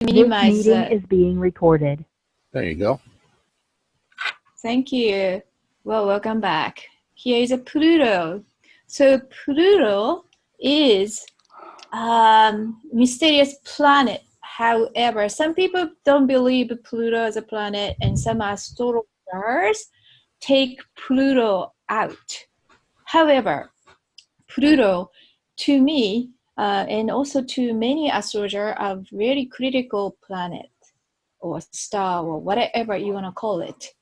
minimize. This meeting is being recorded. There you go. Thank you. Well, welcome back. Here is a Pluto. So Pluto is mysterious planet. However, some people don't believe Pluto as a planet, and some astrologers take Pluto out. However, Pluto, to me, and also to many astrologers, are very critical planet or star or whatever you want to call it.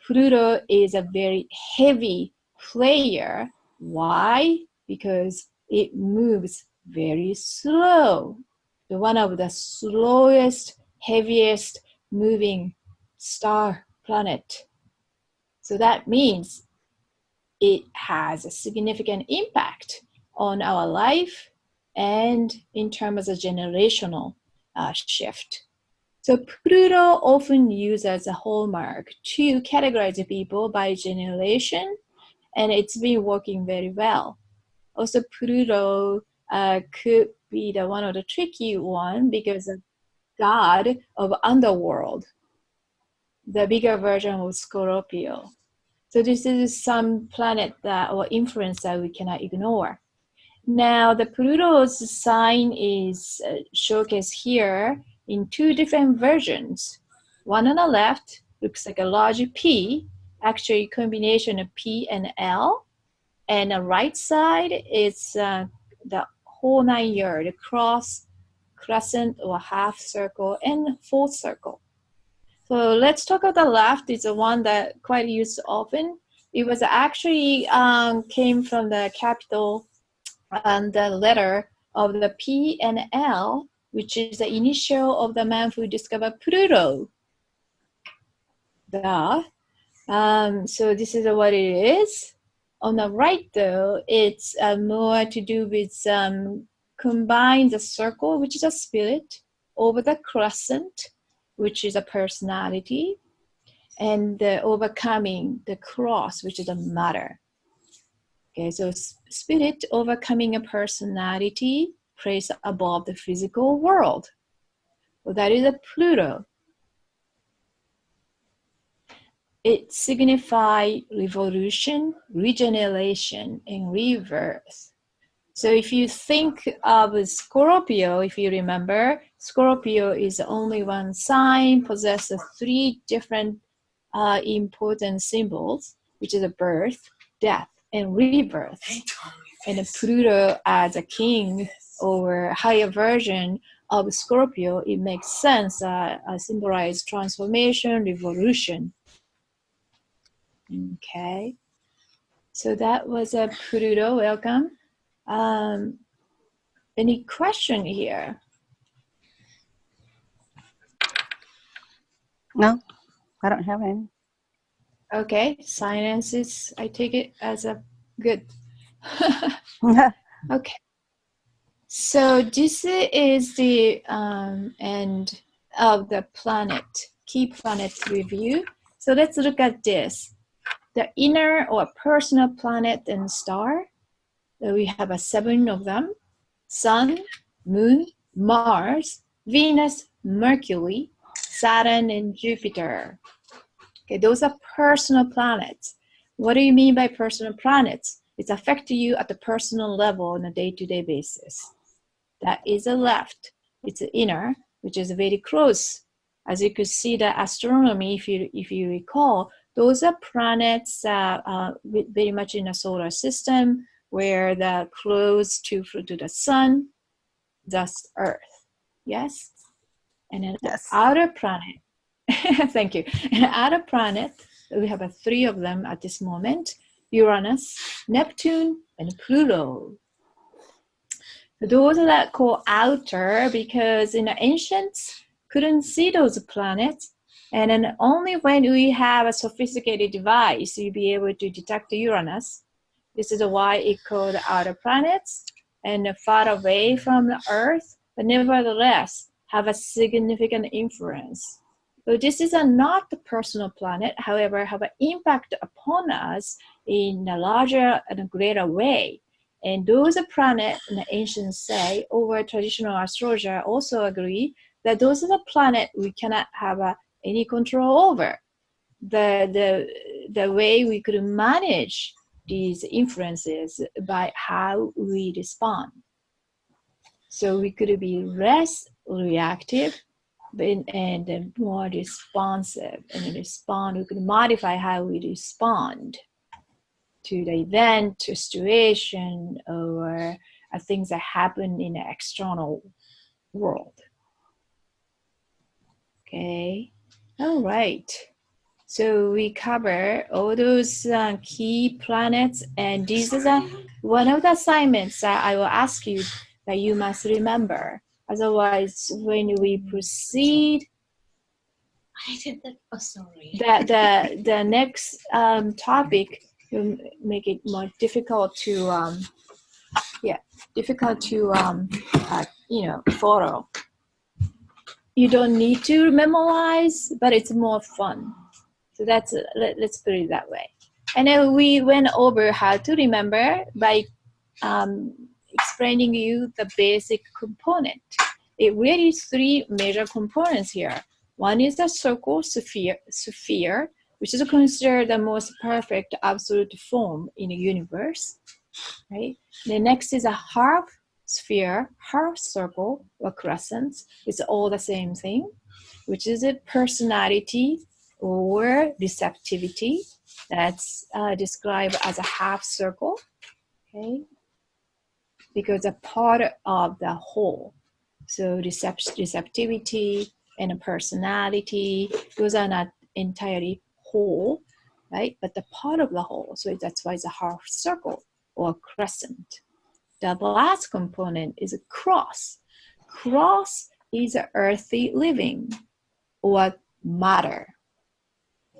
Pluto is a very heavy player. Why? Because it moves very slow. One of the slowest, heaviest moving star planet. So that means it has a significant impact on our life and in terms of generational shift. So Pluto often used as a hallmark to categorize people by generation, and it's been working very well. Also, Pluto could be the one of the tricky one because of god of underworld, the bigger version of Scorpio. So this is some planet that or influence that we cannot ignore. Now, the Pluto's sign is showcased here in two different versions. One on the left looks like a large P, actually a combination of P and L. And the right side is the whole 9 yards, the cross, crescent or half circle, and full circle. So let's talk about the left. It's the one that quite used often. It was actually came from the capital and the letter of the P and L, which is the initial of the man who discovered Pluto. So this is what it is. On the right, though, it's more to do with combine the circle, which is a spirit, over the crescent, which is a personality, and overcoming the cross, which is a matter. Okay, so spirit overcoming a personality placed above the physical world. Well, that is a Pluto. It signifies revolution, regeneration, and rebirth. So if you think of Scorpio, if you remember, Scorpio is only one sign, possesses three different important symbols, which is a birth, death, and rebirth. And Pluto as a king or higher version of Scorpio, it makes sense, symbolize transformation, revolution. Okay, so that was a Pluto. Welcome. Any question here? No, I don't have any. Okay, silences. I take it as a good. Okay. So this is the end of the planet, key planet review. So let's look at this. The inner or personal planet and star. We have 7 of them. Sun, Moon, Mars, Venus, Mercury, Saturn, and Jupiter. Okay, those are personal planets. What do you mean by personal planets? It's affecting you at the personal level on a day-to-day basis. That is the left. It's the inner, which is very close. As you could see, the astronomy, if you recall, those are planets very much in the solar system where they're close to the sun, thus Earth. Yes? And an Yes. outer planet. Thank you. An outer planet, we have 3 of them at this moment: Uranus, Neptune, and Pluto. Those are that called outer because in the ancients couldn't see those planets, and then only when we have a sophisticated device you'll be able to detect Uranus. This is why it's called outer planets and far away from the Earth, but nevertheless have a significant influence. So this is not the personal planet, however, have an impact upon us in a larger and greater way. And those planets, the ancients say, over traditional astrologer also agree that those are the planets we cannot have any control over. The way we could manage these influences by how we respond. So we could be less reactive and more responsive, and respond. We could modify how we respond to the event, to situation, or things that happen in the external world. Okay, all right. So we cover all those key planets, and this is one of the assignments that I will ask you that you must remember. Otherwise, when we proceed, I did that. Oh, sorry. The next topic will make it more difficult to follow. You don't need to memorize, but it's more fun. So that's let's put it that way. And then we went over how to remember by explaining you the basic component. It really is three major components here. One is the circle sphere, which is considered the most perfect absolute form in the universe, right? The next is a half sphere, half circle, or crescent. It's all the same thing, which is a personality or receptivity. That's described as a half circle, okay? Because a part of the whole. So receptivity and a personality, those are not entirely whole, right? But the part of the whole. So that's why it's a half circle or crescent. The last component is a cross. Cross is a earthy living or matter.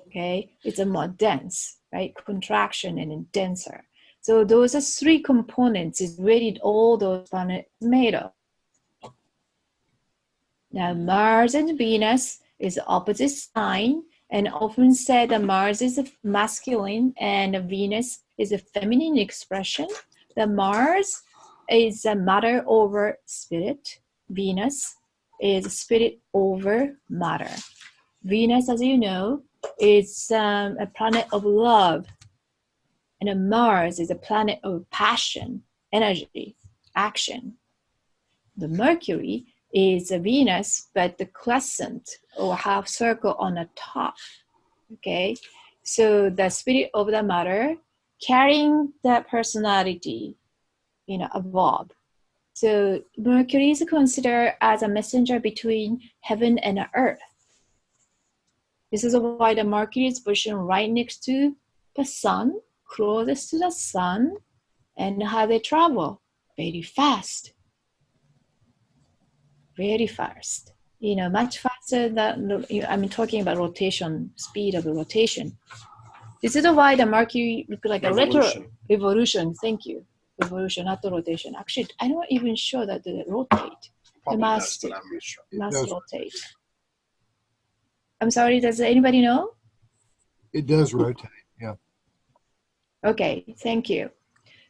Okay, it's a more dense, right? Contraction and denser. So those are three components is really all those planets made of. Now Mars and Venus is opposite sign, and often said that Mars is a masculine and Venus is a feminine expression. The Mars is a matter over spirit. Venus is spirit over matter. Venus, as you know, is a planet of love, and Mars is a planet of passion, energy, action. The Mercury is a Venus, but the crescent or half circle on the top. Okay, so the spirit of the matter carrying that personality, above. So Mercury is considered as a messenger between heaven and earth. This is why the Mercury is positioned right next to the sun, closest to the sun, and how they travel very fast. Very fast. Much faster than, I'm talking about rotation, speed of the rotation. This is why the Mercury looks like revolution. Thank you. Revolution, not the rotation. Actually, I'm not even sure that they rotate. It must rotate. I'm sorry, does anybody know? It does rotate, yeah. Okay, thank you.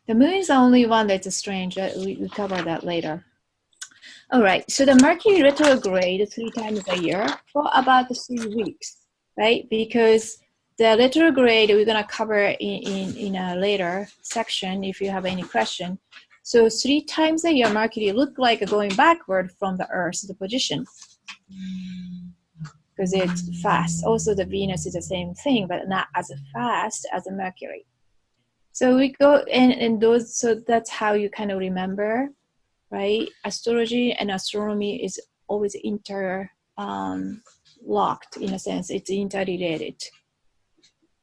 The moon is the only one that's strange. We cover that later. All right, so the Mercury retrograde 3 times a year for about 3 weeks, right? Because the retrograde we're gonna cover in a later section if you have any question. So 3 times a year, Mercury look like going backward from the Earth's position because it's fast. Also, the Venus is the same thing, but not as fast as the Mercury. So we go and those. So that's how you kind of remember. Right? Astrology and astronomy is always interlocked in a sense. It's interrelated.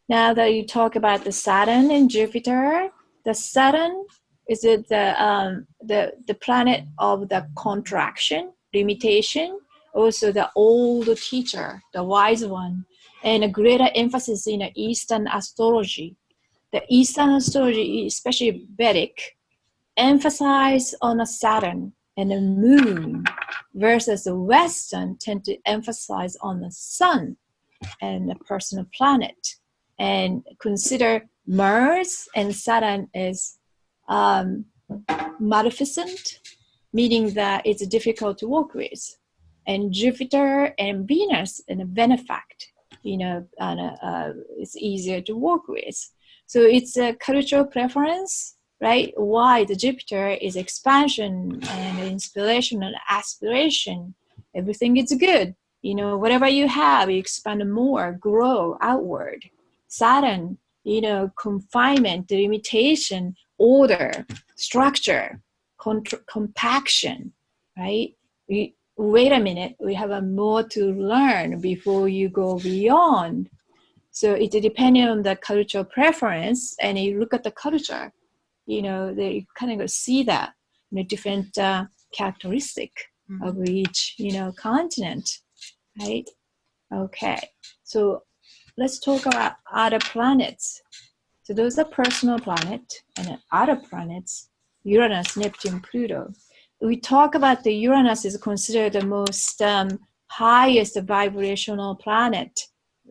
Now that you talk about the Saturn and Jupiter, the Saturn is the planet of the contraction, limitation, also the old teacher, the wise one, and a greater emphasis in the Eastern astrology. The Eastern astrology, especially Vedic, emphasize on the Saturn and the moon, versus the Western tend to emphasize on the sun and the personal planet, and consider Mars and Saturn as maleficent, meaning that it's difficult to work with. and Jupiter and Venus in a benefact, it's easier to work with. So it's a cultural preference, right? Why the Jupiter is expansion and inspiration and aspiration. Everything is good. Whatever you have, you expand more, grow outward. Saturn, confinement, limitation, order, structure, compaction, right? Wait a minute, we have more to learn before you go beyond. So it depending on the cultural preference, and you look at the culture, they kind of see that different characteristic of each continent, right? Okay, so let's talk about other planets. So those are personal planet, and other planets, Uranus, Neptune, Pluto. We talk about the Uranus is considered the most highest vibrational planet.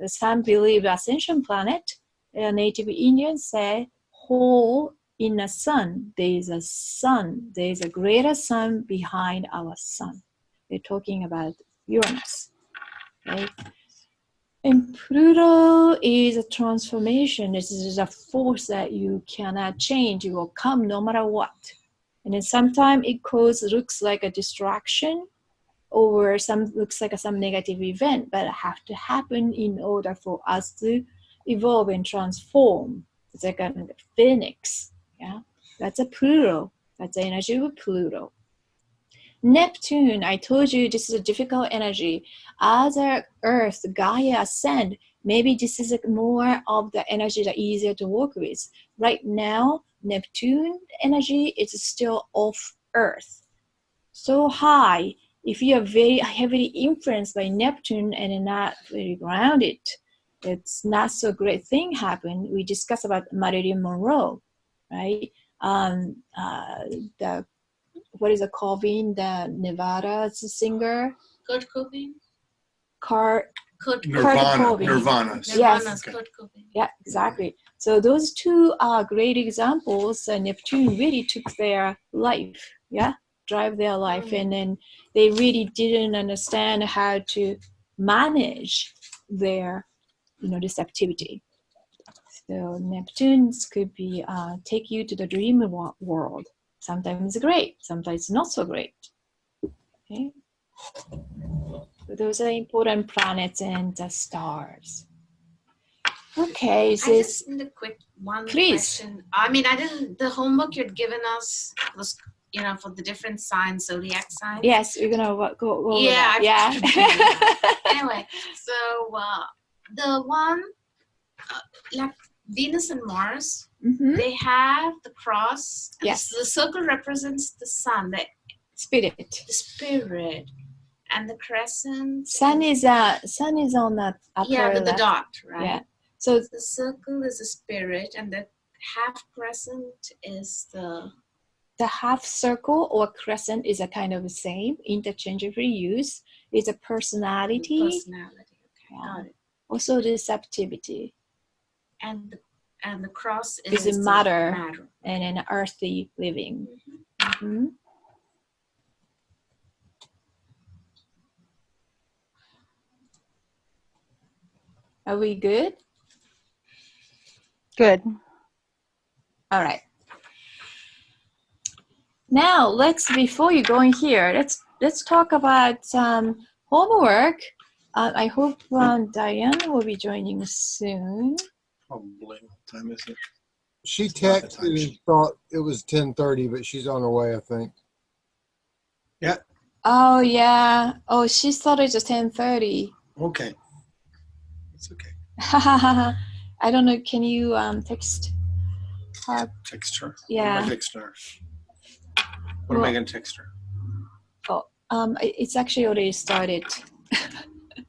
Some believe ascension planet. Native Indians say, hole in the sun. There is a sun. There is a greater sun behind our sun. We're talking about Uranus, right? And Pluto is a transformation. This is a force that you cannot change. It will come no matter what. And then sometimes it looks like a distraction, or looks like some negative event, but it have to happen in order for us to evolve and transform. It's like a phoenix. Yeah, that's a Pluto. That's the energy of Pluto. Neptune, I told you this is a difficult energy. As our Earth, Gaia ascend, maybe this is more of the energy that easier to work with. Right now, Neptune energy is still off Earth. So high, if you are very heavily influenced by Neptune and not very grounded, it's not so great thing happen. We discussed about Marilyn Monroe, right? What is it called? The Nevada singer? Kurt Cobain? Kurt Nirvana. Cobain. Nirvana. Yes. Kurt Cobain. Yeah, exactly. So those two are great examples. Neptune really took their life, drive their life, and then they really didn't understand how to manage their, this activity. So Neptunes could be take you to the dream world. Sometimes great, sometimes not so great. Okay. So those are important planets and the stars. Okay, so I just need a quick one Please. question. I mean, the homework you'd given us was, for the different signs, zodiac signs. Yes, we're gonna go over Yeah, that. Anyway, so the one, like Venus and Mars, they have the cross. Yes. The circle represents the sun, the Spirit. spirit, and the crescent. Sun is on the upper with the left. dot, right? Yeah. So the circle is the spirit, and the half crescent is the half circle or crescent is a kind of the same, interchangeably used. It's a personality. personality. Okay, Yeah. got it. Also receptivity. And the cross Is is a the matter. matter. And an earthly living. Mhm. Are we good? Good. All right. Now before you go in here, let's talk about homework. I hope Diane will be joining soon. Probably. What time is it? She It's not the time texted and thought it was 10:30, but she's on her way, I think. Yeah. Oh yeah. Oh, she thought it was 10:30. Okay. It's okay. I don't know. Can you text her? Text her. Yeah. What am I texting her? What am I going to text her? It's actually already started.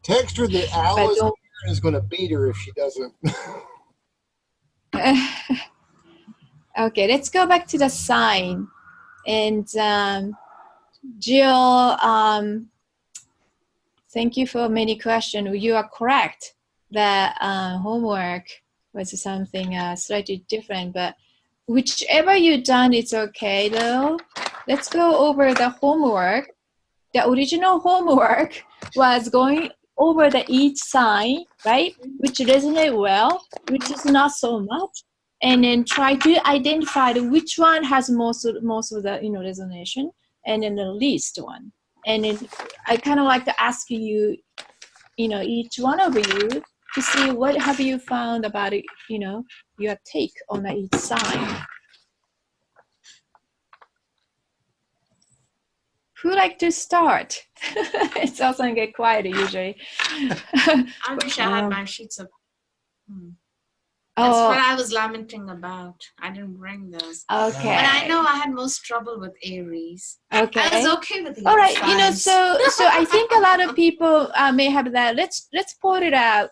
Text her that Alice is going to beat her if she doesn't. Okay, let's go back to the sign. And Jill, thank you for many questions. You are correct that homework was something slightly different, but whichever you've done, it's okay though. Let's go over the homework. the original homework was going over the each sign, right? Which resonate well, which is not so much, and then try to identify which one has most of the resonation, and then the least one. And then I kind of like to ask you, each one of you to see what have you found about it, your take on each sign. Who like to start? It's also gonna get quiet usually. I wish I had my sheets of. That's what I was lamenting about. I didn't bring those. Okay. But I know I had most trouble with Aries. Okay. I was okay with the All right. signs. So I think a lot of people may have that. Let's point it out.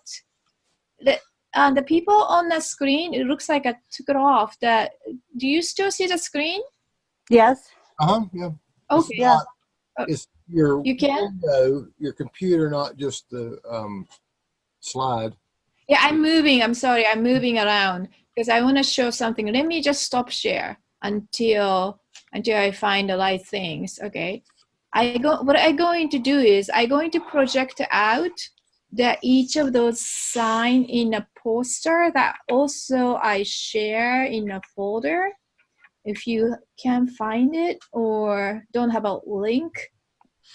The people on the screen, it looks like I took it off. Do you still see the screen? Yes. Yeah. Okay. Yeah. It's your You can? window, your computer, not just the slide. Yeah, I'm moving. I'm sorry. I'm moving around because I want to show something. Let me just stop share until I find the right things. Okay. What I'm going to do is I'm going to project out each of those signs in a poster that also I share in a folder. If you can find it or don't have a link,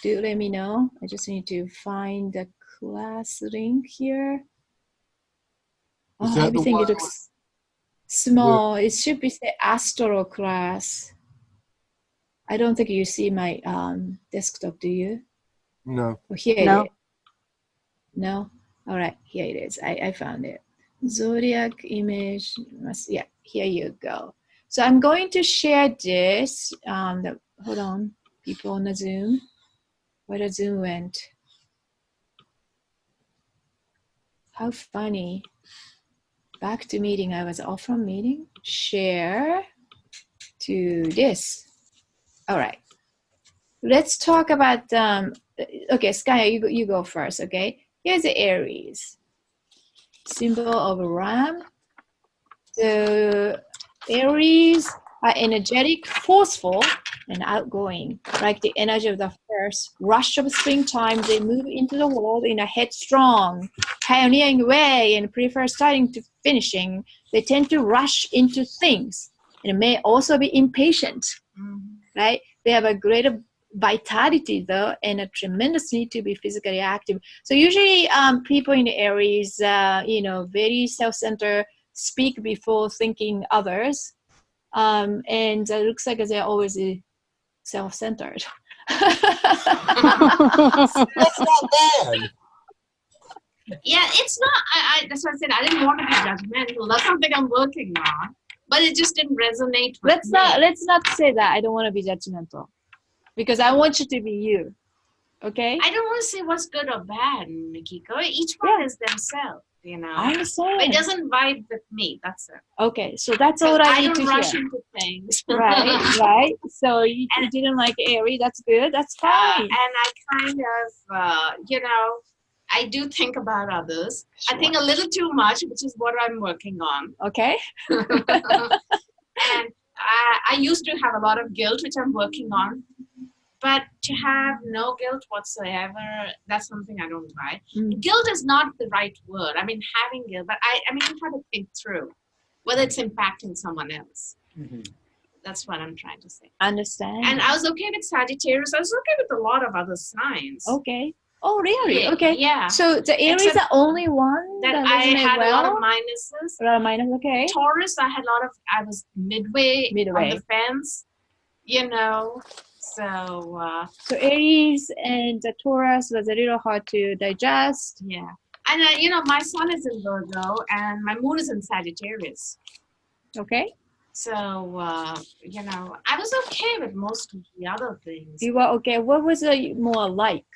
do let me know. I just need to find the class link here. Everything it looks small. It should be the Astro class. I don't think you see my desktop, do you? No. Oh, here No. it is. No? All right, here it is. I found it. Zodiac image. Yeah, here you go. So I'm going to share this. Hold on, people on the Zoom. Where the Zoom went. How funny. Back to meeting. I was off from meeting. Share to this. All right. Let's talk about, okay, Skya, you go first, okay? Here's the Aries. Symbol of a ram. So Aries are energetic, forceful, and outgoing. Like the energy of the first rush of springtime, they move into the world in a headstrong, pioneering way and prefer starting to finishing. They tend to rush into things and may also be impatient, right? They have a greater vitality though and a tremendous need to be physically active. So usually people in the Aries, very self-centered, speak before thinking others. And it looks like they're always self-centered. That's not bad. Yeah, it's not. That's what I said. I didn't want to be judgmental. That's something I'm working on, but it just didn't resonate with me. Let's not say that. I don't want to be judgmental, because I want you to be you. Okay. I don't want to say what's good or bad, Mikiko. Each one is themselves. I understand. It doesn't vibe with me. That's it. Okay, so that's all I need to hear. I don't rush into things. Right. So you didn't like Aries. That's good. That's fine. And I kind of, I do think about others. Sure. I think a little too much, which is what I'm working on. Okay. And I used to have a lot of guilt, which I'm working on. But to have no guilt whatsoever, that's something I don't like. Guilt is not the right word. I mean, having guilt, but I mean, you have to think through whether it's impacting someone else. Mm-hmm. That's what I'm trying to say. Understand. And I was okay with Sagittarius. I was okay with a lot of other signs. Okay. Oh, really? Yeah, okay. Yeah. So the Aries is the only one that I had a lot of minuses. A lot of minuses, okay. Taurus, I was midway on the fence, So Aries and the Taurus was a little hard to digest. Yeah. And, my sun is in Virgo and my moon is in Sagittarius. Okay. So, I was okay with most of the other things. You were okay. What was it more like?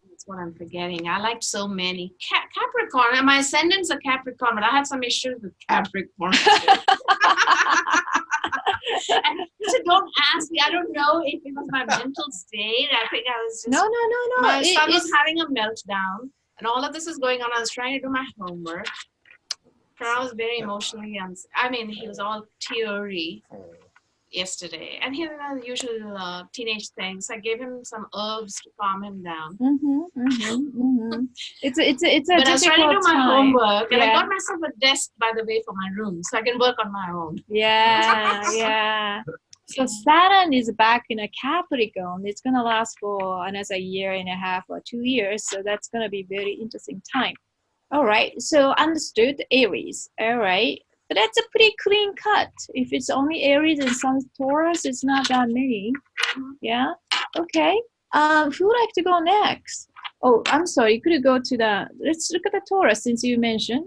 That's what I'm forgetting. I liked so many. Capricorn, and my ascendant's a Capricorn, but I had some issues with Capricorn too. So don't ask me. I don't know if it was my mental state. I think I was just... No. My son was having a meltdown, and all of this is going on. I was trying to do my homework. And I was very emotionally... he was all teary. yesterday, and he had the usual teenage things. I gave him some herbs to calm him down. It's a But I was trying to do my homework, and I Yeah. got myself a desk, by the way, for my room, so I can work on my own. Yeah. So Saturn is back in a Capricorn. It's gonna last for another year and a half or 2 years. So that's gonna be very interesting time. All right. So understood. Aries. All right. But that's a pretty clean cut. If it's only Aries and some Taurus, it's not that many. Yeah. Okay. Who would like to go next? Oh, I'm sorry. Could you go to let's look at the Taurus since you mentioned.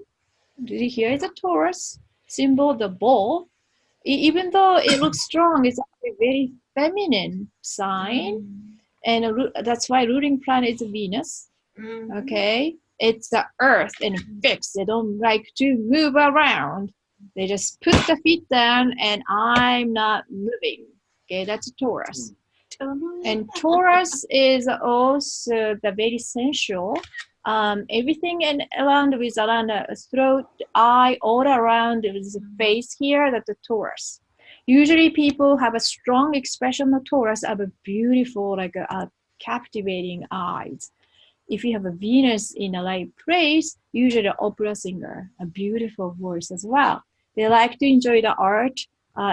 Did you hear? It's a Taurus symbol, the bull. Even though it looks strong, it's actually a very feminine sign. And that's why ruling planet is Venus. Okay. It's the earth and fixed. They don't like to move around. They just put the feet down and I'm not moving. Okay, that's a Taurus. And Taurus is also the very sensual. Everything around the throat, eye, all around the face here, that's a Taurus. Usually people have a strong expression of Taurus, have a beautiful, like a captivating eyes. If you have a Venus in the right place, usually an opera singer, a beautiful voice as well. They like to enjoy the art,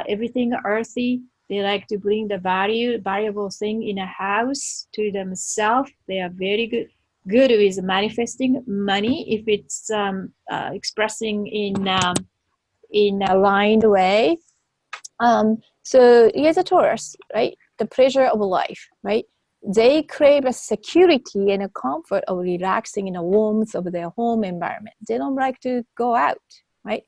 everything earthy. They like to bring the valuable thing in a house to themselves. They are very good with manifesting money if it's expressing in a lined way. So here's a Taurus, right? The pleasure of life, right? They crave a security and a comfort of relaxing in the warmth of their home environment. They don't like to go out, right?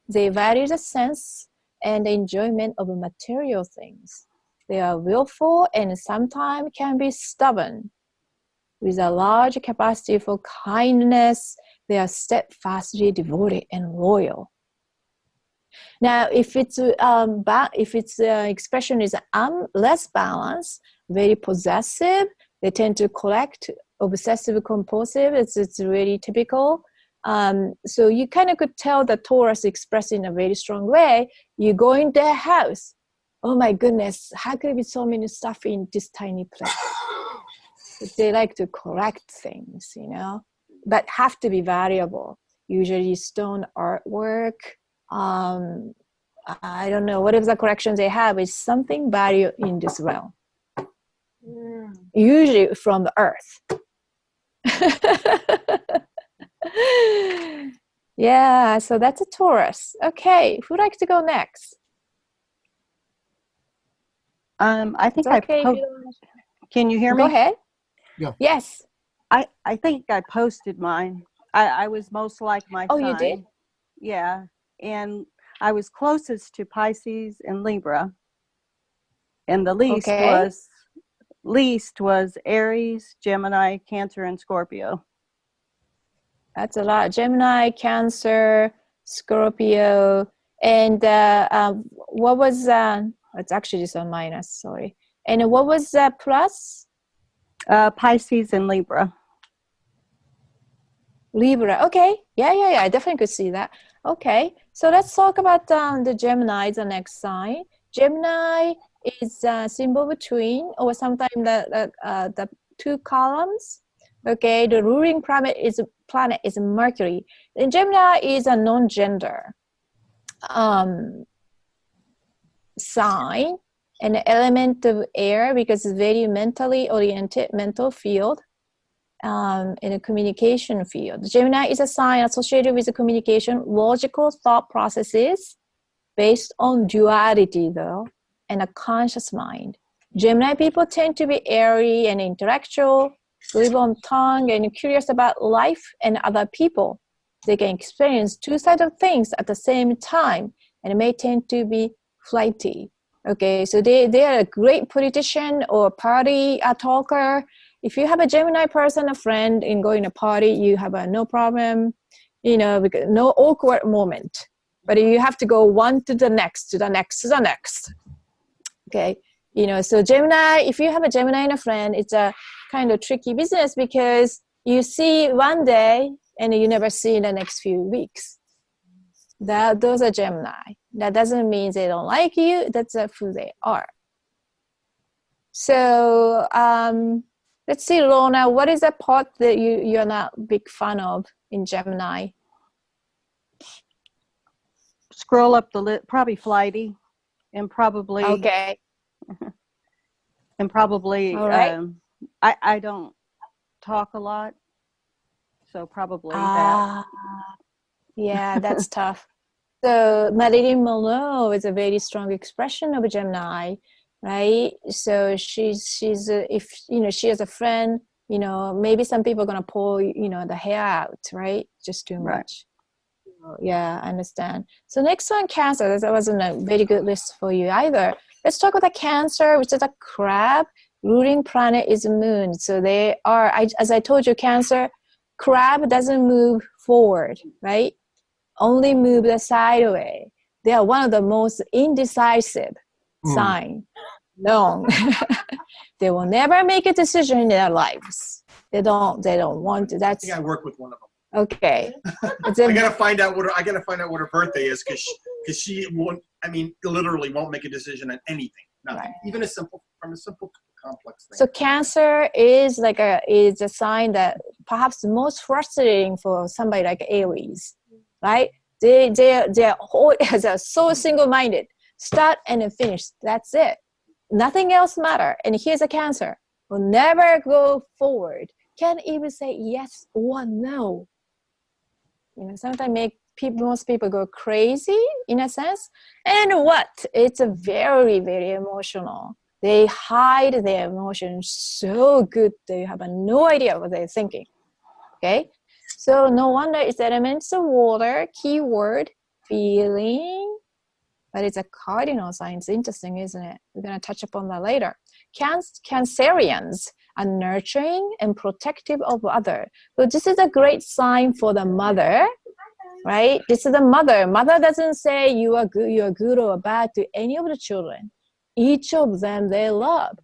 They value the sense and the enjoyment of material things. They are willful and sometimes can be stubborn. With a large capacity for kindness, they are steadfastly devoted and loyal. Now, if its expression is less balanced, very possessive, they tend to collect, obsessive compulsive. It's really typical. So you kind of could tell the Taurus expressed in a very strong way. You go in their house. Oh my goodness, how could there be so many stuff in this tiny place? But they like to collect things, but have to be valuable. Usually stone artwork. I don't know, whatever the collections they have is something value in this realm. Usually from the earth. Yeah, so that's a Taurus. Okay, who'd like to go next? I think can you hear me? Go ahead. Yeah. Yes. I think I posted mine. I was most like my sign. Oh, you did? Yeah, and I was closest to Pisces and Libra, and the least was Aries, Gemini, Cancer, and Scorpio. That's a lot. Gemini, Cancer, Scorpio, and what was it's actually just a minus, sorry. And what was plus? Pisces and Libra. Libra. Okay. Yeah. I definitely could see that. Okay. So let's talk about the Gemini, the next sign. Gemini is a symbol between, or sometimes the two columns. Okay. The ruling planet is Mercury. And Gemini is a non-gender sign, an element of air because it's very mentally oriented, mental field. In a communication field. Gemini is a sign associated with the communication, logical thought processes based on duality, though, and a conscious mind. Gemini people tend to be airy and intellectual, live on tongue, and curious about life and other people. They can experience two sides of things at the same time and may tend to be flighty. Okay, so they are a great politician or party talker. If you have a Gemini person, a friend, in going to a party, you have no problem, because no awkward moment. But you have to go one to the next, to the next, to the next. Okay, so Gemini, if you have a Gemini and a friend, it's a kind of tricky business because you see one day and you never see in the next few weeks. Those are Gemini. That doesn't mean they don't like you. That's who they are. So let's see, Lorna, what is the part that you're not a big fan of in Gemini? Scroll up the list. Probably flighty, and probably okay, and probably all right. I don't talk a lot, so probably that. Yeah, that's tough. So Marilyn Monroe is a very strong expression of a Gemini, right? So she's if she has a friend, maybe some people are gonna pull the hair out, right? Just too much. Yeah, I understand. So next one, Cancer. That wasn't a very good list for you either. Let's talk about Cancer, which is a crab. Ruling planet is Moon. So they are, as I told you, Cancer, crab doesn't move forward, right? Only move the sideways. They are one of the most indecisive sign known. They will never make a decision in their lives. They don't want to. I think I work with one of them. Okay. I gotta find out what her birthday is, because she won't. I mean, literally won't make a decision on anything. Nothing. Right. Even a simple complex thing. So Cancer is is a sign that perhaps the most frustrating for somebody like Aries, right? They're so single-minded. Start and then finish. That's it. Nothing else matter. And here's a Cancer. Will never go forward. Can't even say yes or no. Sometimes most people go crazy in a sense. And what? It's a very, very emotional. They hide their emotions so good they have no idea what they're thinking. Okay? So no wonder it's elements of water, keyword, feeling. But it's a cardinal sign. It's interesting, isn't it? We're going to touch upon that later. Cancerians are nurturing and protective of others. So this is a great sign for the mother, right? This is the mother. Mother doesn't say you are good or bad to any of the children. Each of them they love.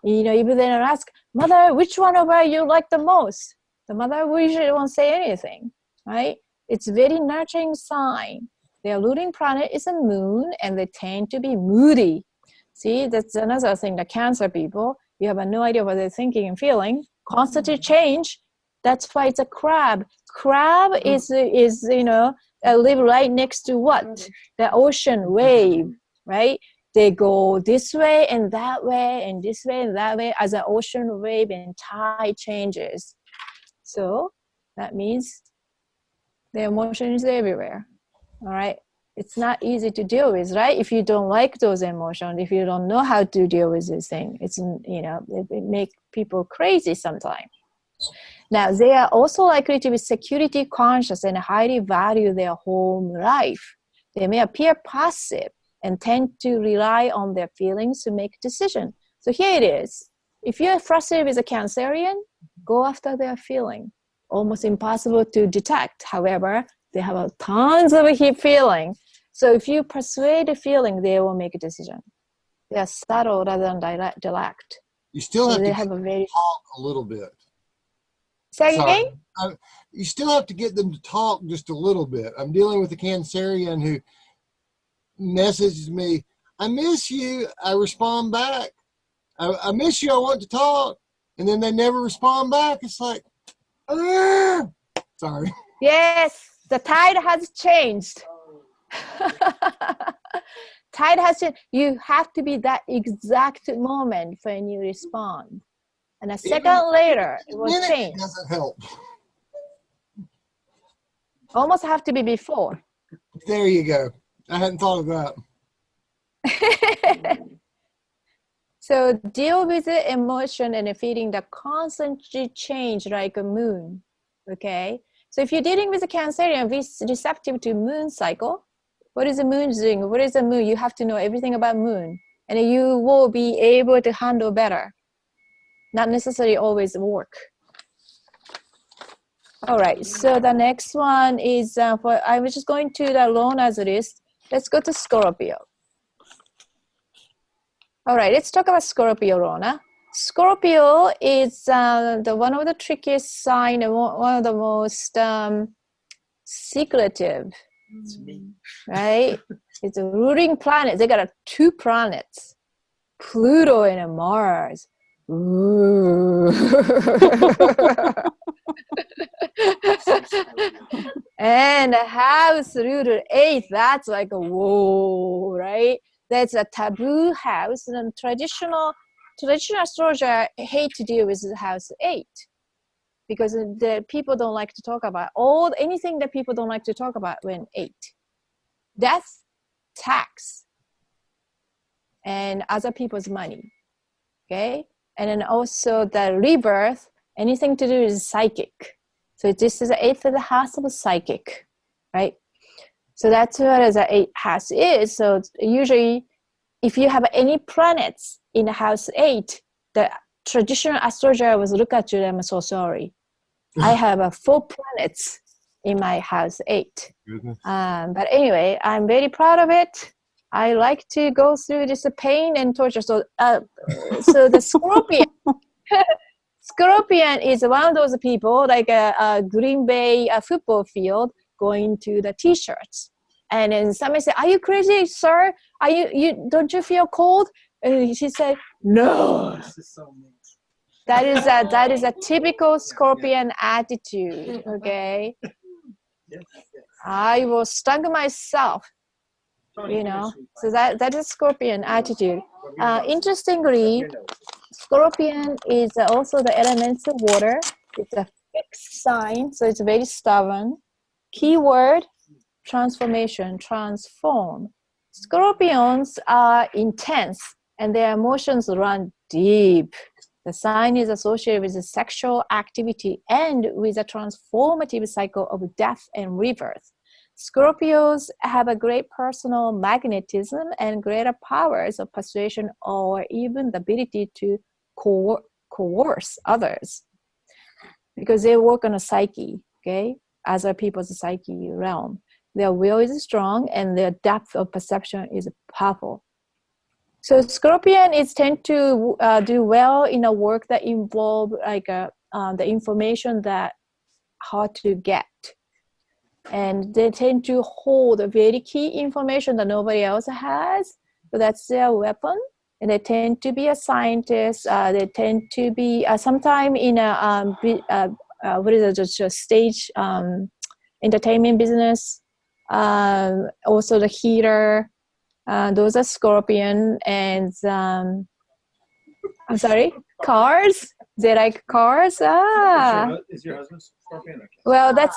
Even they don't ask, mother, which one of us you like the most? The mother usually won't say anything, right? It's very nurturing sign. Their ruling planet is a moon, and they tend to be moody. See, that's another thing. The Cancer people, you have no idea what they're thinking and feeling. Constantly change. That's why it's a crab. Crab is live right next to what? The ocean wave, right? They go this way and that way and this way and that way as the ocean wave and tide changes. So that means the emotion is everywhere. All right. It's not easy to deal with, right? If you don't like those emotions, if you don't know how to deal with this thing, it makes people crazy sometimes. Now, they are also likely to be security conscious and highly value their home life. They may appear passive and tend to rely on their feelings to make decisions. So here it is. If you're frustrated with a Cancerian, go after their feeling. Almost impossible to detect. However, they have tons of feeling. So if you persuade the feeling, they will make a decision. They are subtle rather than direct. You still have to talk a little bit. Say again? You still have to get them to talk just a little bit. I'm dealing with a Cancerian who messages me, I miss you. I respond back. I miss you. I want to talk. And then they never respond back. It's like, sorry. Yes. The tide has changed. Tide has changed. You have to be that exact moment when you respond. And a second later, it will change. Doesn't help. Almost have to be before. There you go. I hadn't thought of that. So deal with the emotion and the feeling that constantly change like a moon. Okay? So if you're dealing with a Cancerian, receptive to moon cycle, what is the moon doing? What is the moon? You have to know everything about moon. And you will be able to handle better. Not necessarily always work. All right, so the next one is, I was just going to the Lona's list. Let's go to Scorpio. All right, let's talk about Scorpio, Rona. Scorpio is one of the trickiest sign and one of the most secretive It's me. right? It's a ruling planet. They got 2 planets, Pluto and Mars. Ooh. And house ruled 8, that's like a whoa, right? That's a taboo house, and traditional astrology hate to deal with house 8 because the people don't like to talk about anything that people don't like to talk about when 8. Death, tax, and other people's money, okay? And then also the rebirth, anything to do with psychic. So this is the 8th of the house of psychic, right? So that's what the 8th house is. So usually if you have any planets in the house 8, the traditional astrologer will look at you and I'm so sorry. I have 4 planets in my house 8. But anyway, I'm very proud of it. I like to go through this pain and torture. So the Scorpion, Scorpion is one of those people like a Green Bay football field going to the T-shirts. And then somebody said, "Are you crazy, sir? Are you don't you feel cold?" And she said, "No." This is so mean. That is a typical Scorpion attitude. Okay, Yes, yes. I will stung myself. Tony, You give me a know, sweet so pie. that is Scorpion attitude. What do you know? Interestingly, Your nose. Scorpion is also the elements of water. It's a fixed sign, so it's very stubborn. Keyword: transformation, transform. Scorpions are intense and their emotions run deep. The sign is associated with sexual activity and with a transformative cycle of death and rebirth. Scorpios have a great personal magnetism and greater powers of persuasion or even the ability to coerce others because they work on a psyche, okay, other people's psyche realm. Their will is strong and their depth of perception is powerful. So Scorpion tend to do well in a work that involve like the information that hard to get. And they tend to hold very key information that nobody else has. So that's their weapon. And they tend to be a scientist. They tend to be sometime in a just stage entertainment business. Also the heater. Those are Scorpion. And I'm sorry, cars. They like cars. Is your husband Scorpion? Okay. Well, that's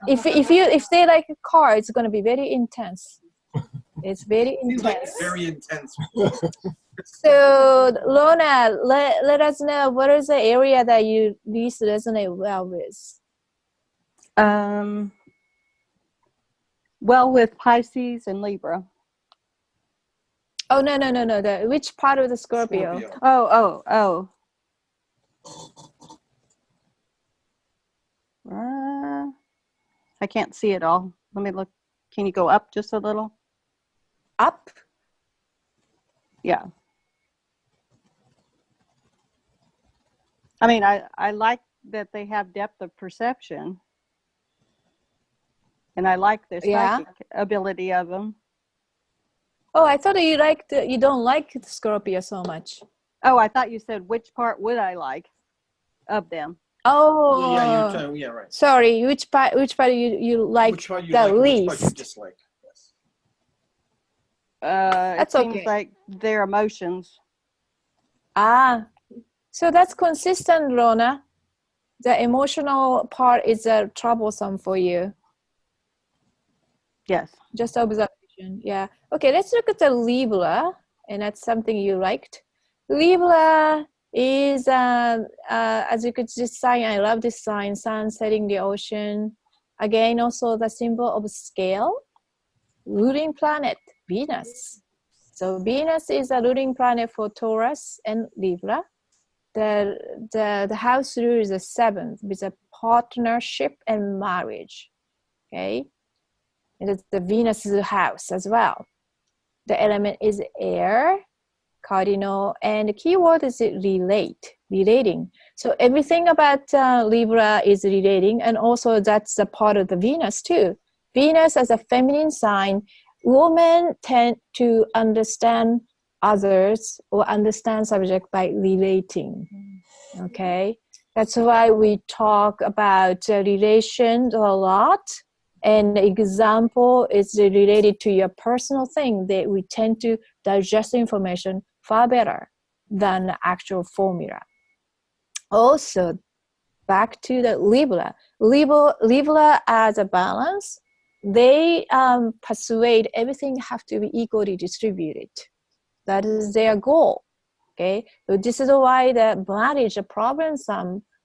if they like a car, it's going to be very intense. It's very Seems like intense. very intense. So, Lona, let us know what is the area that you least resonate well with. Well, with Pisces and Libra. Oh no! Which part of the Scorpio? Oh. I can't see it all. Let me look. Can you go up just a little? Up? Yeah. I mean, I like that they have depth of perception. And I like the psychic ability of them. Oh, I thought you don't like the Scorpio so much. Oh, I thought you said which part would I like of them. Oh, yeah, right. Sorry, which part you like Which part you the like, least? which part you dislike? Yes. It seems like their emotions. So that's consistent, Rona. The emotional part is troublesome for you. Yes. Just observation, yeah. Okay, let's look at the Libra, and that's something you liked. Libra is, as you could just sign, I love this sign, sun setting the ocean. Again, also the symbol of scale. Ruling planet, Venus. So Venus is a ruling planet for Taurus and Libra. The house rule is the 7th with a partnership and marriage. Okay, and it's the Venus house as well. The element is air, cardinal, and the keyword is relating. So everything about Libra is relating, and also that's a part of the Venus too. Venus as a feminine sign, women tend to understand others or understand subject by relating. Okay, that's why we talk about relations a lot. An example is related to your personal thing that we tend to digest information far better than the actual formula. Also, back to the Libra. Libra as a balance, they persuade everything have to be equally distributed. That is their goal. Okay, so this is why the marriage a problem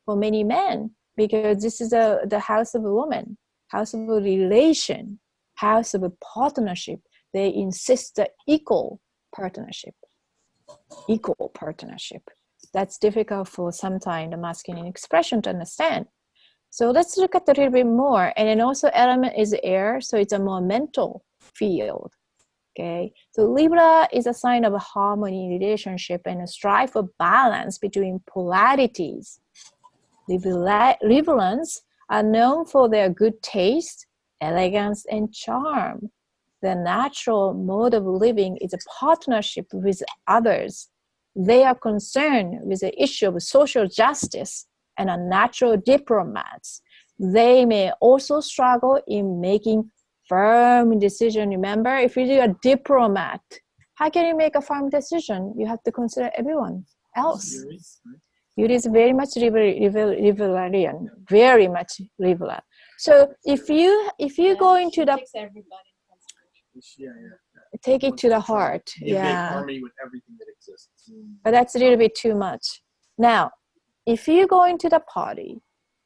for many men, because this is the house of a woman, house of a relation, house of a partnership. They insist the equal partnership. That's difficult for sometimes the masculine expression to understand. So let's look at a little bit more. And then also element is air, so it's a more mental field. Okay, so Libra is a sign of a harmony relationship and a strive for balance between polarities. Librans are known for their good taste, elegance, and charm. The natural mode of living is a partnership with others. They are concerned with the issue of social justice and are natural diplomats. They may also struggle in making firm decision. Remember, if you're a diplomat, how can you make a firm decision? You have to consider everyone else. It is very much libertarian, very much liberal. So if you go into the take it to the heart, Make harmony with everything that exists. But that's a little bit too much. Now, if you go into the party,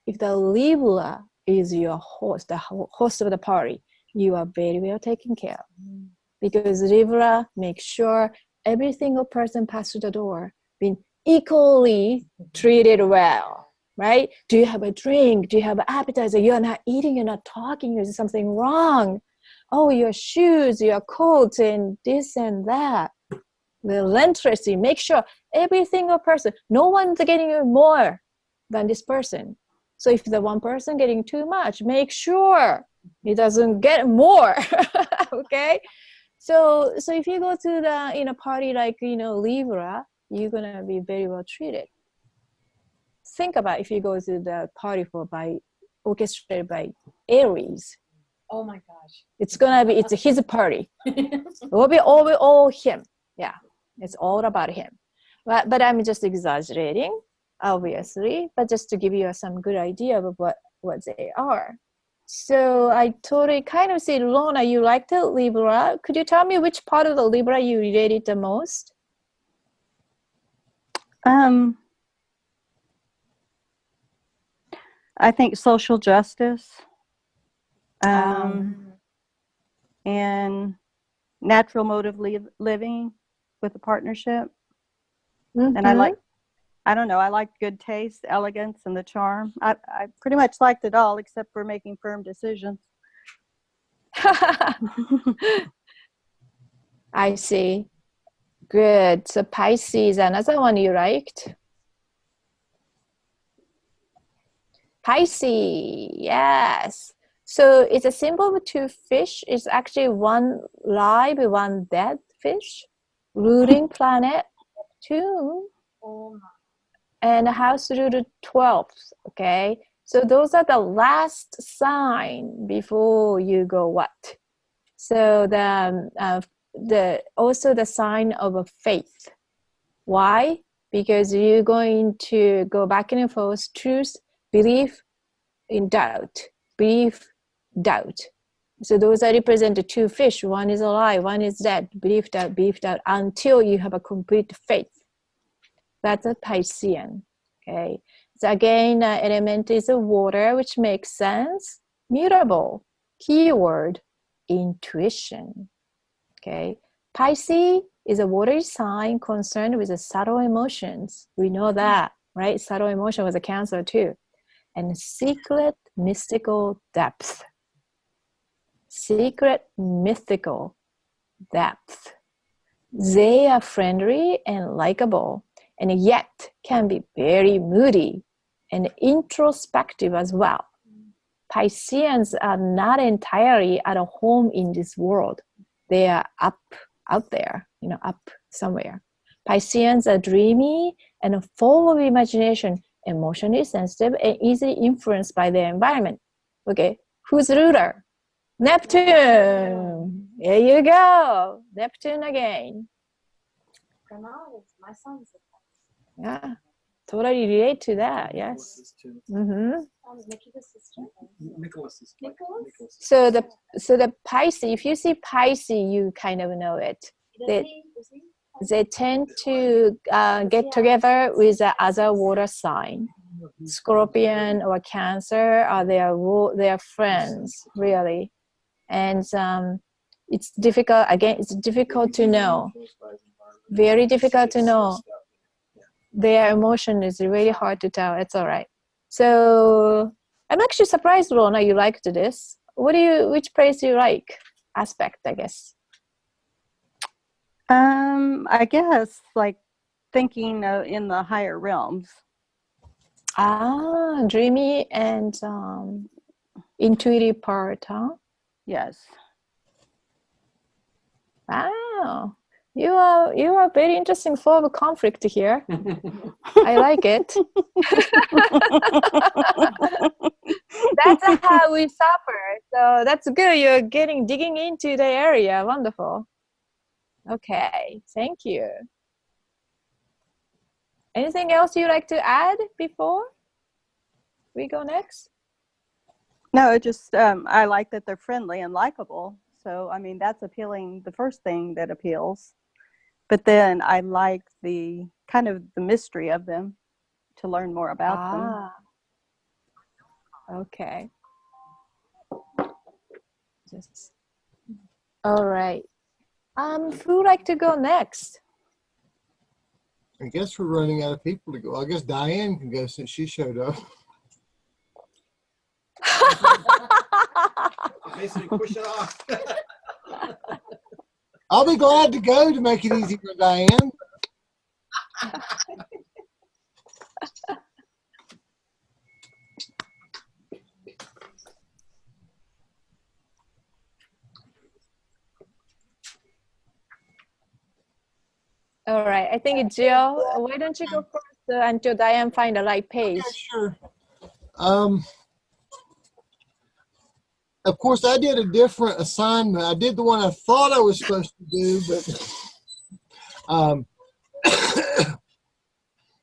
if the Libra is your host, the host of the party, you are very well taken care of. Because Libra makes sure every single person passed through the door being equally treated well, right? Do you have a drink? Do you have an appetizer? You're not eating, you're not talking, there's something wrong. Oh, your shoes, your coat, and this and that. Relentlessly make sure every single person, no one's getting more than this person. So if the one person getting too much, make sure he doesn't get more. Okay, so if you go to the party like Libra, you're gonna be very well treated. Think about if you go to the party orchestrated by Aries. Oh my gosh! It's his party. It will be all him. Yeah, it's all about him. But I'm just exaggerating, obviously. But just to give you some good idea of what they are. So I totally kind of say, Lorna, you like the Libra. Could you tell me which part of the Libra you related the most? I think social justice and natural mode of living with a partnership. Mm-hmm. And I like good taste, elegance, and the charm. I pretty much liked it all except for making firm decisions. I see. Good. So Pisces, another one you liked? Pisces, yes. So it's a symbol of two fish. It's actually one live, one dead fish. Ruling planet Neptune. And house ruled 12th. Okay. So those are the last sign before you go what? So also the sign of a faith. Why? Because you're going to go back and forth, truth, belief, in doubt, belief, doubt. So those are represent the two fish. One is alive, one is dead. Belief, doubt, until you have a complete faith. That's a Piscean. Okay. So again, element is a water, which makes sense. Mutable. Keyword, intuition. Okay. Pisces is a watery sign concerned with the subtle emotions. We know that, right? Subtle emotion was a Cancer too. And secret mystical depth. Secret mystical depth. They are friendly and likable, and yet can be very moody and introspective as well. Pisceans are not entirely at a home in this world. They are up out there, up somewhere. Pisceans are dreamy and full of imagination, emotionally sensitive, and easily influenced by their environment. Okay, who's ruler? Neptune. Here you go. Neptune again. My son's Yeah, totally relate to that. Yes. Mm-hmm. Nicholas. So the Pisces, if you see Pisces, you kind of know it. They tend to get together with the other water sign. Scorpion or Cancer are their friends, really. And it's difficult. Again, it's difficult to know. Very difficult to know. Their emotion is really hard to tell. It's all right. So I'm actually surprised, Rona, you liked this. Which place do you like? Aspect, I guess. I guess like thinking in the higher realms. Dreamy and intuitive part, huh? Yes. Wow. You are very interesting form of conflict here. I like it. That's how we suffer. So that's good. You're digging into the area. Wonderful. Okay. Thank you. Anything else you'd like to add before we go next? No, it just I like that they're friendly and likable. So I mean that's appealing. The first thing that appeals. But then I like the kind of the mystery of them, to learn more about them. Okay. All right. Who would like to go next? I guess we're running out of people to go. I guess Diane can go since she showed up. Basically, push it off. I'll be glad to go to make it easy for Diane. All right. I think Jill, why don't you go first until Diane find the right page? Okay, sure. Of course, I did a different assignment. I did the one I thought I was supposed to do, but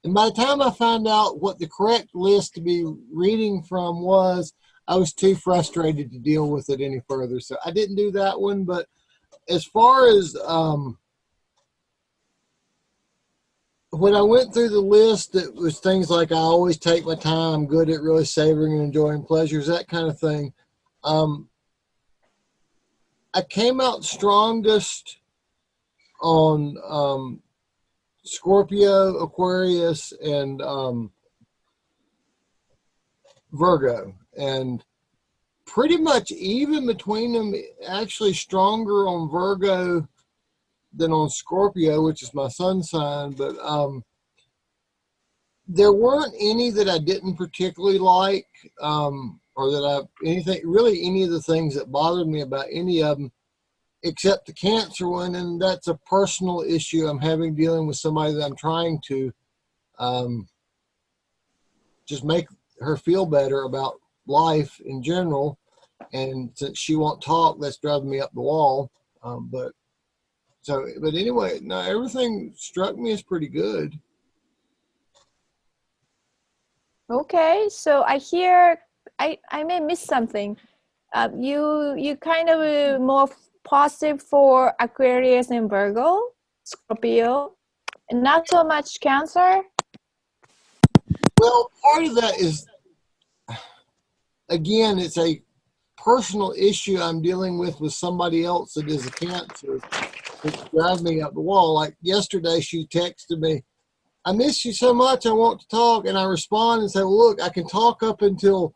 and by the time I found out what the correct list to be reading from was, I was too frustrated to deal with it any further. So I didn't do that one. But as far as when I went through the list, it was things like I always take my time, I'm good at really savoring and enjoying pleasures, that kind of thing. I came out strongest on Scorpio, Aquarius, and Virgo, and pretty much even between them, actually stronger on Virgo than on Scorpio, which is my sun sign. But there weren't any that I didn't particularly like, or that any of the things that bothered me about any of them, except the Cancer one, and that's a personal issue I'm having dealing with somebody that I'm trying to just make her feel better about life in general. And since she won't talk, that's driving me up the wall. But anyway, no, everything struck me as pretty good. Okay, so I hear I may miss something. You kind of more positive for Aquarius and Virgo, Scorpio, and not so much Cancer. Well, part of that is, again, it's a personal issue I'm dealing with somebody else that is a Cancer. It's driving me up the wall. Like yesterday, she texted me, I miss you so much, I want to talk. And I respond and say, well, look, I can talk up until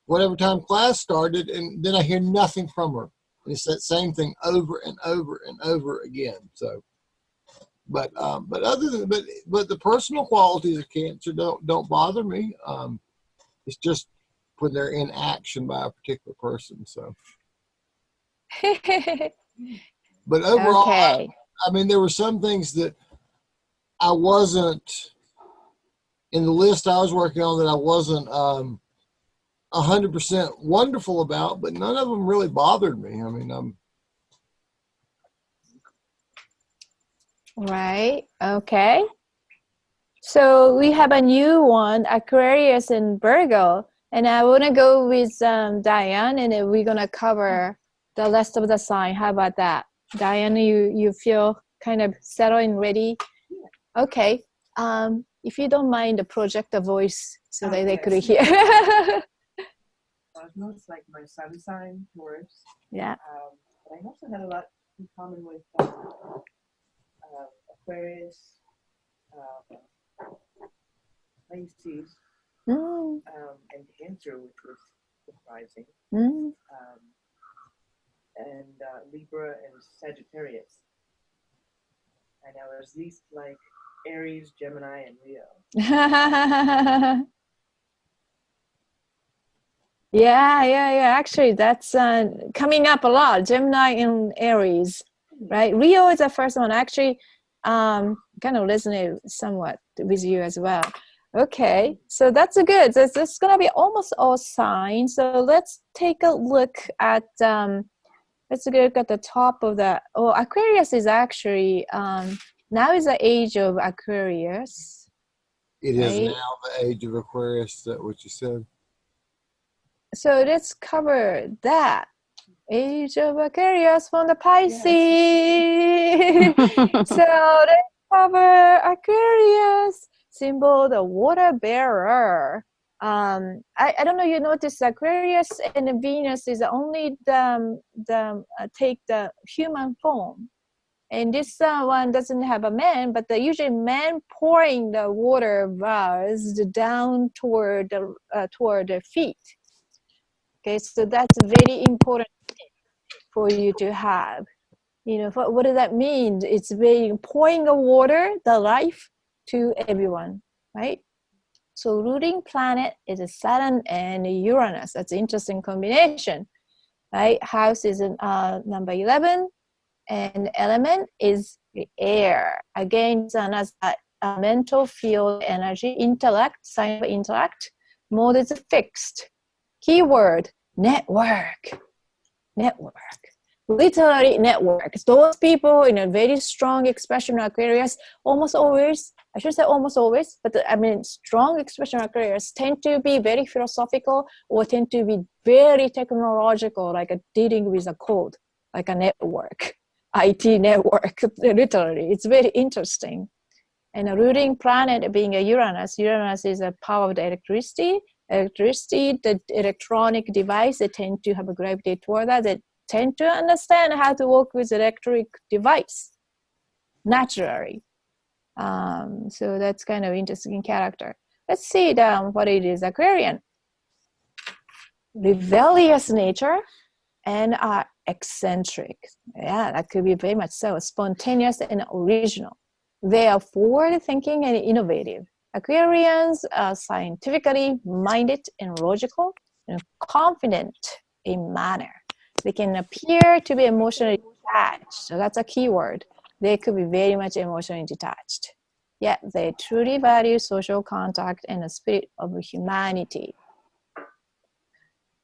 whatever time class started. And then I hear nothing from her. And it's that same thing over and over and over again. So, but the personal qualities of Cancer don't bother me. It's just when they're in action by a particular person. So, but overall, Okay. I mean, there were some things that I wasn't in the list I was working on that I wasn't 100% wonderful about, but none of them really bothered me. I mean, Right. Okay. So we have a new one, Aquarius and Virgo, and I want to go with Diane, and then we're gonna cover the rest of the sign. How about that, Diane? You feel kind of settled and ready? Okay. If you don't mind, project the voice so that they could hear. Cosmos, like my sun sign, Taurus. Yeah. But I also had a lot in common with Aquarius, Pisces, and Cancer, which was surprising, and Libra and Sagittarius. And I was least like Aries, Gemini, and Leo. Yeah. Actually, that's coming up a lot. Gemini and Aries, right? Leo is the first one. Actually, kind of resonate somewhat with you as well. Okay, so that's good. It's gonna be almost all signs. So let's take a look at let's look at the top of the. Oh, Aquarius is actually now is the age of Aquarius. it is now the age of Aquarius. Is that what you said? So let's cover that. Age of Aquarius from the Pisces. Yes. So let's cover Aquarius, symbol the water bearer. I don't know, you notice Aquarius and Venus is only take the human form. And this one doesn't have a man, but usually man pouring the water vase down toward the feet. Okay, so that's very important for you to have. You know, what does that mean? It's very pouring the water, the life to everyone, right? So ruling planet is Saturn and Uranus. That's an interesting combination, right? House is number 11, and element is the air. Again, it's another mental field energy, intellect, sign of intellect. Mode is fixed. Keyword, network. Literally network. Those people in a very strong expression of Aquarius, almost always, I should say almost always, but I mean strong expression of Aquarius tend to be very philosophical or tend to be very technological, like dealing with a code, like a network, IT network, literally. It's very interesting. And a ruling planet being a Uranus is a power of the electricity, the electronic device, they tend to have a gravity toward that. They tend to understand how to work with electric device naturally. So that's kind of interesting character. Let's see what it is. Aquarian. Rebellious nature and eccentric. Yeah, that could be very much so. Spontaneous and original. They are forward-thinking and innovative. Aquarians are scientifically minded and logical and confident in manner. They can appear to be emotionally detached. So that's a key word. They could be very much emotionally detached. Yet they truly value social contact and the spirit of humanity.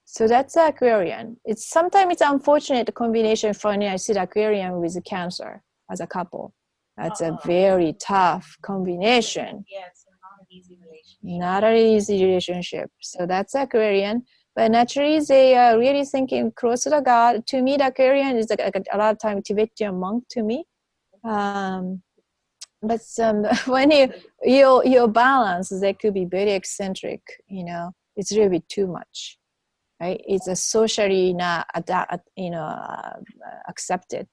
So that's Aquarian. Sometimes it's unfortunate the combination for I see the Aquarian with Cancer as a couple. That's a very tough combination. Yeah, it's not an easy relationship. Not an easy relationship. So that's Aquarian. But naturally, they are really thinking close to the God. To me, the Aquarian is like a lot of time Tibetan monk to me. But when you balance, they could be very eccentric. You know, it's really too much, right? It's a socially not accepted.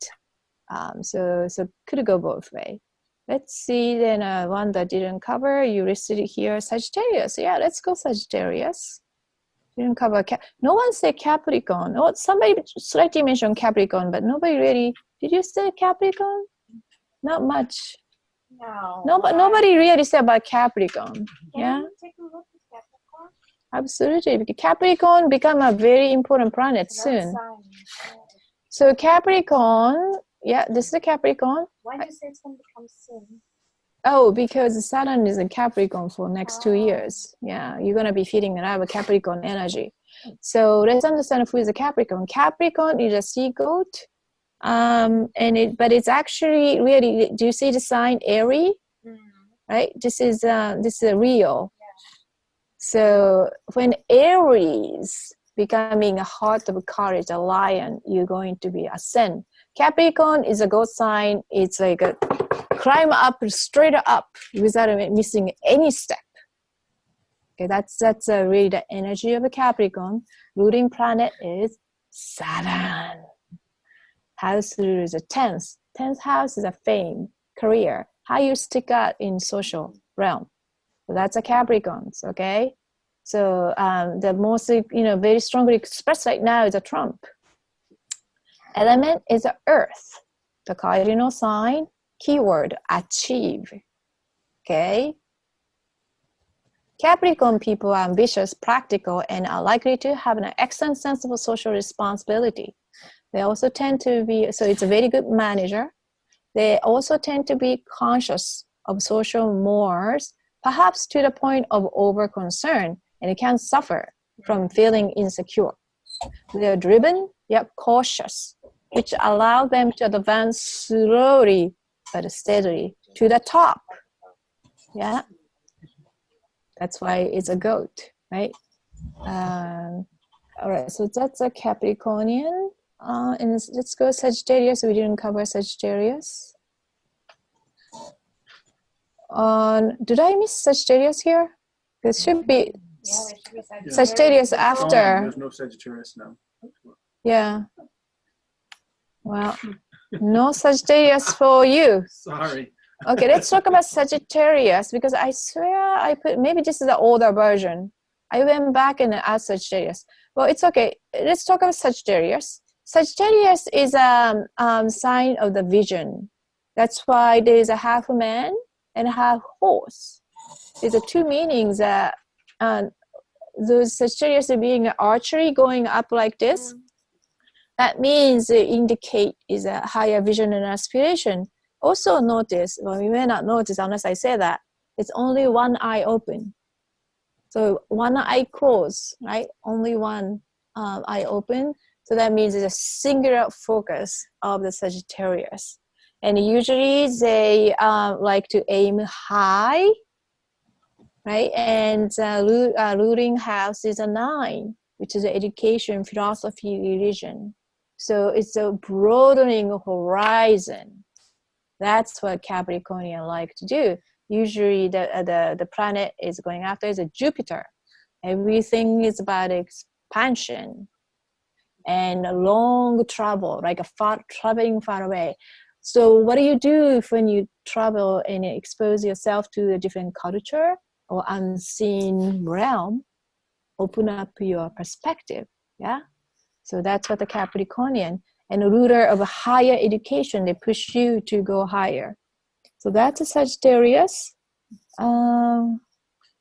So could go both way. Let's see then one that didn't cover. You listed here Sagittarius. Yeah, let's go Sagittarius. Didn't cover no one said Capricorn. Oh, somebody slightly mentioned Capricorn, but nobody really. Did you say Capricorn? Not much. No. No, but nobody really said about Capricorn. Can Yeah. you take a look at Capricorn? Absolutely, because Capricorn become a very important planet soon. So Capricorn, yeah, this is a Capricorn. Why do you say it's going to become soon? Oh, because Saturn is in Capricorn for next 2 years. Yeah, you're going to be feeding it out with Capricorn energy. So let's understand who is a Capricorn. Capricorn is a sea goat. But it's actually really, do you see the sign Aries? Right? This is Rio. So when Aries becoming a heart of courage, a lion, you're going to be ascend. Capricorn is a goat sign. It's like a climb up, straight up without missing any step. Okay, that's really the energy of a Capricorn. Ruling planet is Saturn. House ruler is a 10th. 10th house is a fame, career, how you stick out in social realm. So that's a Capricorns, okay? So the most, very strongly expressed right now is a Trump. Element is a earth. The cardinal sign, keyword, achieve, okay? Capricorn people are ambitious, practical, and are likely to have an excellent sense of social responsibility. They also tend to be, so it's a very good manager. They also tend to be conscious of social mores, perhaps to the point of over concern, and it can suffer from feeling insecure. They are driven, yet cautious, which allow them to advance slowly but steadily to the top. Yeah, that's why it's a goat, right? All right, so that's a Capricornian. And let's go Sagittarius. We didn't cover Sagittarius. Did I miss Sagittarius here? There should be Sagittarius after. There's no Sagittarius now. Yeah. Well, no Sagittarius for you. Sorry. Okay, let's talk about Sagittarius, because I swear I put, maybe this is the older version. I went back and asked Sagittarius. Well, it's okay. Let's talk about Sagittarius. Sagittarius is a sign of the vision. That's why there is a half man and half horse. There's two meanings. Those Sagittarius being archery going up like this, that means it indicate is a higher vision and aspiration. Also notice, well, you may not notice unless I say that, it's only one eye open. So one eye closed, right? Only one eye open. So that means it's a singular focus of the Sagittarius. And usually they like to aim high, right? And ruling house is a 9, which is education, philosophy, religion. So it's a broadening horizon. That's what Capricornian like to do. Usually the planet is going after is a Jupiter. Everything is about expansion and a long travel, like traveling far away. So what do you do when you travel and expose yourself to a different culture or unseen realm? Open up your perspective, yeah? So that's what the Capricornian, and a ruler of a higher education, they push you to go higher. So that's a Sagittarius. I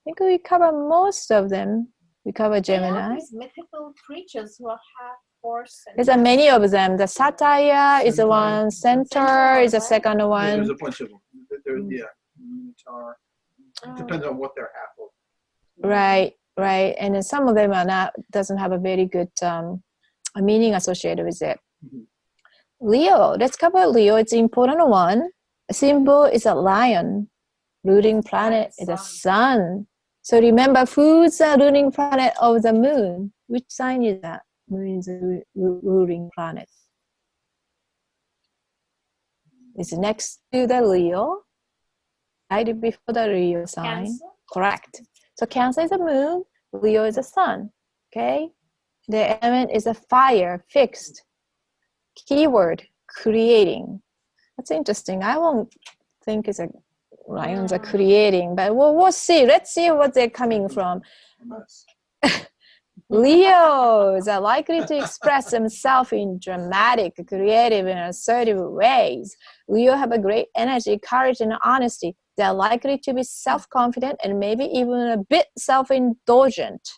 think we cover most of them. We cover Gemini. These mythical creatures who are half horse. There's many of them. The Satire is the one. Centaur is the second one. Yeah, there's a bunch of them. Minotaur. Depends on what they're half of. Right. And then some of them are not, doesn't have a very good meaning associated with it. Leo, let's cover Leo. It's an important one. A symbol is a lion. Ruling planet is a sun. So remember, who's the ruling planet of the moon? Which sign is that? Moon is the ruling planet. It's next to the Leo, right before the Leo sign. Cancer? Correct. So Cancer is a moon, Leo is a sun. Okay? The element is a fire, fixed. Keyword, creating. That's interesting. I won't think it's a lions are creating, but we'll see. Let's see what they're coming from. Leos are likely to express themselves in dramatic, creative, and assertive ways. Leo have a great energy, courage, and honesty. They're likely to be self-confident and maybe even a bit self-indulgent.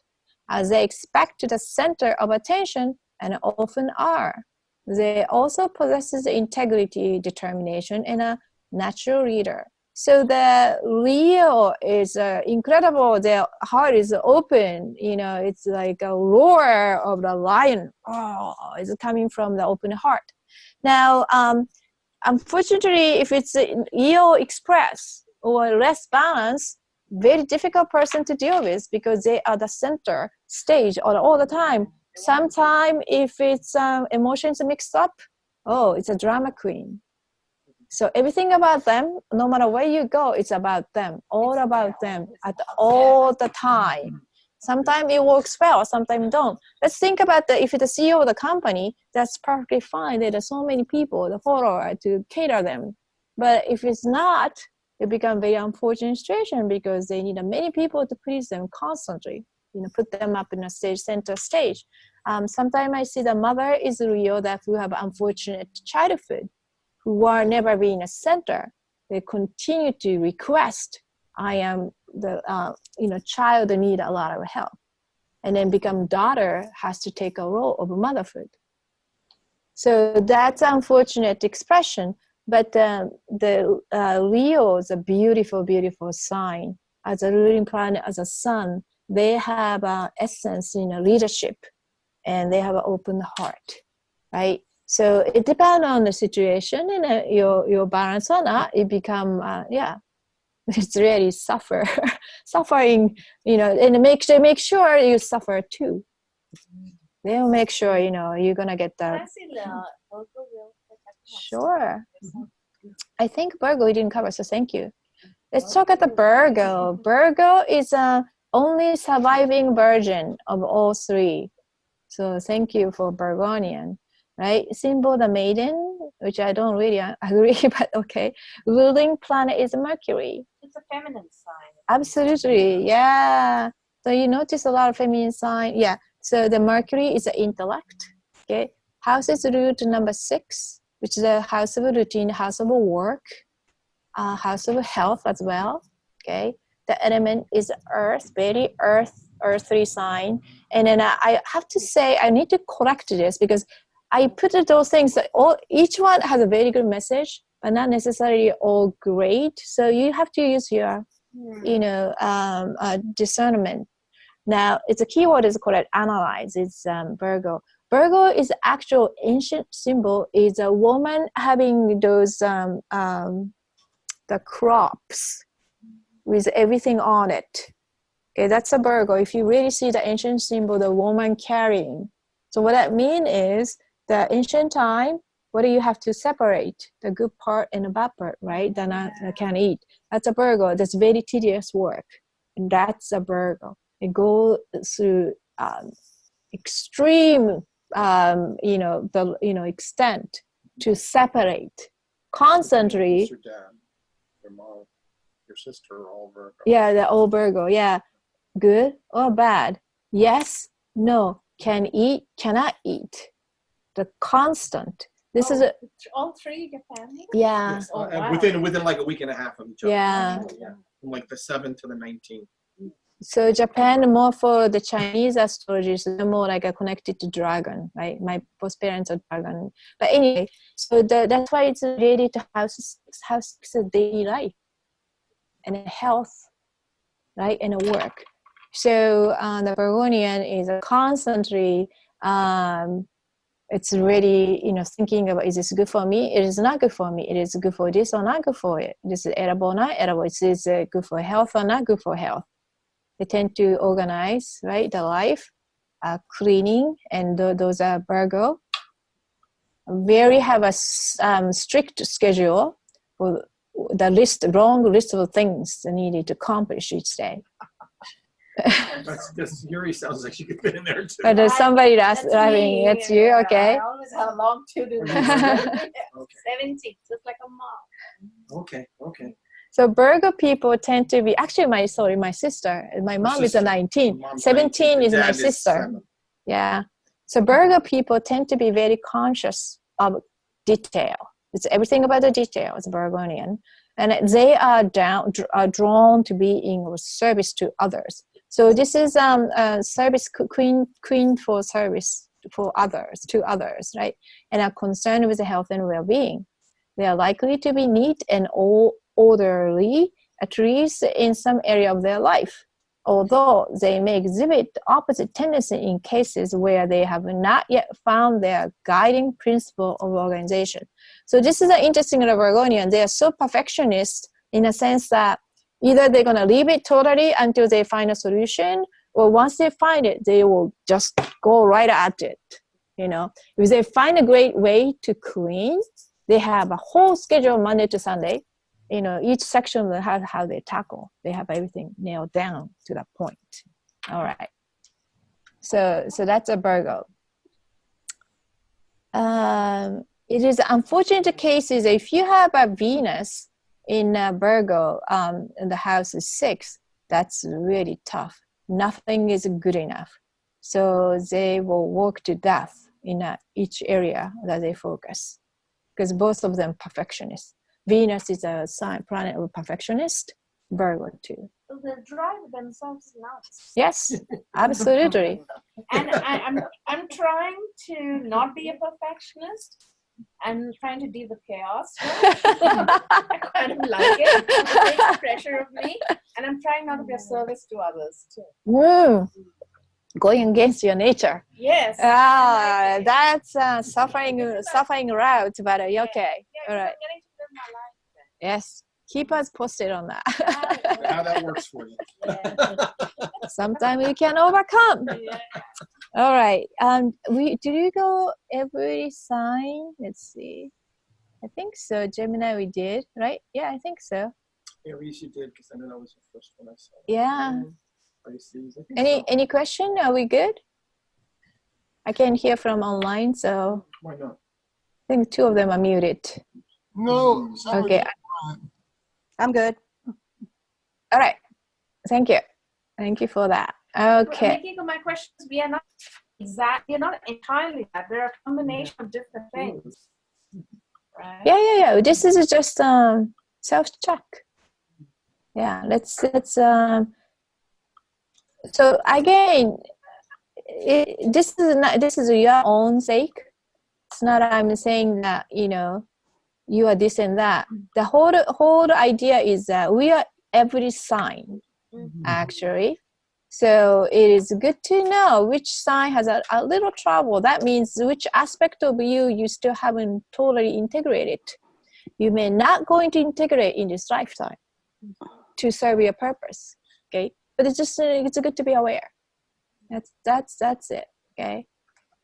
They expect the center of attention and often are. They also possess the integrity, determination, and a natural leader. So the Leo is incredible. Their heart is open. You know, it's like a roar of the lion. Oh, it's coming from the open heart. Now, unfortunately, if it's Leo express or less balanced, very difficult person to deal with because they are the center stage all the time. Sometimes if it's emotions mixed up, oh, it's a drama queen. So everything about them, no matter where you go, it's about them, all about them at all the time. Sometimes it works well, sometimes don't. Let's think about if it's the CEO of the company, that's perfectly fine. There are so many people, the follower, to cater them. But if it's not, it becomes very unfortunate situation because they need many people to please them constantly. You know, put them up in a center stage. Sometimes I see the mother is Leo that who have unfortunate childhood, who are never being a center. They continue to request, I am the child need a lot of help, and then become daughter has to take a role of motherhood. So that's unfortunate expression. But the Leo is a beautiful, beautiful sign. As a ruling planet, as a sun, they have essence in leadership, and they have an open heart, right? So it depends on the situation and your balance or not. It become it's really suffering, you know, and they make sure you suffer too. They'll make sure you're gonna get the. Sure. I think Virgo we didn't cover, so thank you. Let's talk about the Virgo. Virgo is a only surviving version of all three. So thank you for Virgonian. Right? Symbol the maiden, which I don't really agree, but okay. Ruling planet is Mercury. It's a feminine sign. Absolutely, yeah. So you notice a lot of feminine sign. Yeah. So the Mercury is the intellect. Okay. House is root number 6, which is a house of routine, house of work, house of health as well. Okay. The element is earth, very earthly sign. And then I have to say, I need to correct this because I put those things, each one has a very good message, but not necessarily all great. So you have to use your, discernment. Now, it's a keyword is called analyze. It's Virgo. Virgo is actual ancient symbol. Is a woman having those the crops with everything on it. Okay, that's a Virgo. If you really see the ancient symbol, the woman carrying. So what that means is the ancient time, what do you have to separate? The good part and the bad part, right? That I can't eat. That's a Virgo. That's very tedious work. And that's a Virgo. It goes through extreme, extent to separate. Constantly. Your dad, your mom, your sister are all Virgo. Yeah, they're all Virgo. Yeah. Good or bad? Yes, no. Can eat, cannot eat. The constant. This is all three your family? Yeah. Yes. Within like a week and a half of each other. Yeah. From like the 7th to the 19th. So Japan, more for the Chinese astrology, so they're more like connected to dragon, right? My both parents are dragon. But anyway, so that's why it's related to house 6 is daily life and health, right? And work. So the Virgonian is constantly, it's really, thinking about, is this good for me? It is not good for me. It is good for this or not good for it. This is edible or not edible. Is this good for health or not good for health? They tend to organize, right, the life, cleaning, and those are Virgo. Very have a strict schedule for the long list of things needed to accomplish each day. That's Yuri sounds like she could fit in there too. But there's somebody that's driving. That's you, okay? I always have a long to-do list. Okay. 17, just like a mom. Okay. So Virgo people tend to be, actually my sister, my mom is a 19. 17 is my sister. Yeah. So Virgo people tend to be very conscious of detail. It's everything about the detail. It's Virgonian. And they are drawn to being of service to others. So this is service queen for service for others, to others, right? And are concerned with the health and well-being. They are likely to be neat and orderly, at least in some area of their life, although they may exhibit opposite tendency in cases where they have not yet found their guiding principle of organization. So this is an interesting Virgonian. They are so perfectionist in a sense that either they're going to leave it totally until they find a solution, or once they find it, they will just go right at it. You know, if they find a great way to clean, they have a whole schedule Monday to Sunday. You know, each section will have how they tackle. They have everything nailed down to that point. All right. So that's a Virgo. It is unfortunate cases if you have a Venus in Virgo in the house is 6, that's really tough. Nothing is good enough. So they will work to death in each area that they focus, because both of them perfectionists. Venus is a sign planet of perfectionist, Virgo too. So they drive themselves nuts. Yes, absolutely. And I'm trying to not be a perfectionist. I'm trying to deal with chaos. I kind of like it. It takes pressure of me. And I'm trying not to be a service to others too. Going against your nature. Yes. That's suffering route, but okay. Yeah, All right. I'm getting to live my life then. Yes. Keep us posted on that. How that works for you. Yeah. Sometimes we can overcome. Yeah. All right. Did you go every sign? Let's see. I think so. Gemini we did, right? Yeah, I think so. Aries you did, because I know that was the first one I saw. Yeah. Pisces, I think Any question? Are we good? I can hear from online, so Why not? I think 2 of them are muted. No. Okay. I'm good. All right. Thank you. Thank you for that. Okay. Making my questions, we are not entirely that. There are a combination of different things. Right? Yeah. This is just self-check. Yeah. Let's so again, this is your own sake. It's not I'm saying that, you know, you are this and that. The whole idea is that we are every sign, actually. So it is good to know which sign has a little trouble. That means which aspect of you still haven't totally integrated. You may not going to integrate in this lifetime to serve your purpose. Okay, but it's good to be aware. That's it. Okay.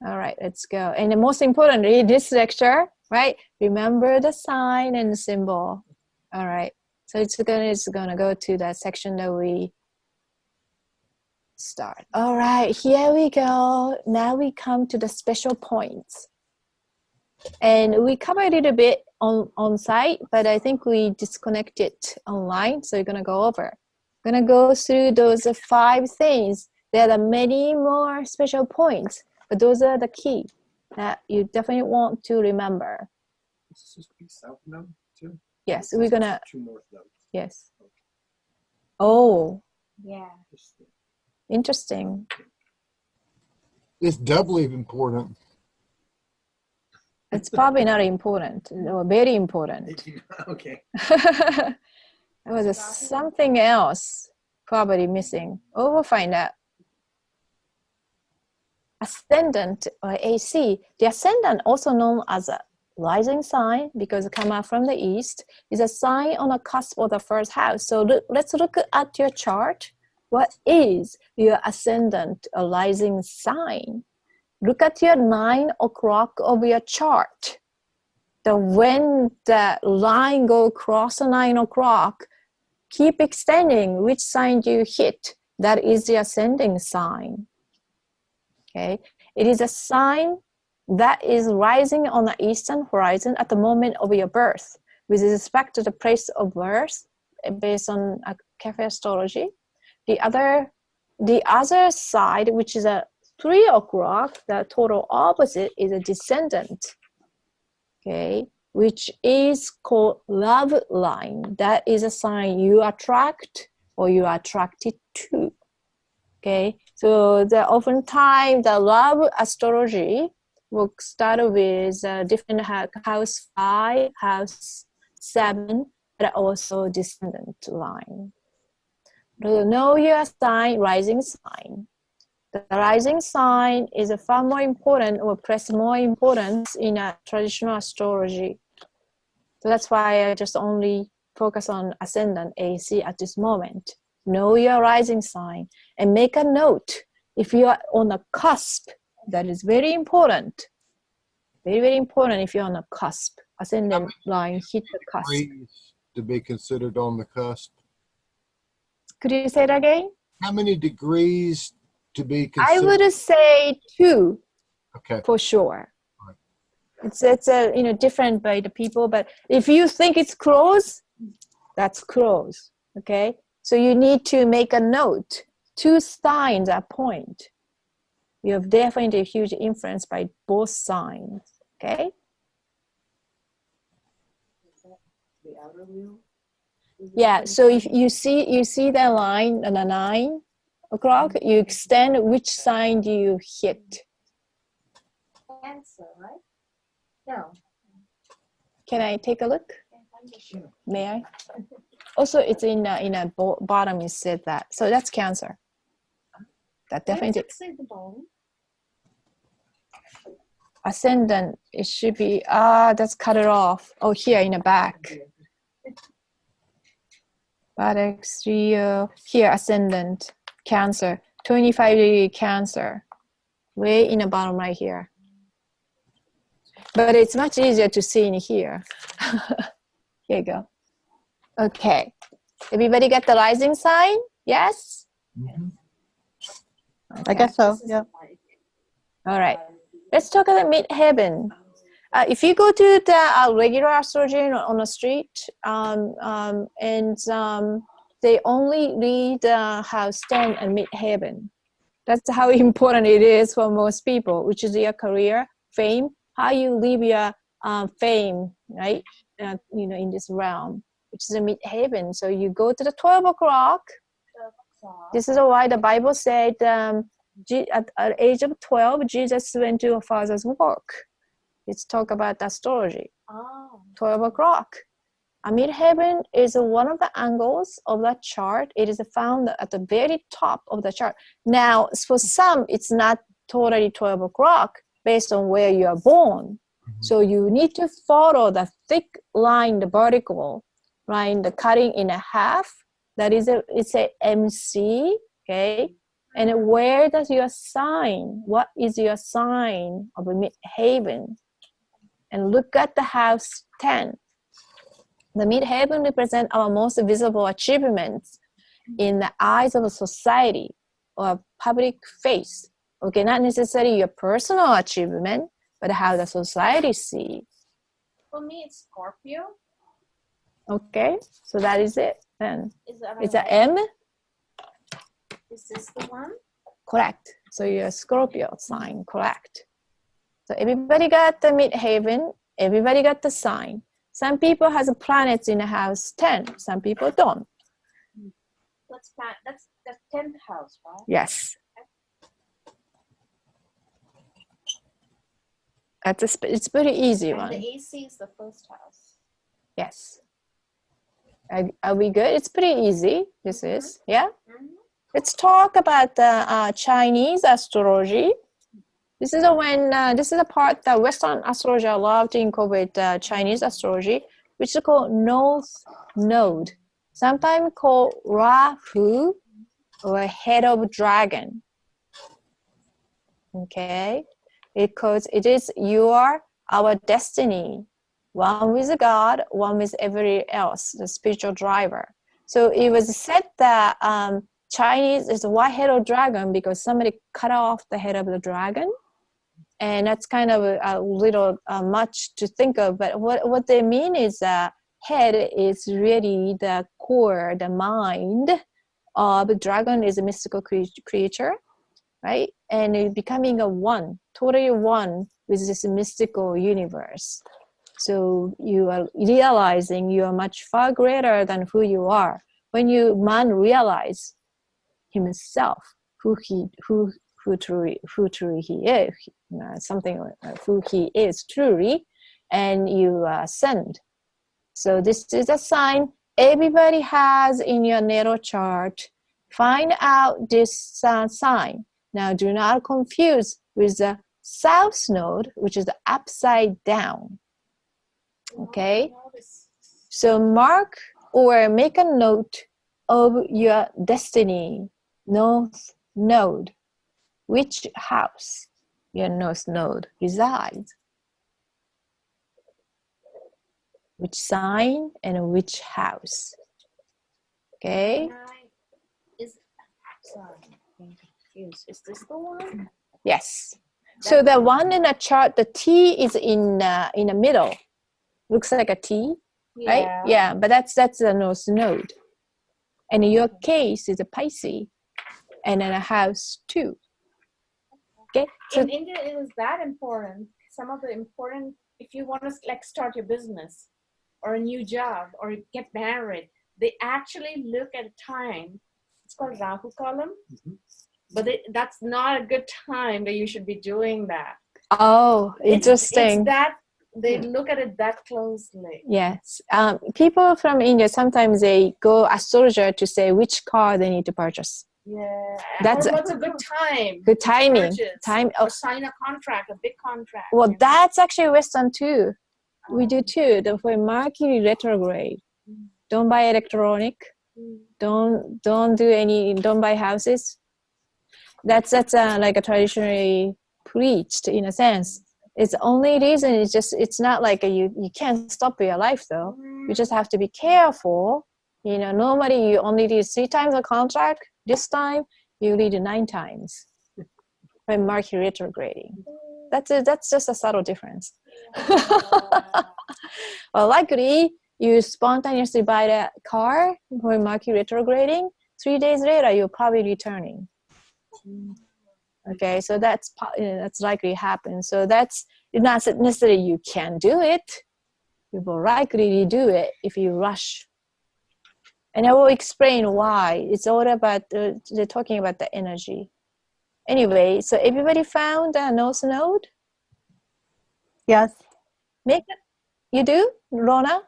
All right, let's go. And the most importantly, this lecture, right? Remember the sign and the symbol. All right. So it's gonna go to that section that we start. All right, here we go. Now we come to the special points. And we covered it a bit on site, but I think we disconnected online. So we're gonna go over. I'm gonna go through those 5 things. There are many more special points, but those are the key that you definitely want to remember. This is south node too? Yes, we're gonna. 2 north nodes. Yes. Oh, Yeah. interesting. It's doubly important. It's probably not important or very important. Okay. There was something else probably missing. Oh, we'll find out. Ascendant or AC. The ascendant, also known as a rising sign because it comes out from the east, is a sign on the cusp of the first house. So let's look at your chart. What is your ascendant or rising sign? Look at your 9 o'clock of your chart. When the line go across the 9 o'clock, keep extending. Which sign do you hit? That is the ascending sign. Okay, it is a sign that is rising on the eastern horizon at the moment of your birth, with respect to the place of birth, based on Cafe Astrology. The other side, which is a 3 o'clock, the total opposite is a descendant. Okay, which is called love line. That is a sign you attract or you are attracted to. Okay, so oftentimes the love astrology will start with different house 5, house 7, but also descendant line. To know your sign, rising sign. The rising sign is a far more important, or places more importance in a traditional astrology. So that's why I just only focus on ascendant AC at this moment. Know your rising sign and make a note. If you are on a cusp, that is very important. Very, very important if you're on a cusp. Ascendant line, hit the cusp. To be considered on the cusp. Could you say that again? How many degrees to be considered? I would say 2. Okay. For sure. It's different by the people, but if you think it's close, that's close. Okay, so you need to make a note. 2 signs are point. You have definitely a huge influence by both signs. Okay. The outer wheel. Yeah. So if you see the line at the 9 o'clock, you extend. Which sign do you hit? Cancer, right? No. Can I take a look? May I? Also, it's in a bottom. You said that, so that's Cancer. That definitely. Say the bone. Ascendant. It should be that's cut it off. Oh, here in the back. Buttocks, here ascendant Cancer, 25-degree Cancer, way in the bottom right here. But it's much easier to see in here. Here you go. Okay. Everybody got the rising sign? Yes? Mm-hmm. Okay. I guess so, yeah. All right. Let's talk about midheaven. If you go to the regular astrology on the street, they only read house 10 and midheaven. That's how important it is for most people, which is your career, fame, how you live your fame, right? In this realm, which is a midheaven. So you go to the 12 o'clock. This is why the Bible said at the age of 12, Jesus went to a father's work. Let's talk about astrology. 12 o'clock. A midheaven is one of the angles of that chart. It is found at the very top of the chart. Now, for some, it's not totally 12 o'clock based on where you are born. So you need to follow the thick line, the vertical line, the cutting in a half. That is it's a MC, okay? And where does your sign? What is your sign of a midheaven? And look at the house 10. The midheaven represents our most visible achievements in the eyes of a society or public face. Okay, not necessarily your personal achievement, but how the society sees. For me, it's Scorpio. Okay, so that is it then. It's an M? Is this the one? Correct. So you're a Scorpio sign, correct. So everybody got the midheaven, everybody got the sign. Some people has planets in the house 10, some people don't. That's the 10th house, right? Yes. It's pretty easy one. The AC is the first house. Yes. Are we good? It's pretty easy. This is, yeah? Let's talk about the Chinese astrology. This is a part that Western astrology allowed to incorporate Chinese astrology, which is called North Node, sometimes called Rahu or Head of Dragon. Okay, because it is our destiny, one with God, one with every else, the spiritual driver. So it was said that Chinese is a white head of dragon because somebody cut off the head of the dragon. And that's kind of a little much to think of, but what they mean is that head is really the core, the mind of the dragon is a mystical creature, right? And it's becoming totally one with this mystical universe. So you are realizing you are much far greater than who you are. When man realize himself, who truly he is, something like who he is truly, and you send. So this is a sign everybody has in your natal chart. Find out this sign. Now, do not confuse with the South Node, which is the upside down. Okay? So mark or make a note of your destiny, North Node. Which house your North Node resides. Which sign and which house. Okay? Is this the one? Yes. So the one in the chart, the T is in the middle. Looks like a T, right? Yeah, but that's the North Node. And in your case is a Pisces, and then a house 2. Okay. So in India, it is that important. Some of the important, if you want to like start your business or a new job or get married, they actually look at time. It's called Rahu column. But that's not a good time that you should be doing that. Oh, interesting. It's that they look at it that closely. Yes. People from India, sometimes they go astrologer to say which car they need to purchase. Yeah. That's or what's a good time? Good timing. Or sign a contract, a big contract. Well, that's actually Western too. We do too. For Mercury retrograde, don't buy electronic. Don't buy houses. That's like a traditionally preached in a sense. It's the only reason it's not like you can't stop your life though. You just have to be careful. Normally you only read 3 times a contract. This time you read 9 times when Mercury retrograding. That's just a subtle difference. Well, likely you spontaneously buy that car for Mercury retrograding. 3 days later you're probably returning. Okay, so that's likely happen. So that's not necessarily you can do it. You will likely do it if you rush. And I will explain why. It's all about they're talking about the energy. Anyway, so everybody found the North Node? Yes. You do, Rona?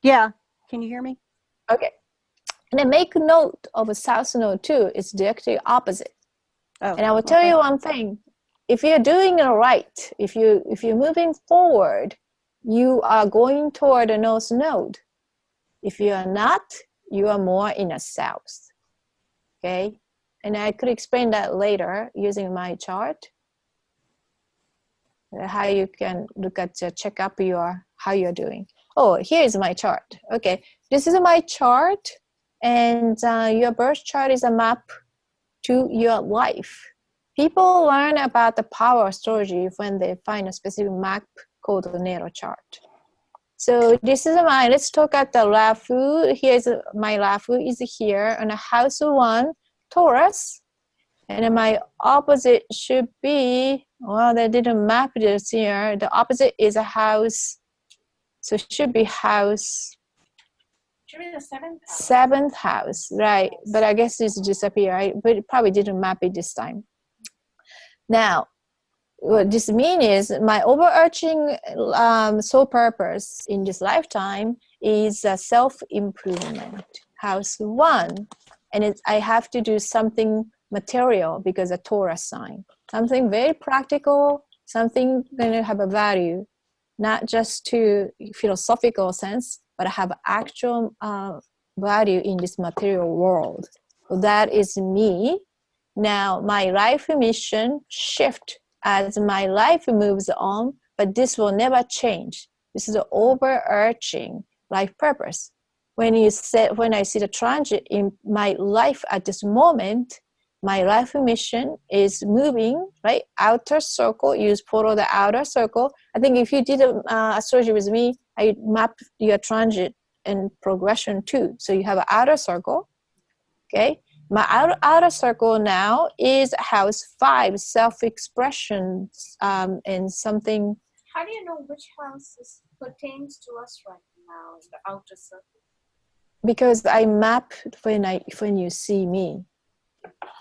Yeah. Can you hear me? Okay. And then make note of a South Node too. It's directly opposite. Oh, and I will tell you one thing. If you're doing it right, if you're moving forward, you are going toward the North Node. If you are not, you are more in the South. Okay? And I could explain that later using my chart. How you can look at check up how you're doing. Oh, here's my chart. Okay, this is my chart, and your birth chart is a map to your life. People learn about the power of astrology when they find a specific map called the natal chart. So this is let's talk at the Rahu. Here's my Rahu is here on a house 1, Taurus. And then my opposite should be, well, they didn't map this here. The opposite is a house. So it should be house. Should be the 7th house. 7th house, right. But I guess it's disappeared, right? But it probably didn't map it this time. Now, what this means is my overarching sole purpose in this lifetime is self-improvement. House 1. And I have to do something material because a Taurus sign. Something very practical, something going to have a value, not just to philosophical sense, but have actual value in this material world. So that is me. Now, my life mission shift as my life moves on, but this will never change. This is the overarching life purpose. When I see the transit in my life at this moment, my life mission is moving, right? Outer circle, you follow the outer circle. I think if you did astrology with me, I mapped your transit and progression too. So you have an outer circle, okay? My outer circle now is house 5, self-expression and something. How do you know which house pertains to us right now in the outer circle? Because I map when you see me.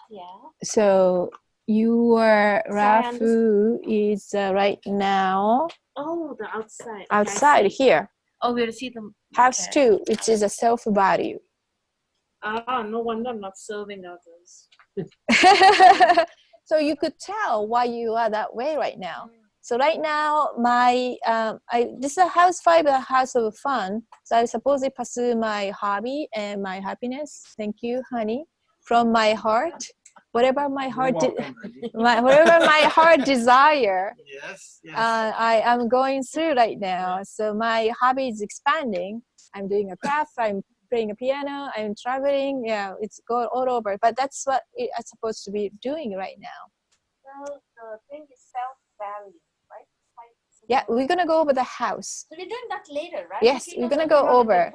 Yeah. So your Rahu is right now Oh, the outside. Okay, outside here. Oh, we'll see them. House 2, which is a self-value. Ah, no wonder I'm not serving others. So you could tell why you are that way right now. So right now, this is a house 5, a house of fun. So I supposedly pursue my hobby and my happiness. Thank you, honey, from my heart. Whatever my heart, whatever my heart desire. Yes. I am going through right now. So my hobby is expanding. I'm doing a craft. I'm playing a piano. I'm traveling. Yeah, it's going all over. But that's what I'm supposed to be doing right now. Well, the thing is self-value, right? Yeah, we're gonna go over the house. So we're doing that later, right? Yes, we're gonna go over.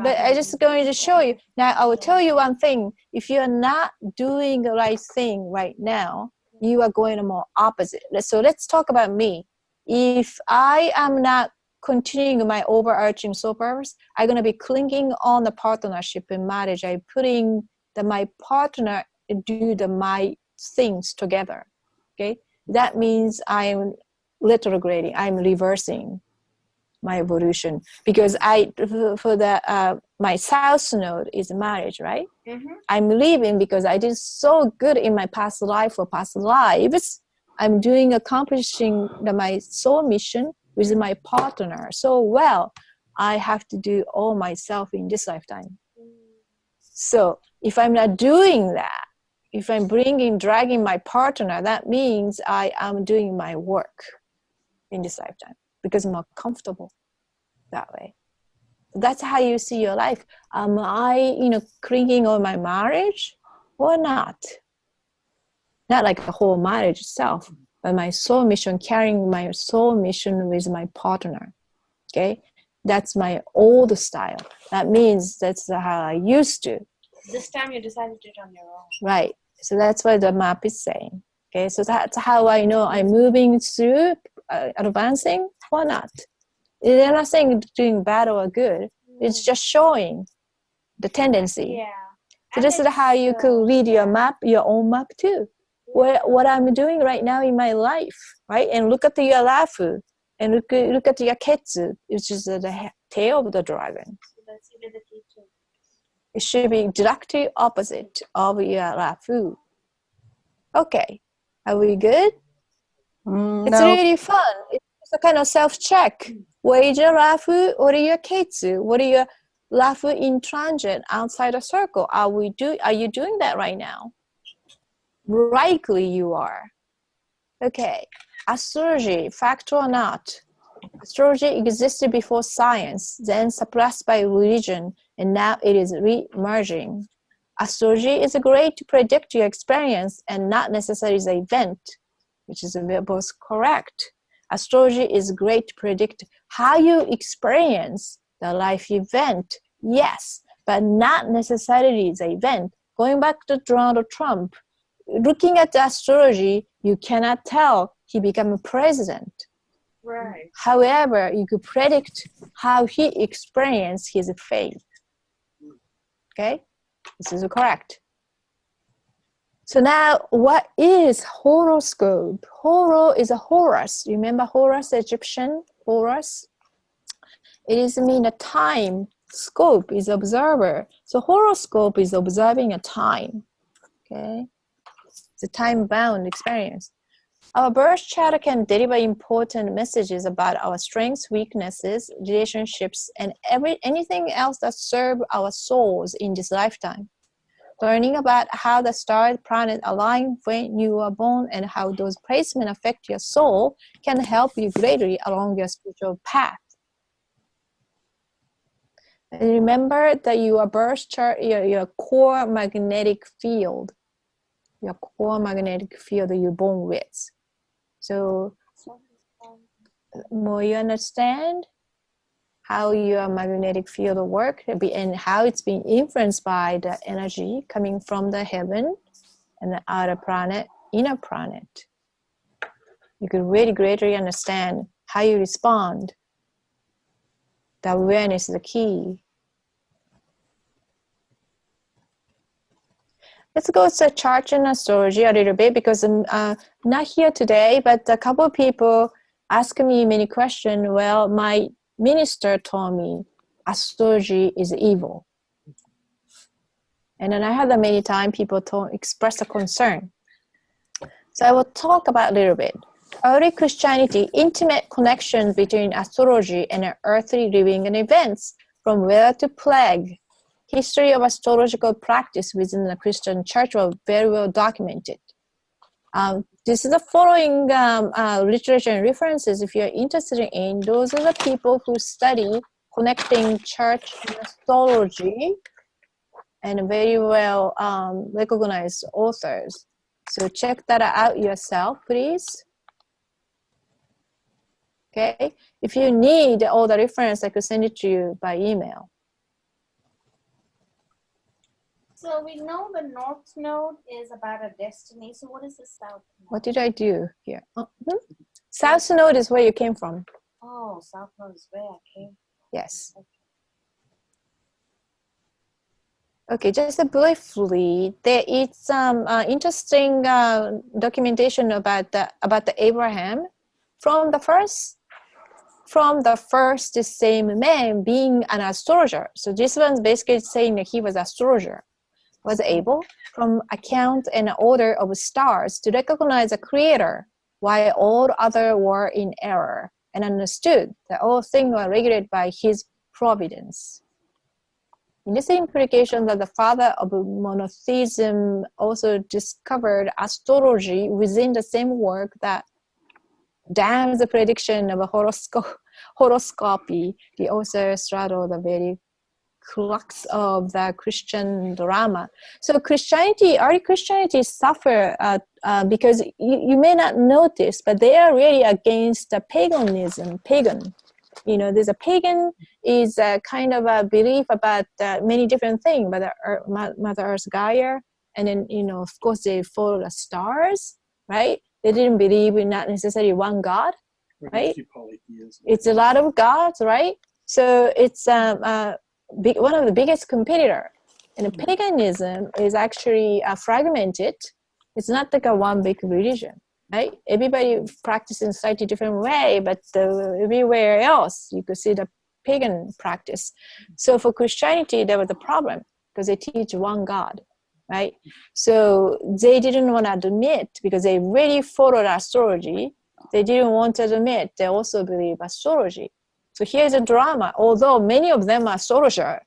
But I'm just going to show you. Now, I will tell you one thing. If you're not doing the right thing right now, you are going to more opposite. So let's talk about me. If I am not continuing my overarching soul purpose, I'm going to be clinging on the partnership in marriage. I'm putting my partner do my things together. Okay, that means I'm retrograding. I'm reversing my evolution because my south node is marriage, right? I'm leaving because I did so good in my past life or past lives. I'm accomplishing my soul mission with my partner so well. I have to do all myself in this lifetime. So if I'm not doing that, if I'm dragging my partner, that means I am doing my work in this lifetime because I'm more comfortable that way. That's how you see your life. Am I, clinging on my marriage or not? Not like the whole marriage itself, but my soul mission, carrying my soul mission with my partner. Okay, that's my old style. That means that's how I used to. This time you decided to do it on your own. Right. So that's what the map is saying. Okay, so that's how I know I'm moving through, advancing or not. They're not saying doing bad or good. It's just showing the tendency. Yeah. So this is how you could read your map, your own map too. What I'm doing right now in my life, right? And look at your Rahu, and look at your Ketsu, which is the tail of the dragon. It should be directly opposite of your Rahu. Okay, are we good? It's No. really fun. It's a kind of self-check. Where is your Rahu? What are your Ketsu? What are your Rahu in transit outside the circle? Are you doing that right now? Likely you are. Okay. Astrology, fact or not? Astrology existed before science, then suppressed by religion, and now it is re-emerging. Astrology is great to predict your experience and not necessarily the event, which is both correct. Astrology is great to predict how you experience the life event, yes, but not necessarily the event. Going back to Donald Trump, looking at the astrology, you cannot tell he became a president. Right. However, you could predict how he experienced his faith. Okay? This is correct. So now, what is horoscope? Horo is a Horus. Remember Horus, Egyptian Horus? It is mean a time. Scope is observer. So horoscope is observing a time. Okay? It's a time-bound experience. Our birth chart can deliver important messages about our strengths, weaknesses, relationships, and anything else that serves our souls in this lifetime. Learning about how the stars, planets align when you are born and how those placements affect your soul can help you greatly along your spiritual path. And remember that your birth chart, your core magnetic field, you're born with. So, more you understand how your magnetic field works and how it's being influenced by the energy coming from the heaven and the outer planet, inner planet. You could really greatly understand how you respond. The awareness is the key. let's go to chart and astrology a little bit because I'm not here today, but a couple of people ask me many questions. Well, my minister told me astrology is evil. And then I had that many times people express a concern. So I will talk about a little bit. Early Christianity, intimate connection between astrology and earthly living and events, from weather to plague. History of astrological practice within the Christian church was very well documented. This is the following literature and references if you're interested in. Those are the people who study connecting church and astrology and very well recognized authors. So check that out yourself, please. Okay, if you need all the reference, I could send it to you by email. So we know the North Node is about a destiny. So what is the South Node? What did I do here? South Node is where you came from. Oh, South Node is where I came from. Yes. Okay, just briefly, there is some interesting documentation about the Abraham from the first same man being an astrologer. So this one's basically saying that he was an astrologer, was able from account and order of stars to recognize a creator while all other were in error, and understood that all things were regulated by his providence. In this implication that the father of monotheism also discovered astrology within the same work that damns the prediction of a horoscopy, the author straddled the very crux of the Christian drama. So early Christianity suffer because you may not notice, but they are really against the pagan. You know, there's a pagan is a kind of a belief about many different things, but Mother Earth, Gaia, and then, you know, of course they follow the stars, right? They didn't believe in not necessarily one God, right? It's a lot of gods, right? So it's one of the biggest competitor. And paganism is actually fragmented. It's not like a one big religion, right? Everybody practicing slightly different way, but everywhere else you could see the pagan practice. So for Christianity, there was a problem because they teach one God, right? So they didn't want to admit, because they really followed astrology, they didn't want to admit they also believe astrology. So here's a drama. Although many of them are astrologer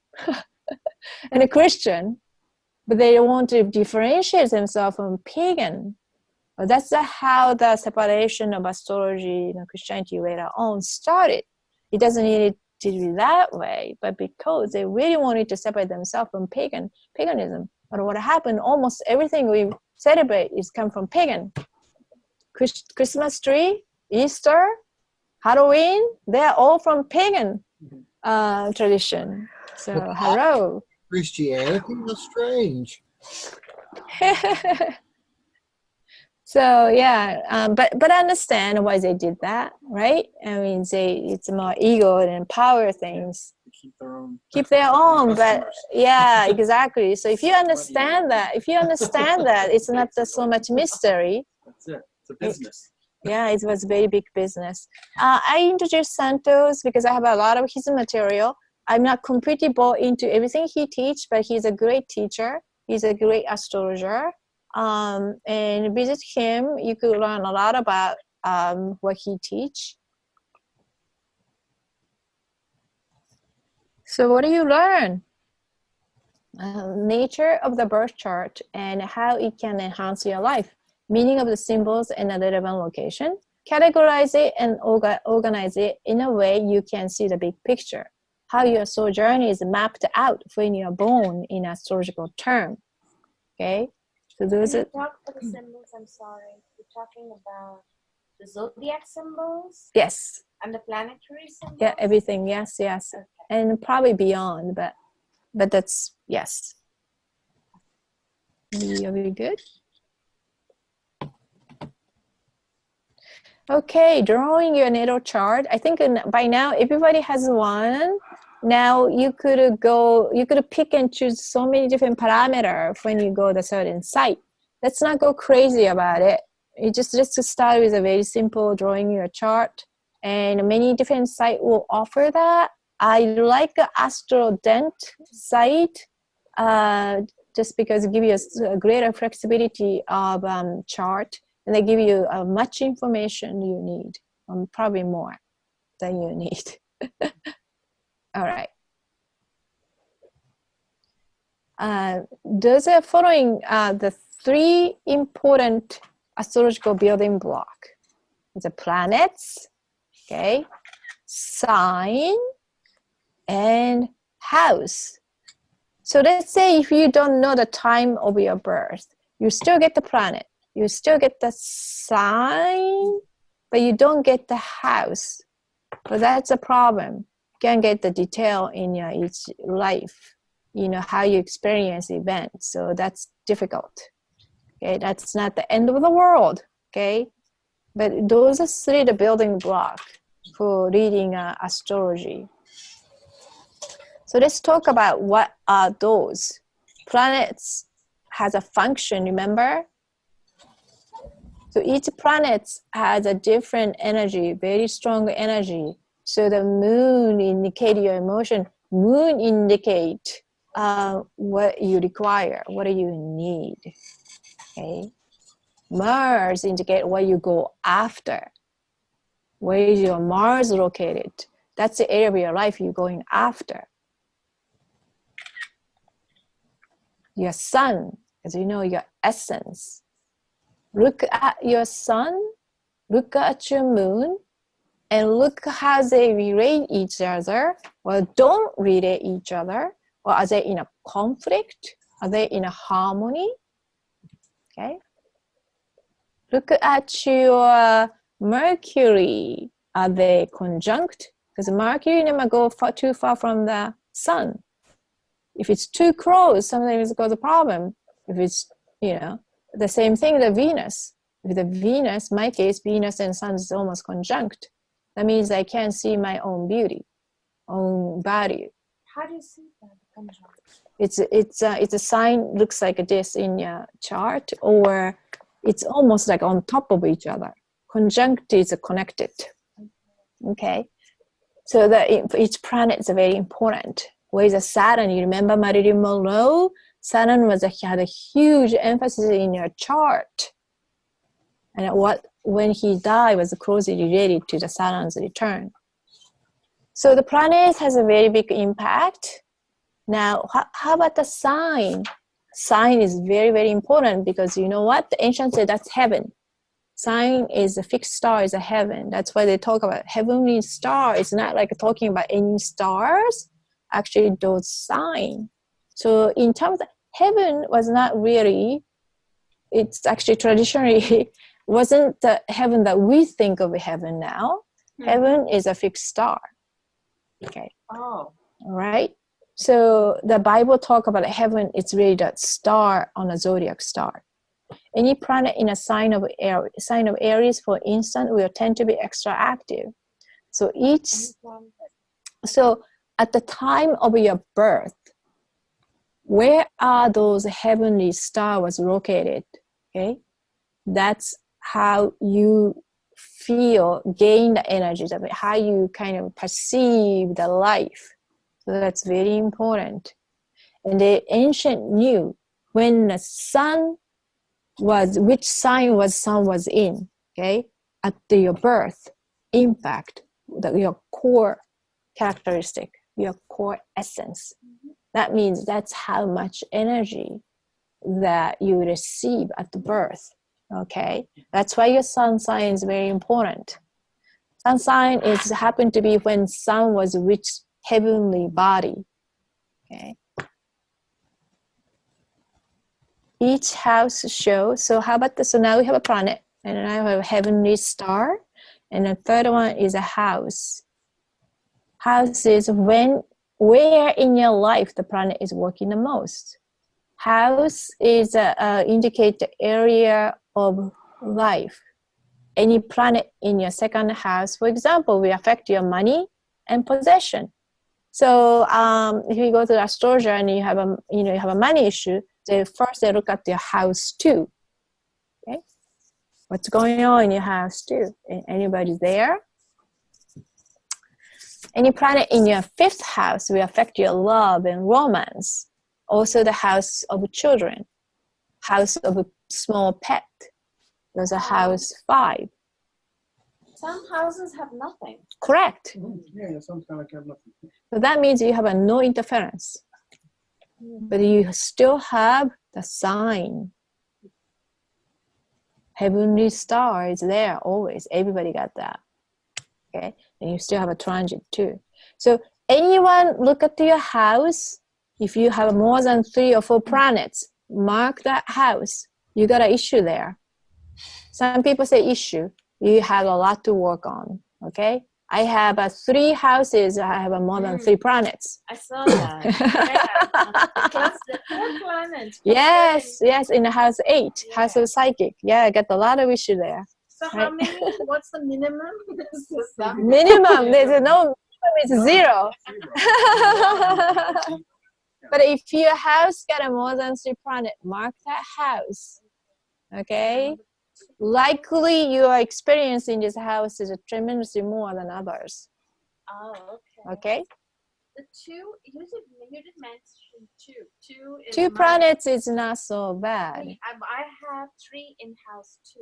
and a Christian, but they want to differentiate themselves from pagan. But that's how the separation of astrology and Christianity later on started. It doesn't need to be that way, but because they really wanted to separate themselves from paganism. But what happened, almost everything we celebrate is come from pagan. Christmas tree, Easter, Halloween, they're all from pagan tradition. So, hello. Christianity was strange. So yeah, but I understand why they did that, right? I mean, it's more ego and power things. Keep their own, but yeah, exactly. So if you understand that, it's not so much mystery. That's it. It's a business. Yeah, it was very big business. I introduced Santos because I have a lot of his material. I'm not completely bought into everything he teaches, but he's a great teacher. He's a great astrologer. And visit him. You could learn a lot about what he teaches. So what do you learn? Nature of the birth chart and how it can enhance your life. Meaning of the symbols and the relevant location. Categorize it and organize it in a way you can see the big picture. How your soul journey is mapped out when you are born in astrological term. Okay? So those are... talk about the symbols, I'm sorry. You're talking about the zodiac symbols? Yes. And the planetary symbols? Yeah, everything. Yes. Okay. And probably beyond, but that's, yes. Are we good? Okay, drawing your natal chart. I think by now everybody has one. Now you could pick and choose so many different parameters when you go to a certain site. Let's not go crazy about it. You just start with a very simple drawing your chart, and many different sites will offer that. I like the AstroDent site just because it gives you a greater flexibility of chart, and they give you much information you need, probably more than you need. All right. Those are following the 3 important astrological building block. The planets, okay, sign, and house. So let's say if you don't know the time of your birth, you still get the planet, you still get the sign, but you don't get the house. So that's a problem. You can't get the detail in your each life, how you experience events. So that's difficult. Okay, that's not the end of the world. Okay, but those are 3 the building block for reading astrology. So let's talk about what are those. Planets has a function, remember? So each planet has a different energy, very strong energy. So the moon indicates your emotion. Moon indicate what you require, what do you need. Okay. Mars indicate what you go after. Where is your Mars located? That's the area of your life you're going after. Your sun, as you know, your essence. Look at your sun, look at your moon, and look how they relate each other, or don't relate each other, or are they in a conflict? Are they in a harmony? Okay. Look at your Mercury. Are they conjunct? Because Mercury never go too far from the sun. If it's too close, sometimes it causes a problem. If it's, the same thing, the Venus. If the Venus, my case, Venus and Sun is almost conjunct. That means I can't see my own beauty, own value. How do you see that? It's a sign looks like this in your chart, or it's almost like on top of each other. Conjunct is connected. Okay, so that each planet is very important. Where is Saturn? You remember Marilyn Monroe? Saturn had a huge emphasis in your chart, and when he died was closely related to the Saturn's return. So the planet has a very big impact. Now, how about the sign? Sign is very, very important because you know what? The ancients said that's heaven. Sign is a fixed star, is a heaven. That's why they talk about heavenly star. It's not like talking about any stars. Actually, those signs. So in terms of heaven was not really, it's actually traditionally wasn't the heaven that we think of heaven now. Heaven is a fixed star. Okay. Oh. All right. So the Bible talk about heaven, it's really that star on a zodiac star. Any planet in a sign of Aries, for instance, will tend to be extra active. So at the time of your birth, where are those heavenly stars located? Okay, that's how you feel, gain the energy, how you kind of perceive the life. So that's very important. And the ancient knew when the sun was, which sign was sun was in, okay, at your birth, impact your core characteristic, your core essence. That means that's how much energy that you receive at the birth, okay? That's why your sun sign is very important. Sun sign is happened to be when sun was which heavenly body, okay? Each house shows, so how about so now we have a planet, and now we have a heavenly star, and the third one is a house. House is where in your life the planet is working the most. House is indicate the area of life. Any planet in your second house, for example, will affect your money and possession. So if you go to the astrologer and you have a money issue, they look at your house too. Okay, what's going on in your house too? Anybody there? Any planet in your 5th house will affect your love and romance. Also the house of children, house of a small pet. There's a house 5. Some houses have nothing. Correct. Yeah, sounds kind of like nothing. So that means you have a no interference. But you still have the sign. Heavenly star is there always. Everybody got that. Okay. And you still have a transit too. So anyone look at your house, if you have more than 3 or 4 planets, mark that house. You got an issue there. Some people say issue. You have a lot to work on. Okay. I have 3 houses. I have more than 3 planets. I saw that. Yeah. Plus the 4 planets. Yes, in the house 8, house of psychic. Yeah, I got a lot of issue there. So how many? What's the minimum? Minimum. There's no minimum. It's 0. But if your house got more than 3 planets, mark that house. Okay. Likely your experience in this house is tremendously more than others. Oh, okay. Okay. The 2, you did mention 2. 2 is 2 planets is not so bad. I have 3 in house 2.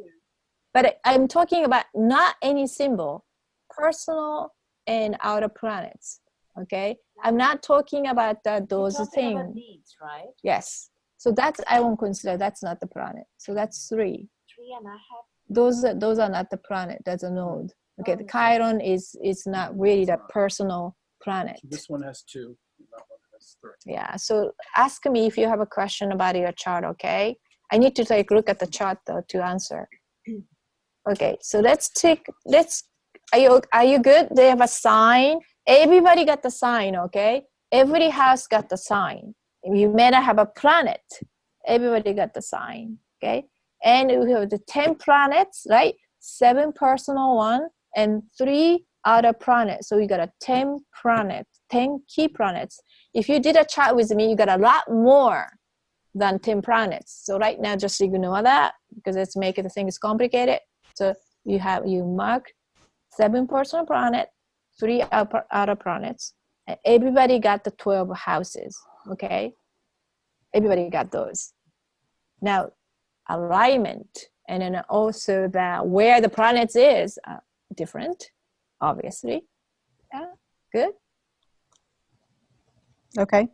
But I'm talking about not any symbol, personal and outer planets. Okay. I'm not talking about those things. About needs, right? Yes. So I won't consider that's not the planet. So that's 3. 3 and a half. Those are not the planet. That's a node. Okay. The Chiron is not really the personal planet. So this one has 2. That one has 3. Yeah. So ask me if you have a question about your chart. Okay. I need to take a look at the chart though to answer. Okay. So are you good? They have a sign. Everybody got the sign. Okay. Every house got the sign. You may not have a planet. Everybody got the sign. Okay. And we have the 10 planets, right? 7 personal one and 3 outer planets. So we got a 10 planets, 10 key planets. If you did a chart with me, you got a lot more than 10 planets. So right now, just ignore that because it's making the things complicated. So you mark 7 personal planet, 3 outer planets, and everybody got the 12 houses. Okay, everybody got those. Now, alignment, and then also where the planets is different, obviously. Yeah, good. Okay.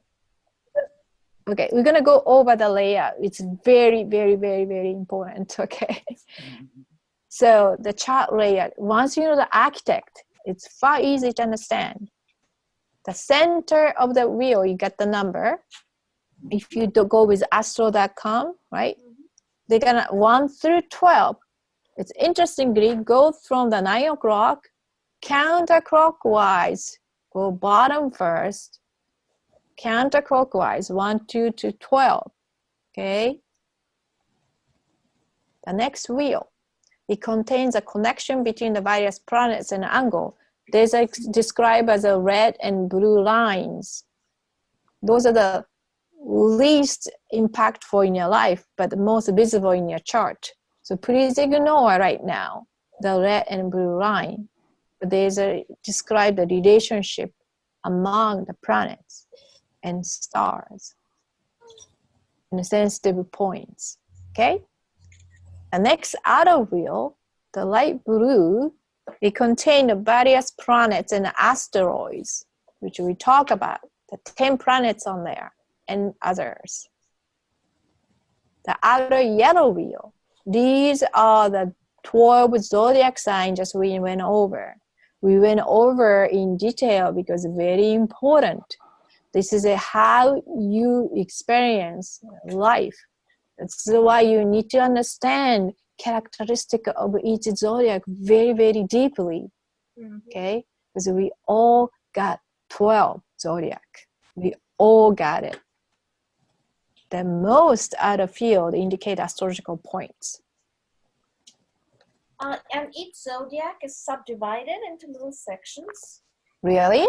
Okay, we're gonna go over the layout. It's very, very, very, very important. Okay. So the chart layout. Once you know the architect, it's far easy to understand. The center of the wheel, you get the number. If you go with astro.com, right? They're gonna 1 through 12. It's interestingly go from the 9 o'clock counterclockwise. Go bottom first. Counterclockwise 1, 2 to 12. Okay. The next wheel. It contains a connection between the various planets and angle. These are described as a red and blue lines. Those are the least impactful in your life, but the most visible in your chart. So please ignore right now the red and blue line. But there's describe the relationship among the planets and stars and sensitive points. Okay? The next outer wheel, the light blue, it contains various planets and asteroids, which we talk about, the 10 planets on there and others. The outer yellow wheel, these are the 12 zodiac signs just we went over. We went over in detail because it's very important. This is how you experience life. That's why you need to understand characteristic of each zodiac very, very deeply. Okay? Because we all got 12 zodiac. We all got it. The most outer field indicate astrological points. And each zodiac is subdivided into little sections. Really?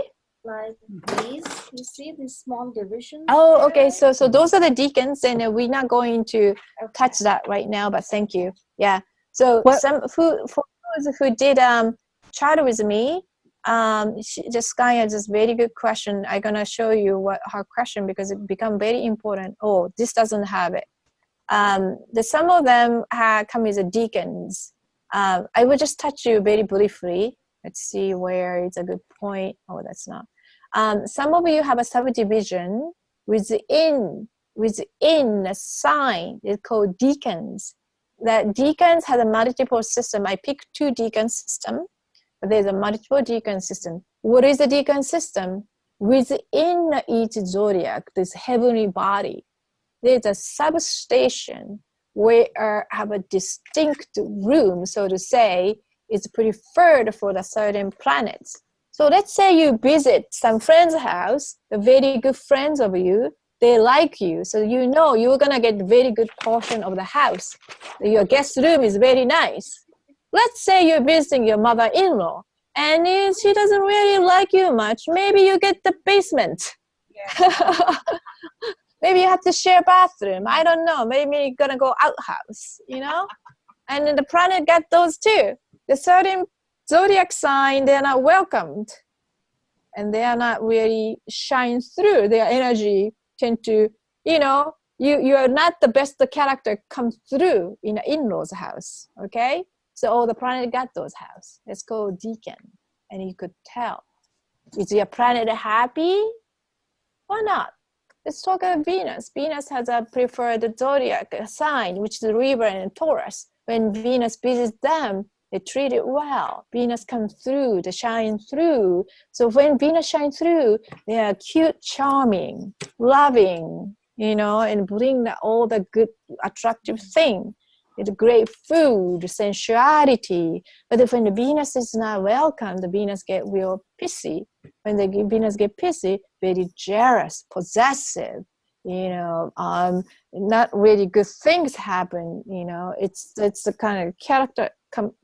like these. You see these small divisions? Oh, there? okay. So those are the deacons, and we're not going to touch that right now. But thank you. Yeah. So What- for those who did chat with me, this guy has this very good question. I'm gonna show you what her question because it become very important. Oh, this doesn't have it. Some of them come as a deacons. I will just touch you very briefly. Let's see where it's a good point. Oh, that's not. Some of you have a subdivision within a sign. It's called deacons. That deacons has a multiple system. I picked 2 deacon system, but there's a multiple deacon system. What is the deacon system? Within each zodiac, this heavenly body, there's a substation where have a distinct room, so to say, is preferred for the certain planets. So let's say you visit some friend's house, the very good friends of you, they like you, so you know you're gonna get very good portion of the house. Your guest room is very nice. Let's say you're visiting your mother-in-law, and she doesn't really like you much. Maybe you get the basement. Yeah. Maybe you have to share bathroom. I don't know. Maybe you're gonna go outhouse, you know? And then the planet got those too. The certain zodiac sign, they're not welcomed. And they are not really shine through. Their energy tend to, you know, you are not the best character comes through in an in-laws house, okay? So the planet got those house. It's called deacon. And you could tell. Is your planet happy or not? Let's talk about Venus. Venus has a preferred zodiac sign, which is Libra and Taurus. When Venus visits them, they treat it well. Venus comes through, they shine through. So when Venus shines through, they are cute, charming, loving, you know, and bring all the good, attractive thing. It's great food, sensuality. But if when the Venus is not welcome, the Venus get real pissy. When the Venus get pissy, very jealous, possessive, you know, not really good things happen, you know. It's the kind of character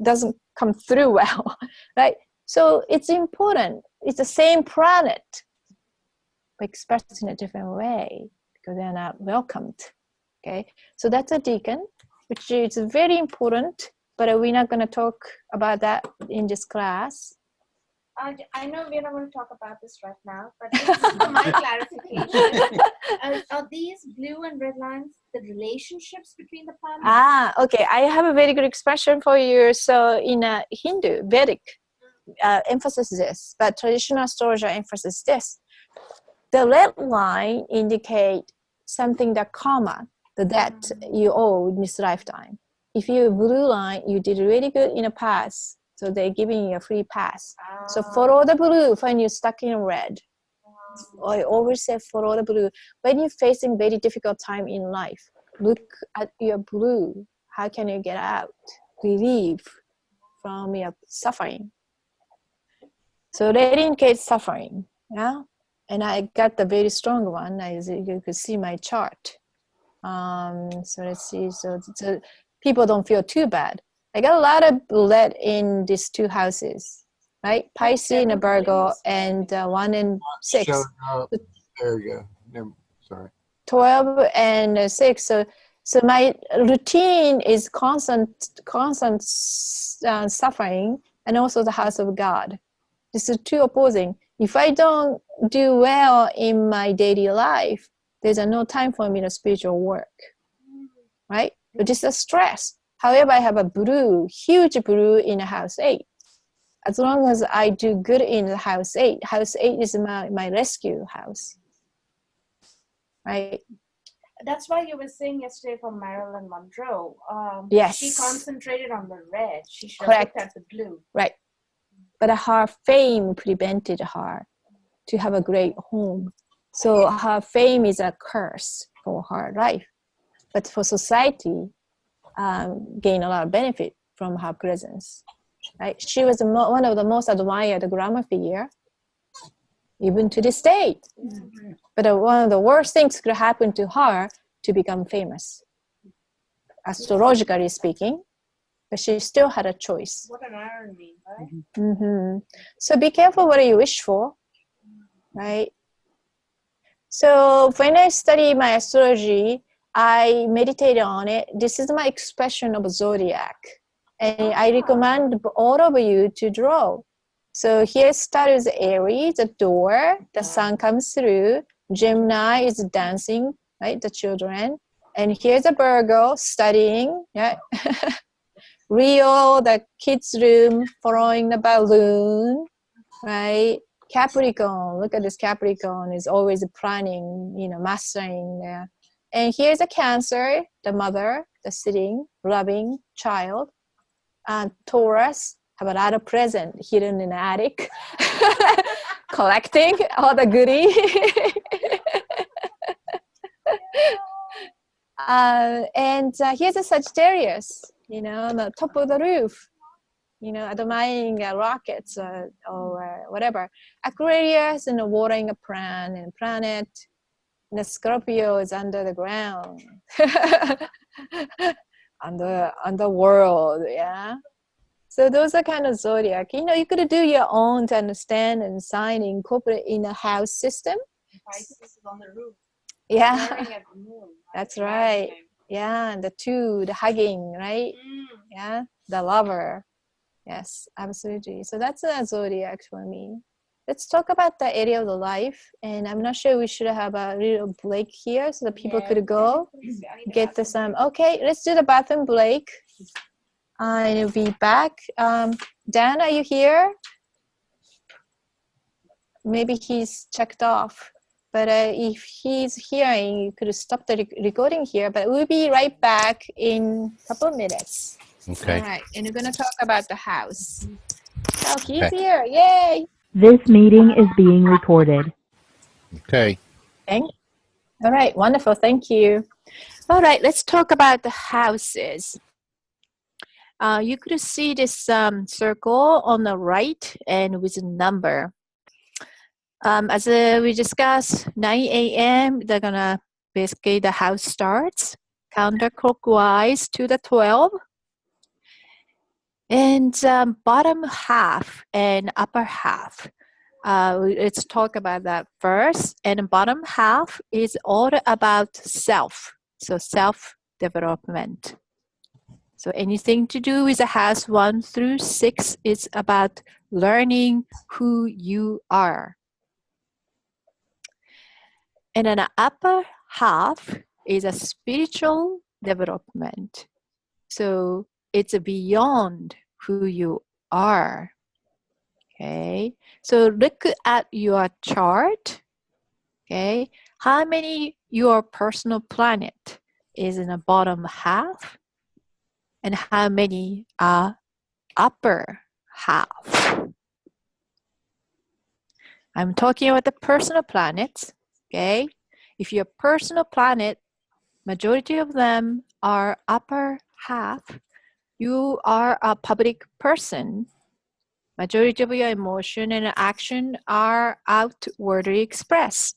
doesn't come through well, right? So it's important. It's the same planet, but expressed in a different way because they're not welcomed, okay? So that's a deacon, which is very important, but we're not going to talk about that in this class. I know we're not going to talk about this right now, but just for my clarification, are these blue and red lines the relationships between the planets? Okay. I have a very good expression for you. So in Hindu, Vedic, emphasis this, but traditional astrology emphasis this. The red line indicate something that karma, the debt you owe in this lifetime. If you blue line, you did really good in the past. So they're giving you a free pass. So follow the blue when you're stuck in red. I always say follow the blue. When you're facing very difficult time in life, look at your blue. How can you get out? Relief from your suffering. So that indicates suffering. Yeah. And I got the very strong one, as you could see my chart. So let's see. So people don't feel too bad. I got a lot of lead in these 2 houses, right? Pisces and Virgo, and 1 and 6. There you go. Sorry. 12 and 6. So my routine is constant suffering, and also the house of God. This is 2 opposing. If I don't do well in my daily life, there's no time for me to spiritual work, right? But this is stress. However, I have a blue, huge blue in house 8. As long as I do good in the house 8 is my rescue house, right? That's why you were saying yesterday from Marilyn Monroe. Yes. She concentrated on the red. She should Correct. have looked at the blue. Right. But her fame prevented her to have a great home. So her fame is a curse for her life. But for society, gain a lot of benefit from her presence. Right? She was one of the most admired glamour figure, even to this day. But one of the worst things could happen to her to become famous, astrologically speaking. But she still had a choice. What an irony, right? Mm-hmm. So be careful what you wish for. right? So when I study my astrology, I meditate on it. This is my expression of zodiac. And I recommend all of you to draw. So here starts Aries, the door, the sun comes through. Gemini is dancing, right, the children. And here's a Virgo studying, yeah. Rio, the kids' room, throwing the balloon, right? Capricorn, look at this Capricorn is always planning, mastering there. And here's a Cancer, the mother, the sitting, loving child. Taurus, have a lot of present hidden in the attic, collecting all the goodie. And here's a Sagittarius, on the top of the roof, admiring rockets or whatever. Aquarius and watering a planet. And the Scorpio is under the ground, underworld, yeah. So those are kind of zodiac. You could do your own to understand and sign, incorporate in a house system. Pisces is on the roof. Yeah, Staring at the moon, that's right. Yeah, and the hugging, right? Yeah, the lover. Yes, absolutely. So that's a zodiac for me. Let's talk about the area of the life. And I'm not sure we should have a little break here so that people could go get the some. Okay, let's do the bathroom break. I'll be back. Dan, are you here? Maybe he's checked off. But if he's hearing, you could stop the recording here. But we'll be right back in a couple of minutes. Okay. All right. And we're going to talk about the house. Oh, he's here. Yay. This meeting is being recorded. Okay. All right. Wonderful. Thank you. All right. Let's talk about the houses. You could see this circle on the right and with a number. As we discussed, 9 a.m., they're going to basically the house starts counterclockwise to the 12. And bottom half and upper half. Let's talk about that first. And bottom half is all about self. So self-development. So anything to do with the house 1 through 6 is about learning who you are. And then the upper half is a spiritual development. So it's beyond who you are. Okay. So look at your chart. Okay. How many your personal planet is in the bottom half? And how many are upper half? I'm talking about the personal planets. Okay, if your personal planet, majority of them are upper half, you are a public person. Majority of your emotion and action are outwardly expressed.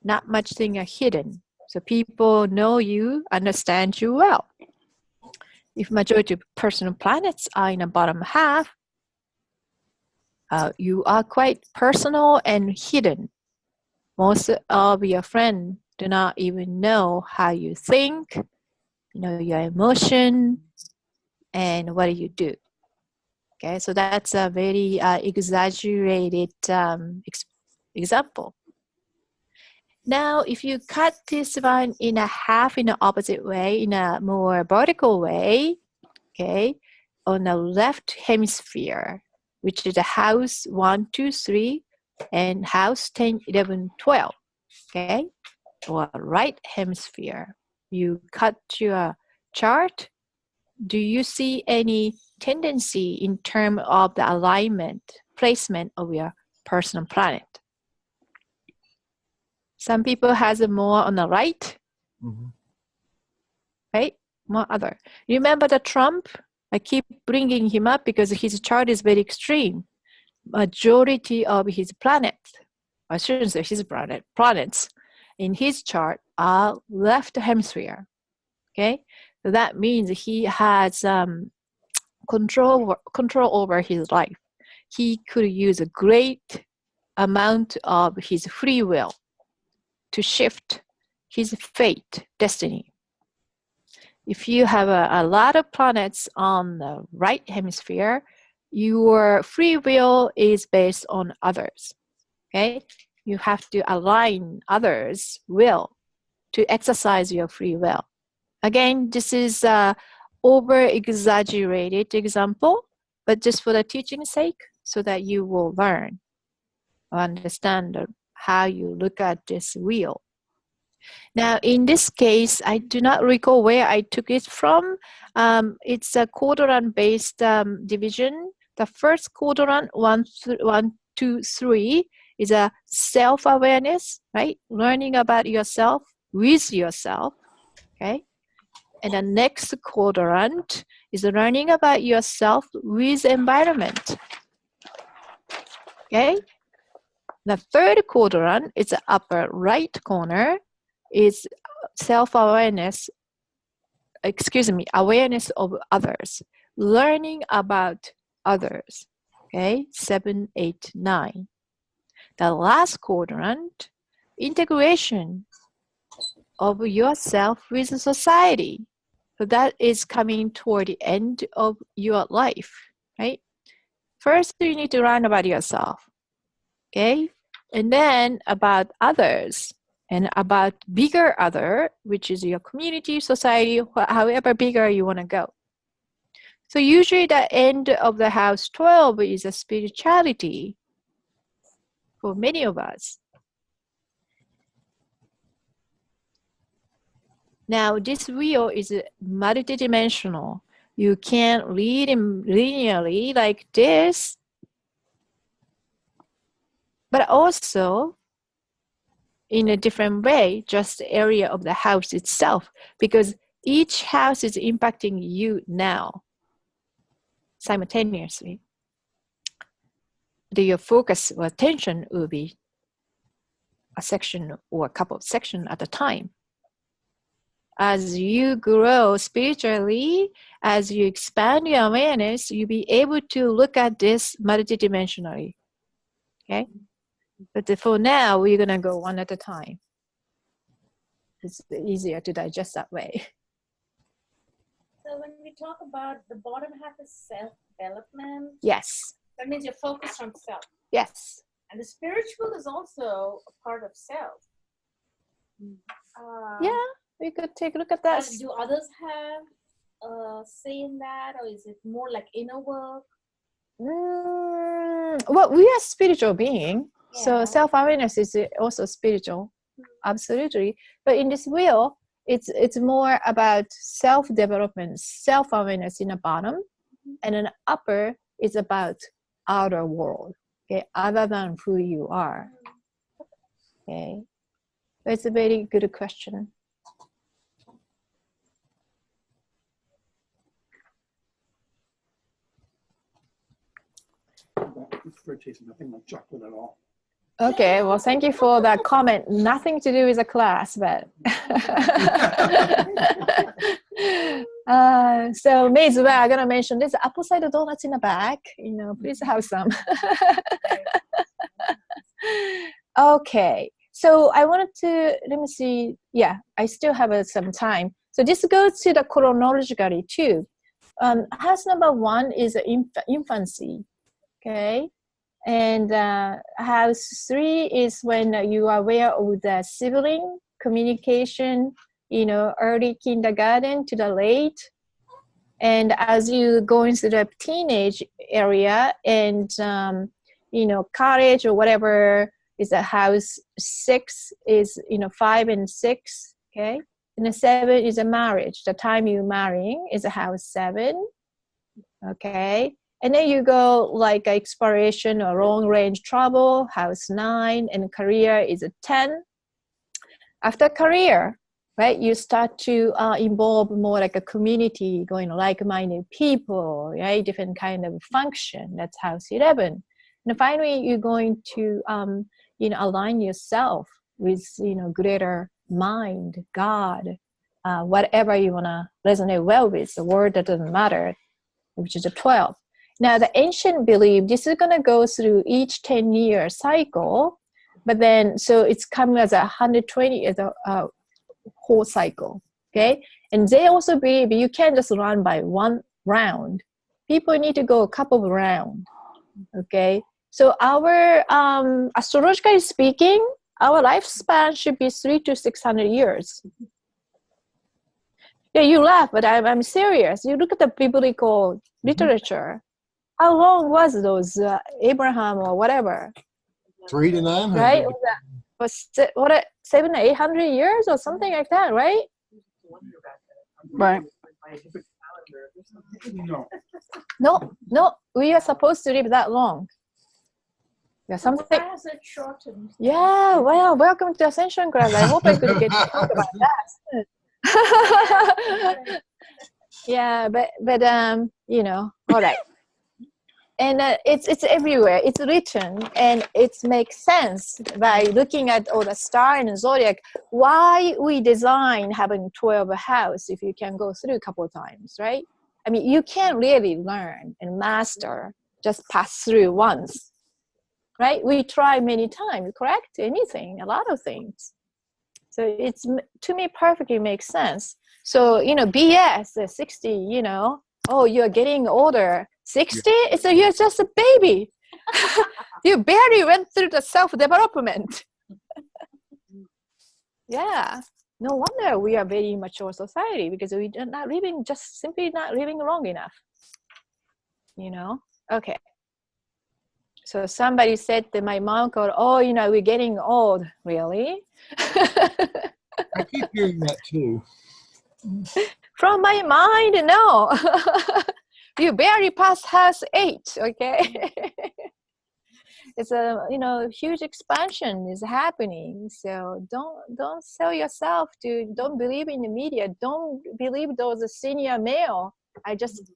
Not much thing are hidden. So people know you, understand you well. If majority of personal planets are in the bottom half, you are quite personal and hidden. Most of your friends do not even know how you think, your emotion, and what you do. Okay, so that's a very exaggerated example. Now, if you cut this one in a half in the opposite way, in a more vertical way, okay, on the left hemisphere, which is the house 1, 2, 3, and house 10, 11, 12, okay, or right hemisphere. You cut your chart. Do you see any tendency in terms of the alignment, placement of your personal planet? Some people has more on the right, right? More other. Remember the Trump? I keep bringing him up because his chart is very extreme. Majority of his planets, I shouldn't say his planets in his chart are left hemisphere. Okay, so that means he has control over his life. He could use a great amount of his free will to shift his fate, destiny. If you have a lot of planets on the right hemisphere, your free will is based on others. Okay? You have to align others' will to exercise your free will. Again, this is an over-exaggerated example, but just for the teaching's sake, so that you will learn or understand how you look at this wheel. Now, in this case, I do not recall where I took it from. It's a quadrant-based division. The first quadrant, 1, 2, 3, is a self-awareness, right? Learning about yourself with yourself, okay? And the next quadrant is learning about yourself with environment, okay? The third quadrant is the upper right corner, is self-awareness, awareness of others, learning about others, okay? 7, 8, 9. The last quadrant, integration of yourself with society. So that is coming toward the end of your life, right? First, you need to learn about yourself, okay? And then about others and about bigger other, which is your community, society, however bigger you want to go. So usually the end of the house 12 is a spirituality for many of us. Now, this wheel is multidimensional. You can't read them linearly like this, but also in a different way, just the area of the house itself, because each house is impacting you now simultaneously. Your focus or attention will be a section or a couple of sections at a time. As you grow spiritually, as you expand your awareness, you'll be able to look at this multidimensionally. Okay? But for now, we're going to go one at a time. It's easier to digest that way. So when we talk about the bottom half is self-development. Yes. That means you're focused on self. Yes. And the spiritual is also a part of self. Yeah, we could take a look at that. Do others have say in that, or is it more like inner work? Well, we are spiritual being, so self-awareness is also spiritual, absolutely. But in this wheel, it's more about self-development, self-awareness in the bottom, and in the upper is about outer world, okay, other than who you are. Okay, it's a very good question. This fruit tastes nothing like chocolate at all. Okay, well, thank you for that comment. Nothing to do with the class, but so may as well, I'm gonna mention this apple cider donuts in the back. You know, please have some. Okay, so I wanted to let me see. Yeah, I still have some time. So this goes to the chronologically too. House number 1 is infancy. Okay. And house 3 is when you are aware of the sibling communication, you know, early kindergarten to the late. And as you go into the teenage area and, you know, college or whatever is a house 6 is, you know, 5 and 6. Okay. And the 7 is a marriage. The time you're marrying is a house 7. Okay. And then you go like exploration or long range travel, house 9, and career is a 10. After career, right, you start to involve more like a community, going like-minded people, right, different kind of function. That's house 11. And finally, you're going to, you know, align yourself with, you know, greater mind, God, whatever you want to resonate well with. The word that doesn't matter, which is a 12. Now, the ancient belief, this is going to go through each 10-year cycle, but then, so it's coming as 120 as a whole cycle, okay? And they also believe you can't just run by one round. People need to go a couple of rounds, okay? So our, astrologically speaking, our lifespan should be 300 to 600 years. Yeah, you laugh, but I'm serious. You look at the biblical literature. How long was those Abraham or whatever? 300 to 900. Right? Was 700 to 800 years or something like that, right? Right. No. We are supposed to live that long. Yeah, something. Why has it shortened? Yeah. Well, welcome to Ascension Class. I hope I could get to talk about that. Yeah, but you know, all right. And it's everywhere. It's written, and it makes sense by looking at all the star and zodiac. Why we design having 12 house if you can go through a couple of times, right? I mean, you can't really learn and master just pass through once, right? We try many times, correct? Anything, a lot of things. So it's, to me, perfectly makes sense. So, you know, BS, 60, you know, oh, you're getting older. 60? So you're just a baby. You barely went through the self-development. Yeah. No wonder we are very mature society, because we are not living, just simply not living long enough. You know? Okay. So somebody said that my mom called, oh, you know, we're getting old. Really? I keep hearing that too. From my mind, no. You barely passed house 8, okay? It's a, you know, huge expansion is happening. So don't sell yourself to, don't believe in the media. Don't believe those senior male. I just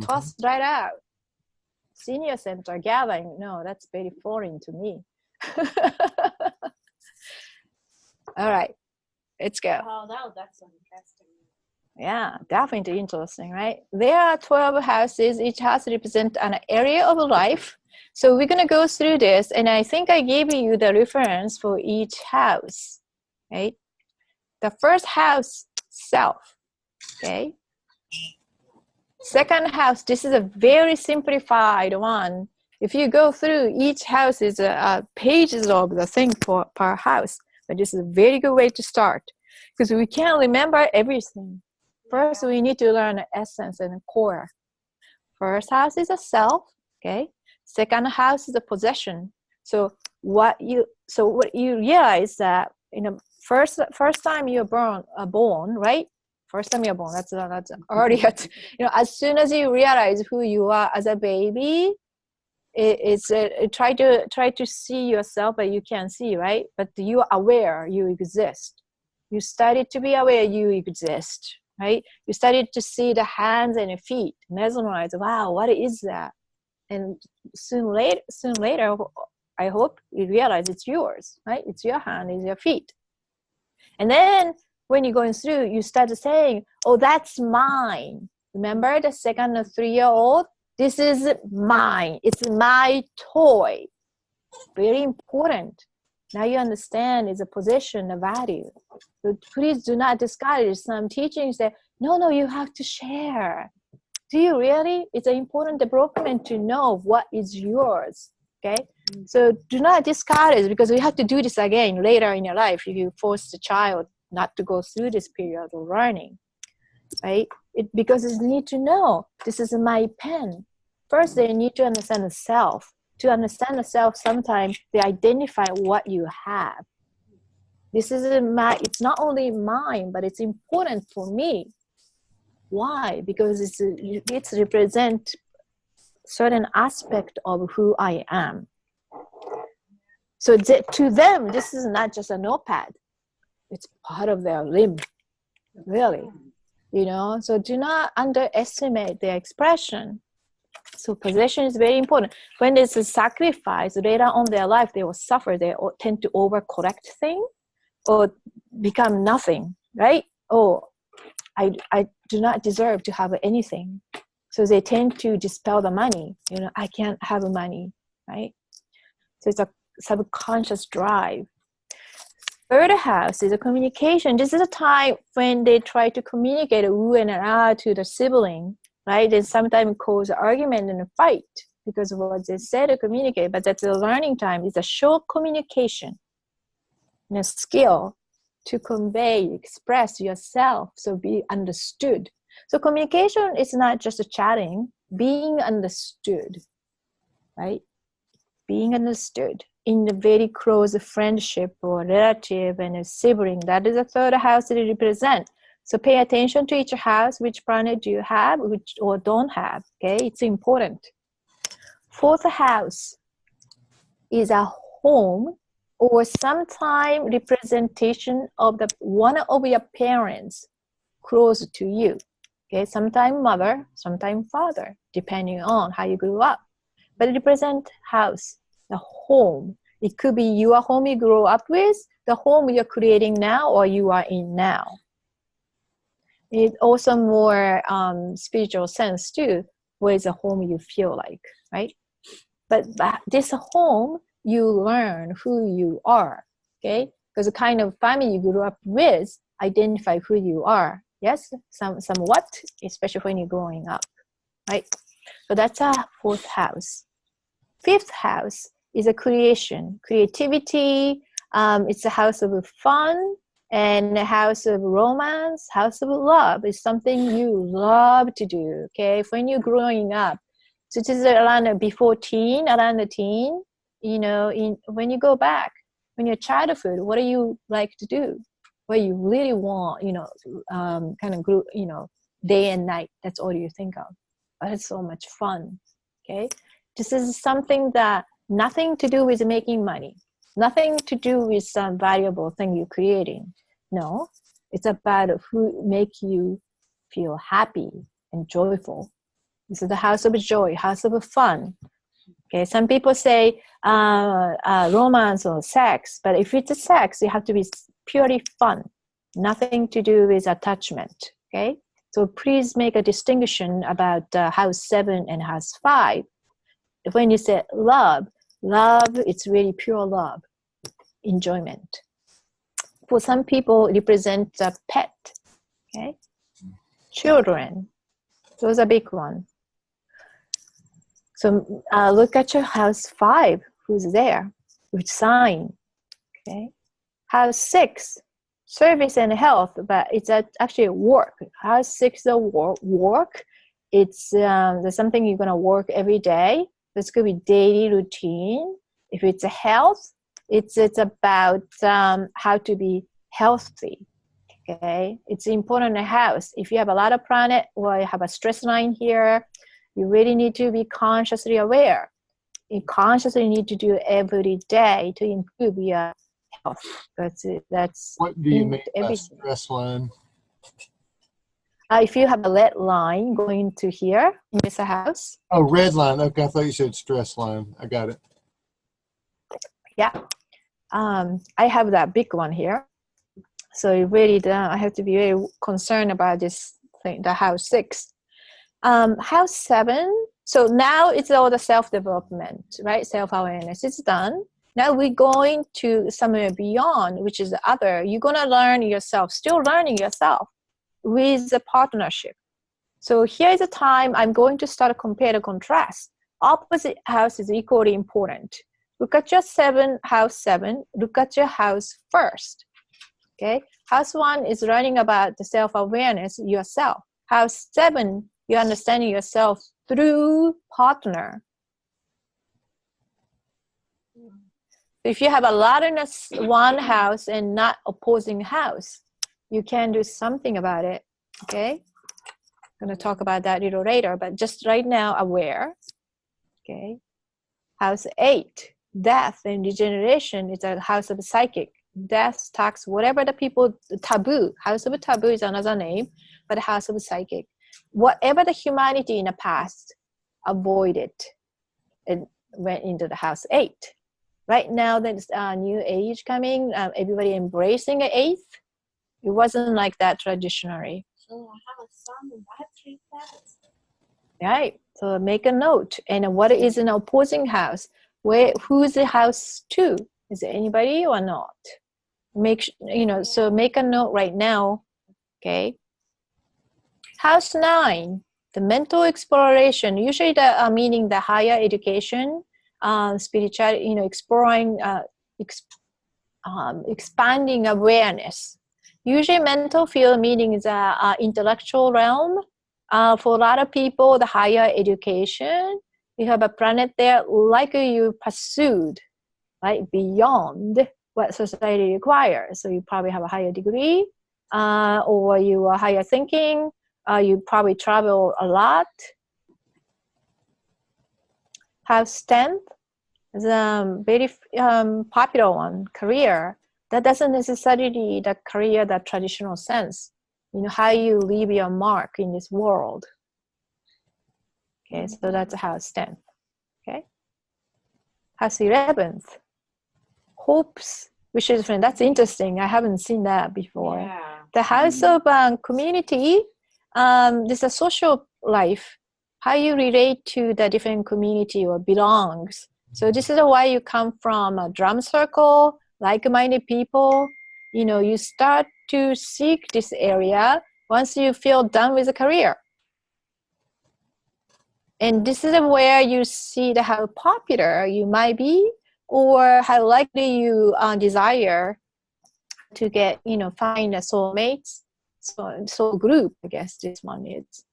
tossed right out. Senior center gathering, no, that's very foreign to me. All right, let's go. Oh, no, that's interesting. Yeah, definitely interesting, right? There are 12 houses. Each house represents an area of life. So we're going to go through this, and I think I gave you the reference for each house, right? The first house, self, okay? Second house, this is a very simplified one. If you go through, each house is pages of the thing per house, but this is a very good way to start, because we can't remember everything. First, we need to learn the essence and the core. First house is a self, okay? Second house is a possession. So what you realize that, you know, first time you're born, right? First time you're born, that's already, you know, as soon as you realize who you are as a baby, try to see yourself, but you can't see, right? But you are aware you exist. You started to be aware you exist, right? You started to see the hands and the feet, mesmerized. Wow, what is that? And soon later, I hope you realize it's yours, right? It's your hand, it's your feet. And then when you're going through, you start saying, oh, that's mine. Remember the 2nd or 3-year-old? This is mine. It's my toy. Very important. Now you understand it's a possession, a value. So please do not discourage some teachings that, no, you have to share. Do you really? It's an important development to know what is yours, okay? So do not discourage, because we have to do this again later in your life if you force the child not to go through this period of learning, right? Because they need to know, this is my pen. First, they need to understand the self. To understand the self, sometimes they identify what you have. This is it's not only mine, but it's important for me. Why? Because it represents certain aspect of who I am. So to them, this is not just a notepad. It's part of their limb, really. You know, so do not underestimate their expression. So possession is very important. When there's a sacrifice, later on in their life, they will suffer. They tend to overcorrect things or become nothing, right? Oh, I do not deserve to have anything. So they tend to dispel the money. I can't have money, right? So it's a subconscious drive. Third house is a communication. This is a time when they try to communicate ooh and ah to the sibling, right? They sometimes cause argument and a fight because of what they said to communicate, but that's the learning time. It's a short communication and a skill to convey, express yourself, so be understood. So communication is not just chatting, being understood, right? Being understood in the very close friendship or relative and a sibling. That is the third house that it represents. So pay attention to each house, which planet do you have, which or don't have, okay? It's important. Fourth house is a home or sometime representation of the one of your parents close to you, okay? Sometime mother, sometime father, depending on how you grew up. But it represents house, the home. It could be your home you grew up with, the home you're creating now, or you are in now. It's also more spiritual sense too, where is a home you feel like, right? But this home, you learn who you are, okay? Because the kind of family you grew up with identify who you are. Yes, somewhat, especially when you're growing up, right? So that's a fourth house. Fifth house is a creativity. It's a house of fun and a house of romance, house of love. It's something you love to do, okay? When you're growing up. So this is around before teen, around the teen, when you go back, when you're childhood, what do you like to do? What you really want, kind of group, day and night. That's all you think of. But it's so much fun, okay? This is something that nothing to do with making money, nothing to do with some valuable thing you're creating. No, it's about who make you feel happy and joyful. This is the house of joy, house of fun. Okay, some people say romance or sex, but if it's a sex, it have to be purely fun, nothing to do with attachment. Okay, so please make a distinction about house 7 and house 5. When you say love, it's really pure love, enjoyment. For some people, it represents a pet. Okay, children, those are big ones. So look at your house 5, who's there, which sign, okay? House 6, service and health, but it's actually work. House 6 is work. It's there's something you're gonna work every day. This could be daily routine. If it's a health, it's about how to be healthy, okay? It's important in a house. If you have a lot of planet or you have a stress line here, you really need to be consciously aware. You consciously need to do every day to improve your health. That's what do you mean by stress line? If you have a red line going to here in this house. Oh, red line. Okay, I thought you said stress line. I got it. Yeah. I have that big one here. So you really I have to be very concerned about this thing, the house 6. House 7, so now it's all the self-development, right? Self-awareness is done. Now we're going to somewhere beyond, which is the other. You're going to learn yourself, still learning yourself with the partnership. So here is a time I'm going to start to compare and contrast. Opposite house is equally important. Look at your house 7. Look at your house first. Okay? House 1 is learning about the self-awareness, yourself. House 7, you're understanding yourself through partner. If you have a lot in one house and not opposing house, you can do something about it, okay? I'm going to talk about that a little later, but just right now, aware, okay? House 8, death and regeneration is a house of psychic. Death, tax, whatever the people, taboo. House of taboo is another name, but house of psychic. Whatever the humanity in the past avoided and went into the house 8. Right now, there's a new age coming. Everybody embracing an 8th. It wasn't like that traditionally. So I have a son who had 3 planets. right? So make a note. And what is an opposing house? Who's the house to? Is it anybody or not? So make a note right now. Okay. House 9, the mental exploration. Usually the meaning the higher education, spirituality, exploring, expanding awareness. Usually mental field meaning is a intellectual realm. For a lot of people, the higher education, you have a planet there like you pursued, right, beyond what society requires. So you probably have a higher degree, or you are higher thinking. You probably travel a lot. House 10 is a very popular one, career. That doesn't necessarily the career, the traditional sense. How you leave your mark in this world. Okay, so that's house 10. Okay. House 11th. Hopes, wishes, friend. That's interesting. I haven't seen that before. Yeah. The house of community, this is a social life. How you relate to the different community or belongs. So this is why you come from a drum circle, like-minded people. You start to seek this area once you feel done with a career. And this is where you see how popular you might be, or how likely you desire to get, find a soulmate, soul group, I guess this one is.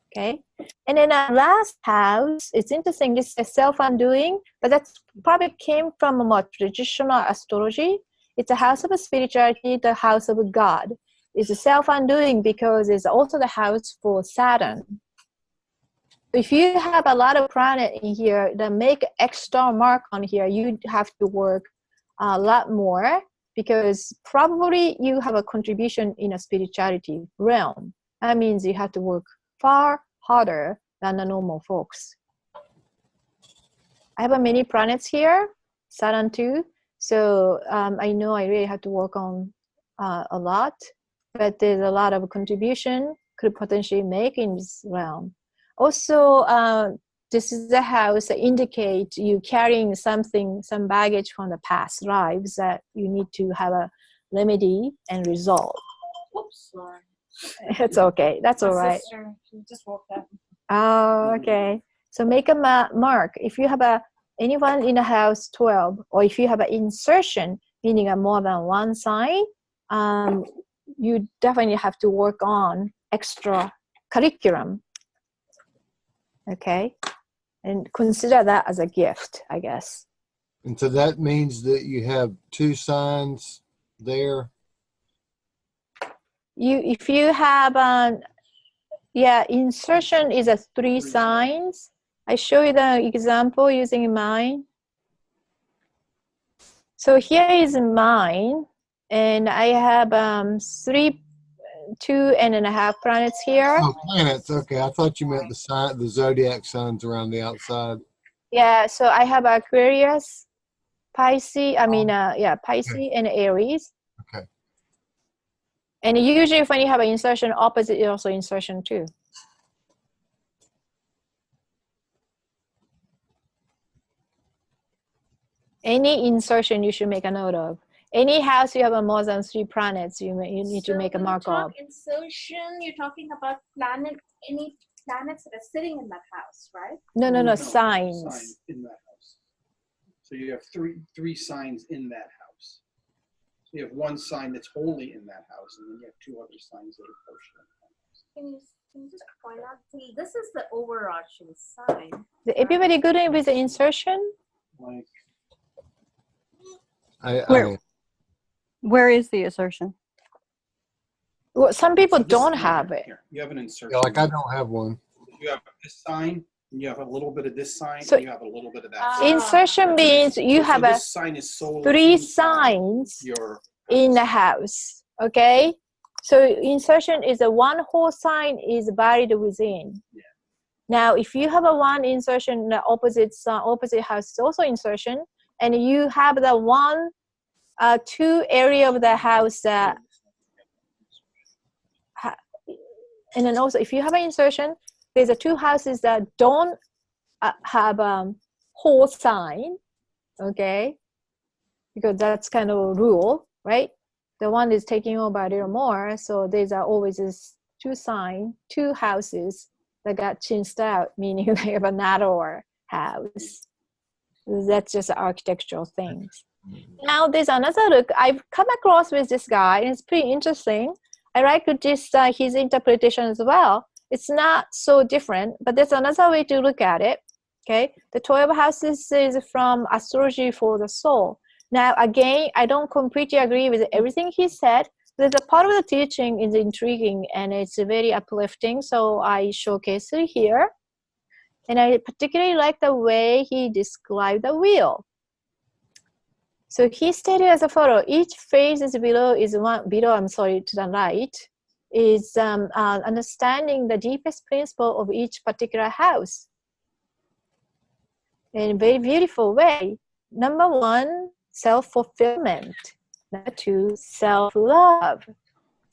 Okay. And then last house, it's interesting, this is self-undoing, but that probably came from a more traditional astrology. It's a house of spirituality, the house of God. It's a self-undoing because it's also the house for Saturn. If you have a lot of planet in here that make extra mark on here, you have to work a lot more because probably you have a contribution in a spirituality realm. That means you have to work far harder than the normal folks. I have many planets here, Saturn too. So I know I really have to work on a lot, but there's a lot of contribution could potentially make in this realm. Also, this is the house that indicates you carrying something, some baggage from the past lives that you need to have a remedy and resolve. Oops, sorry. It's okay. That's all right. Sister, she just woke up. Oh, okay. So make a mark. If you have anyone in the house 12, or if you have an insertion, meaning a more than one sign, you definitely have to work on extra curriculum. Okay. And consider that as a gift, I guess. And so that means that you have 2 signs there. If you have insertion is a 3 signs. I show you the example using mine. So here is mine, and I have 2.5 planets here. Oh, planets. Okay, I thought you meant the zodiac signs around the outside. Yeah, so I have Aquarius, Pisces. Pisces and Aries. Okay. And usually, when you have an insertion, opposite is also insertion too. Any insertion you should make a note of. Any house you have more than 3 planets, you need to make a mark of. Insertion, you're talking about any planets that are sitting in that house, right? No, signs. Signs in that house. So you have three signs in that house. So you have 1 sign that's wholly in that house, and then you have 2 other signs that are partial in that house. Can you just point out? See, this is the overarching sign. Is everybody good with the insertion? Like, Where is the assertion? Well, some people so this don't is have it. Here, you have an insertion. Yeah, like I don't have one. You have this sign, and you have a little bit of this sign, So and you have a little bit of that sign. insertion means you have this sign is solely 3 signs in the house. Okay, so insertion is one whole sign is buried within. Yeah. Now, if you have a 1 insertion, the opposite house is also insertion, and you have the 1, 2 area of the house and then also if you have an insertion, there's a 2 houses that don't have whole sign, okay? Because that's kind of a rule, right? The one is taking over a little more, so there's always this 2 houses that got changed out, meaning they have a narrower house. That's just architectural things. Now there's another look. I've come across with this guy, and it's pretty interesting. I like this his interpretation as well. It's not so different, but there's another way to look at it. Okay, the 12 houses is from Astrology for the Soul. Now again, I don't completely agree with everything he said. There's a part of the teaching is intriguing and it's very uplifting, so I showcase it here. And I particularly like the way he described the wheel. So he stated as a follow: each phase is below to the right, is understanding the deepest principle of each particular house in a very beautiful way. Number 1, self-fulfillment. Number 2, self-love.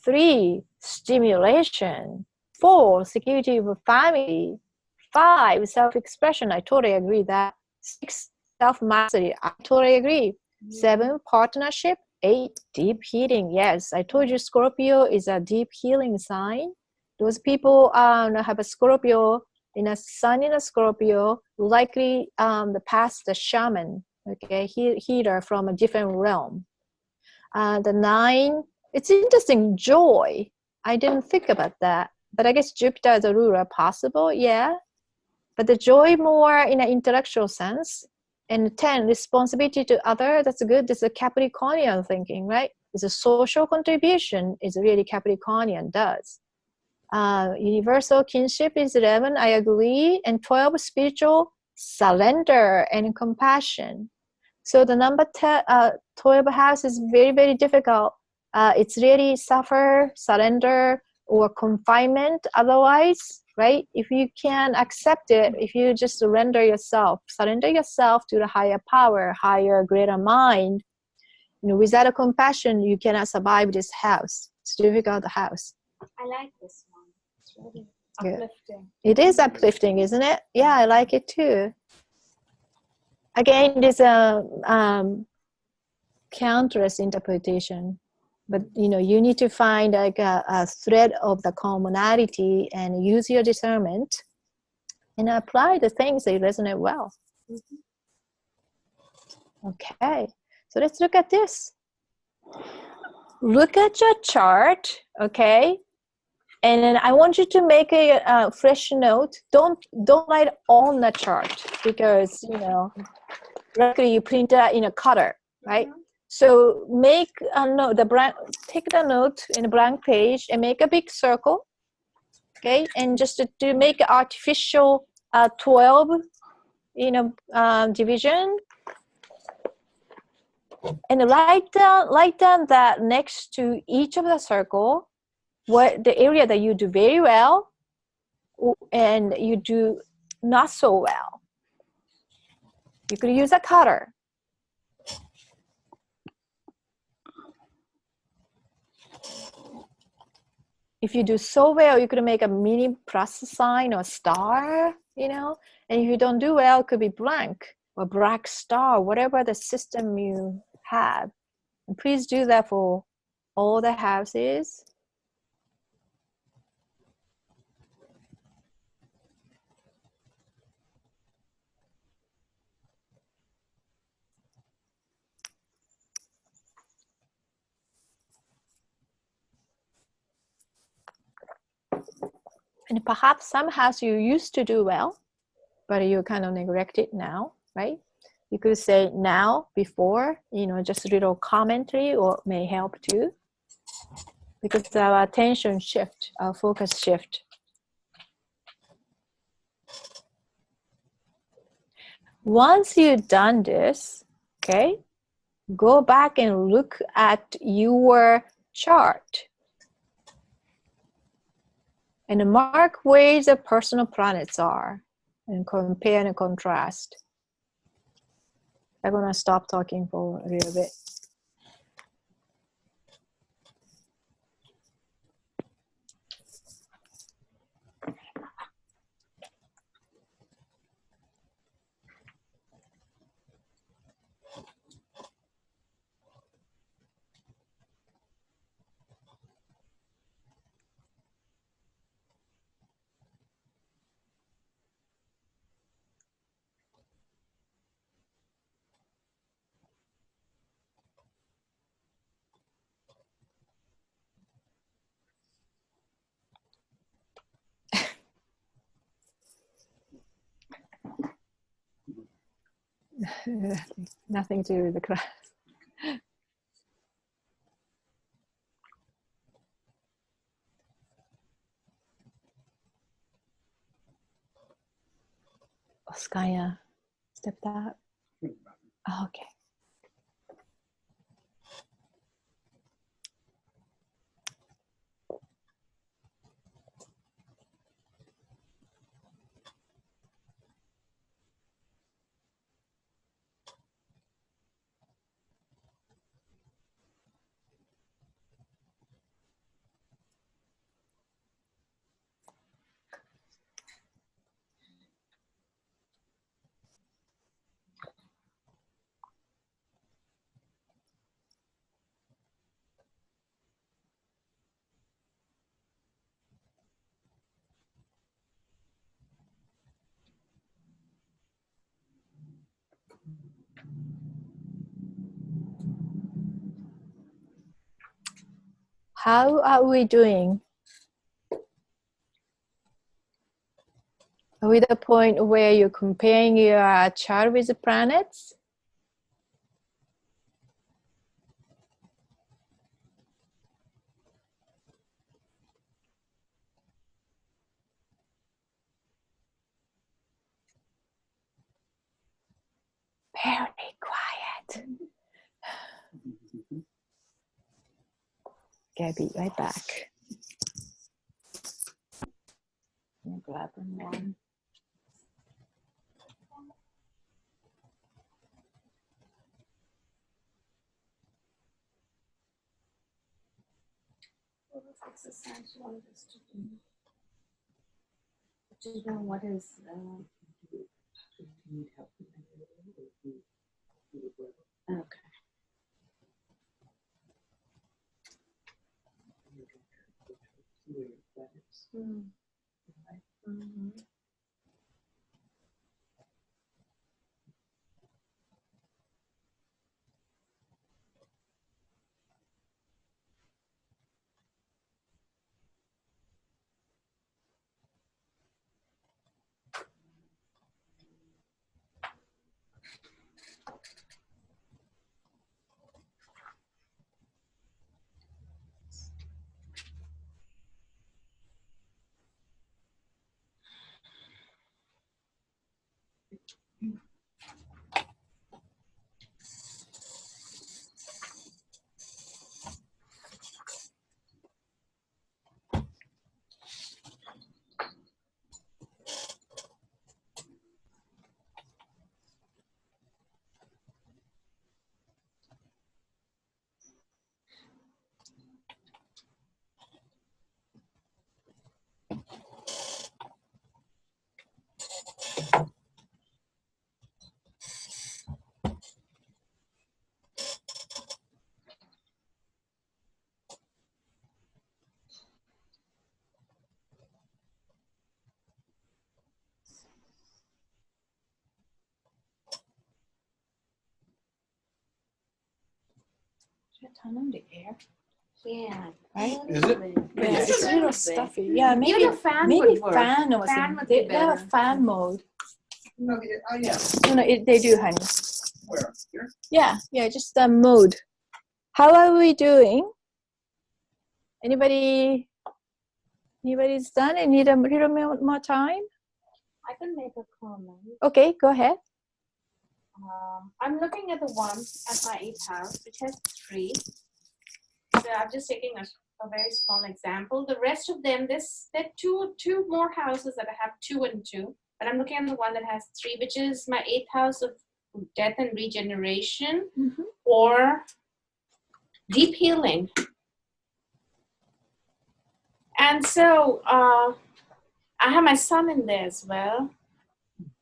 3, stimulation. 4, security of a family. 5, self-expression. I totally agree with that. 6, self-mastery. I totally agree. 7, partnership. 8, deep healing. Yes, I told you Scorpio is a deep healing sign. Those people have a Scorpio in a sun in a Scorpio, likely the past the shaman, okay, healer from a different realm. The 9, it's interesting, joy. I didn't think about that, but I guess Jupiter as a ruler possible, yeah. But the joy more in an intellectual sense. And 10, responsibility to other, that's good. This is a Capricornian thinking, right? It's a social contribution is really Capricornian does. Universal kinship is 11, I agree. And 12, spiritual surrender and compassion. So the number 12 house is very, very difficult. It's really suffer, surrender, or confinement otherwise, right? If you can accept it, if you just surrender yourself to the higher power, higher, greater mind, without a compassion, you cannot survive this house. It's a difficult house. I like this one. It's really uplifting. It is uplifting, isn't it? Yeah, I like it too. Again, there's a countless interpretation, but you need to find like a thread of the commonality and use your discernment and apply the things that resonate well. Okay, so let's look at this. Look at your chart, okay? And then I want you to make a fresh note. Don't write on the chart because luckily you print that in a cutter, right? So make a note. Take the note in a blank page and make a big circle, okay? And just to make an artificial 12, division. And write down that next to each of the circle, what the area that you do very well and you do not so well. You could use a cutter. If you do so well, you could make a mini plus sign or star, and if you don't do well, it could be blank or black star, whatever the system you have. And please do that for all the houses. And perhaps some house you used to do well, but you kind of neglect it now, right? You could say now, before, just a little commentary or may help too. Because our attention shift, our focus shift. Once you've done this, okay, go back and look at your chart. And mark where the personal planets are and compare and contrast. I'm going to stop talking for a little bit. Nothing to do with the class. Oskaya stepped out. Oh, okay. How are we doing? Are we at the point where you're comparing your chart with the planets? Very quiet. Okay, I'll be right back. I'm grabbing one. What exercise you want us to do? Do you know what is? Need help with okay. Mm-hmm. Turn on the air. Yeah. Right? Is it? Yeah, Yes. it's a little stuffy. Yeah, maybe Maybe a fan maybe would work. fan or Fan something. would be They have better. fan mode. No, yeah. No, they do, honey. Where? Here? Yeah, just the mode. How are we doing? Anybody's done? And need a little more time? I can make a comment. Okay, go ahead. I'm looking at the one at my 8th house, which has 3. So I'm just taking a very small example. The rest of them, there are two more houses that have 2 and 2. But I'm looking at the one that has 3, which is my 8th house of death and regeneration, or deep healing. And so I have my son in there as well.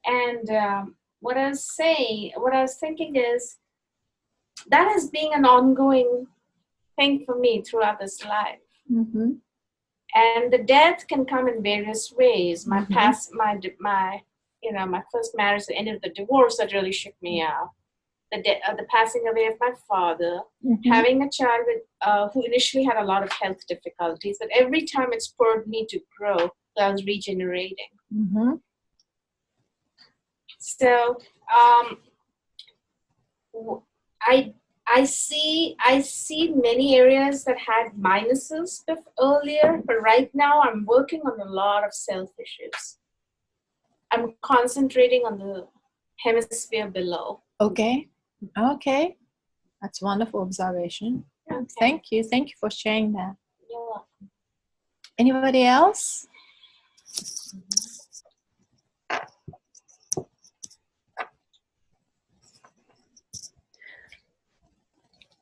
And what I was thinking is that is being an ongoing thing for me throughout this life. Mm-hmm. And the death can come in various ways. My past, my first marriage, the end of the divorce that really shook me out. The passing away of my father, having a child with who initially had a lot of health difficulties, but every time it spurred me to grow, I was regenerating. So I see many areas that had minuses earlier, but right now I'm working on a lot of self issues. I'm concentrating on the hemisphere below. Okay. Okay. That's wonderful observation. Okay. Thank you. Thank you for sharing that. You're welcome. Anybody else?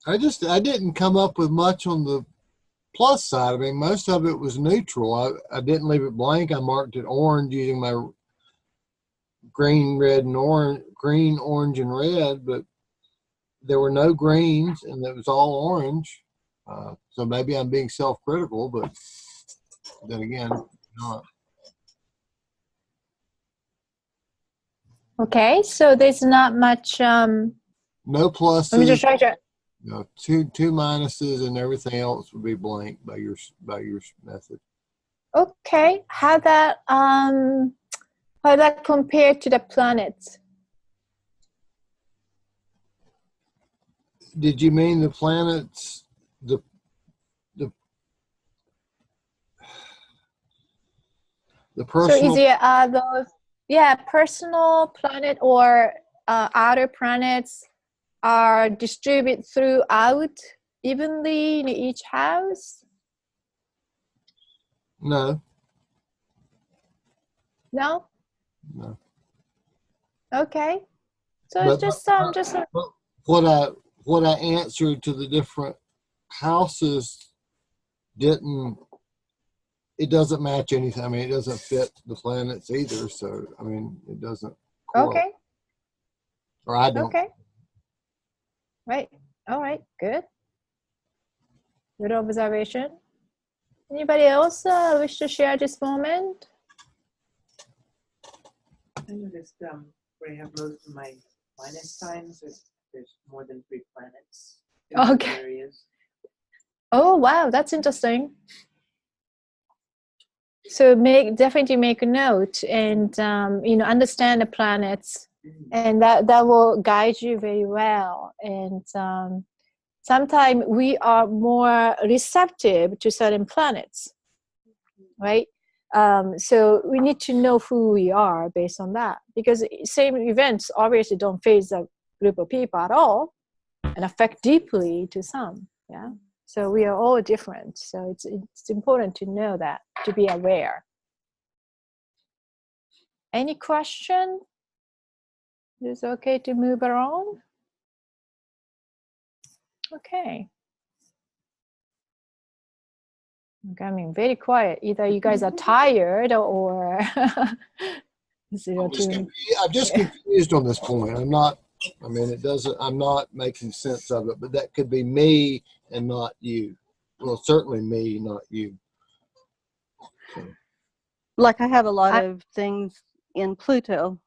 I didn't come up with much on the plus side. I mean, most of it was neutral. I didn't leave it blank. I marked it orange using my green, red, and orange, green, orange, and red, but there were no greens, and it was all orange. So maybe I'm being self-critical, but then again, not. Okay, so there's not much. No pluses. Let me just try to. No, two minuses, and everything else would be blank by your method. Okay, how that compare to the planets? Did you mean the planets? The personal. So is it those personal planet or other planets are distributed throughout evenly in each house? No. No. No. Okay. So it's just what I answered to the different houses it doesn't match anything. I mean, it doesn't fit the planets either. So I mean, it doesn't. Okay. Or I don't. Okay. Right. All right. Good. Good observation. Anybody else wish to share this moment? I noticed where I have most of my minus signs, there's more than 3 planets in Okay. those areas. Oh wow, that's interesting. So definitely make a note and understand the planets, and that will guide you very well. And sometimes we are more receptive to certain planets, right? So we need to know who we are based on that, because same events obviously don't phase a group of people at all and affect deeply to some. Yeah. So we are all different. So it's important to know that, to be aware. Any question? Is it okay to move around? Okay. I'm becoming very quiet. Either you guys are tired or I'm just confused on this point. I'm not making sense of it, but that could be me and not you. Well, certainly me, not you. So. Like I have a lot of things in Pluto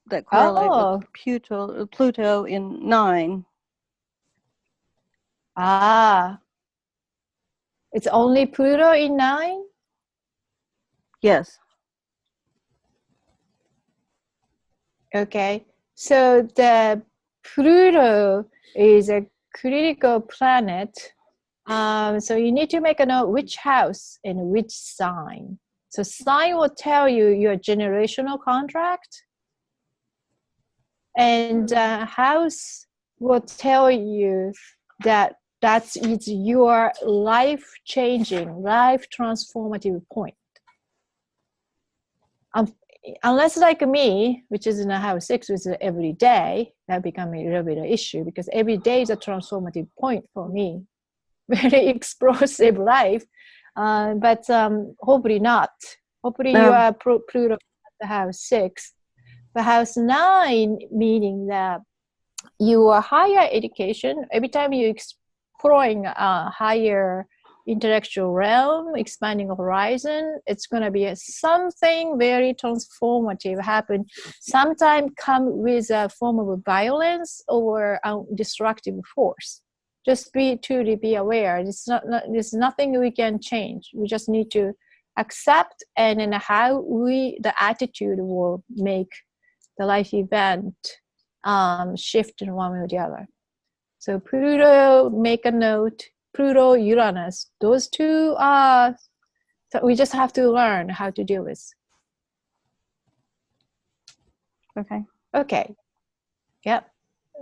that correlate with Pluto in 9. It's only Pluto in 9? Yes. Okay. So the Pluto is a critical planet. So you need to make a note which house and which sign. So sign will tell you your generational contract, and house will tell you that's your life-changing, life-transformative point. Unless like me, which is in a house 6, which is every day, that becomes a little bit of an issue, because every day is a transformative point for me. Very explosive life, but hopefully not. Hopefully you are Pluto at the house 6. The house 9, meaning that your higher education, every time you're exploring a higher intellectual realm, expanding horizon, it's going to be something very transformative happen. Sometimes come with a form of violence or a destructive force. Just truly be aware. There's nothing we can change. We just need to accept, and then how the attitude will make the life event shift in one way or the other. So Pluto, make a note, Pluto, Uranus, those two are, so we just have to learn how to deal with. Okay. Okay. Yep.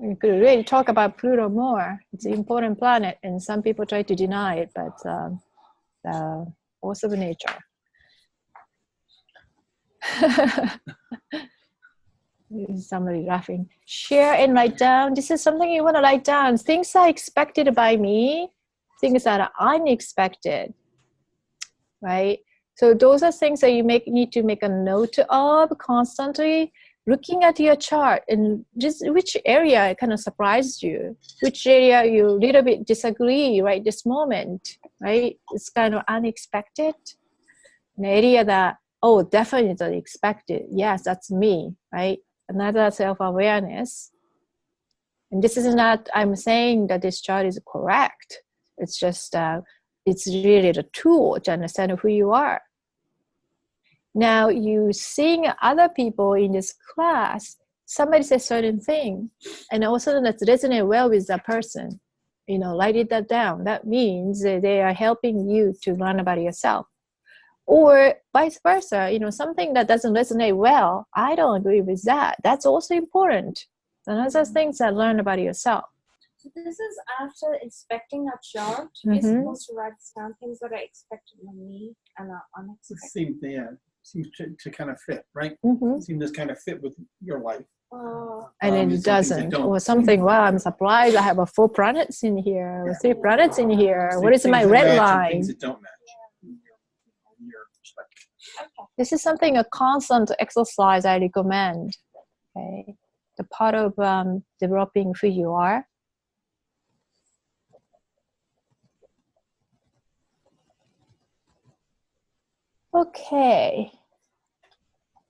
We could really talk about Pluto more. It's an important planet, and some people try to deny it, but the force of nature. Somebody laughing. Share and write down. This is something you want to write down. Things are expected by me. Things that are unexpected. Right? So those are things that you need to make a note of constantly. Looking at your chart and just which area kind of surprised you, which area you a little bit disagree right this moment, right? It's kind of unexpected. An area that, oh, definitely expected. Yes, that's me, right? Another self-awareness. And this is not, I'm saying that this chart is correct. It's just, it's really the tool to understand who you are. Now, you seeing other people in this class, somebody says certain thing, and all of a sudden that's resonate well with that person. You know, write that down. That means that they are helping you to learn about yourself. Or vice versa, you know, something that doesn't resonate well, I don't agree with that. That's also important. Another things that learn about yourself. So this is after inspecting a chart. You're supposed to write down things that are expected of me and are unexpected. Seems to kind of fit, right? Seems to kind of fit with your life. And it doesn't. Or something, wow, I'm surprised I have 4 planets in here, or 3 planets in here. What is my red line? Things that don't match. Your perspective. Okay. This is something, a constant exercise I recommend. Okay. The part of developing who you are. Okay.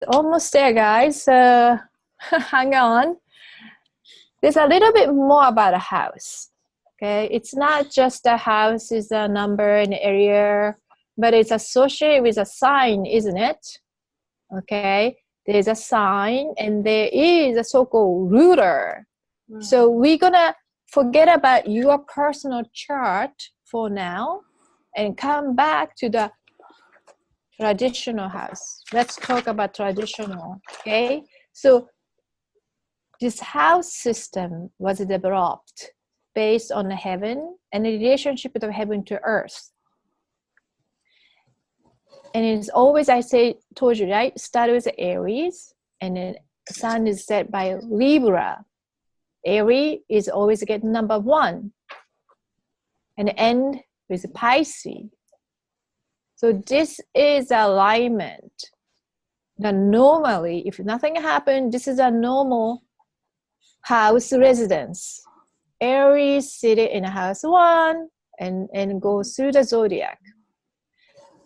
Almost there, guys. Hang on. There's a little bit more about a house. Okay. It's not just a house is a number and area, but it's associated with a sign, isn't it? Okay. There's a sign and there is a so-called ruler. So we're going to forget about your personal chart for now and come back to the traditional house. Let's talk about traditional, okay? So this house system was developed based on the heaven and the relationship of heaven to earth. And it's always, I told you, right? Start with Aries, and then sun is set by Libra. Aries is always get number 1, and end with Pisces. So this is alignment. Now normally, if nothing happened, this is a normal house residence. Aries seated in house 1 and goes through the zodiac.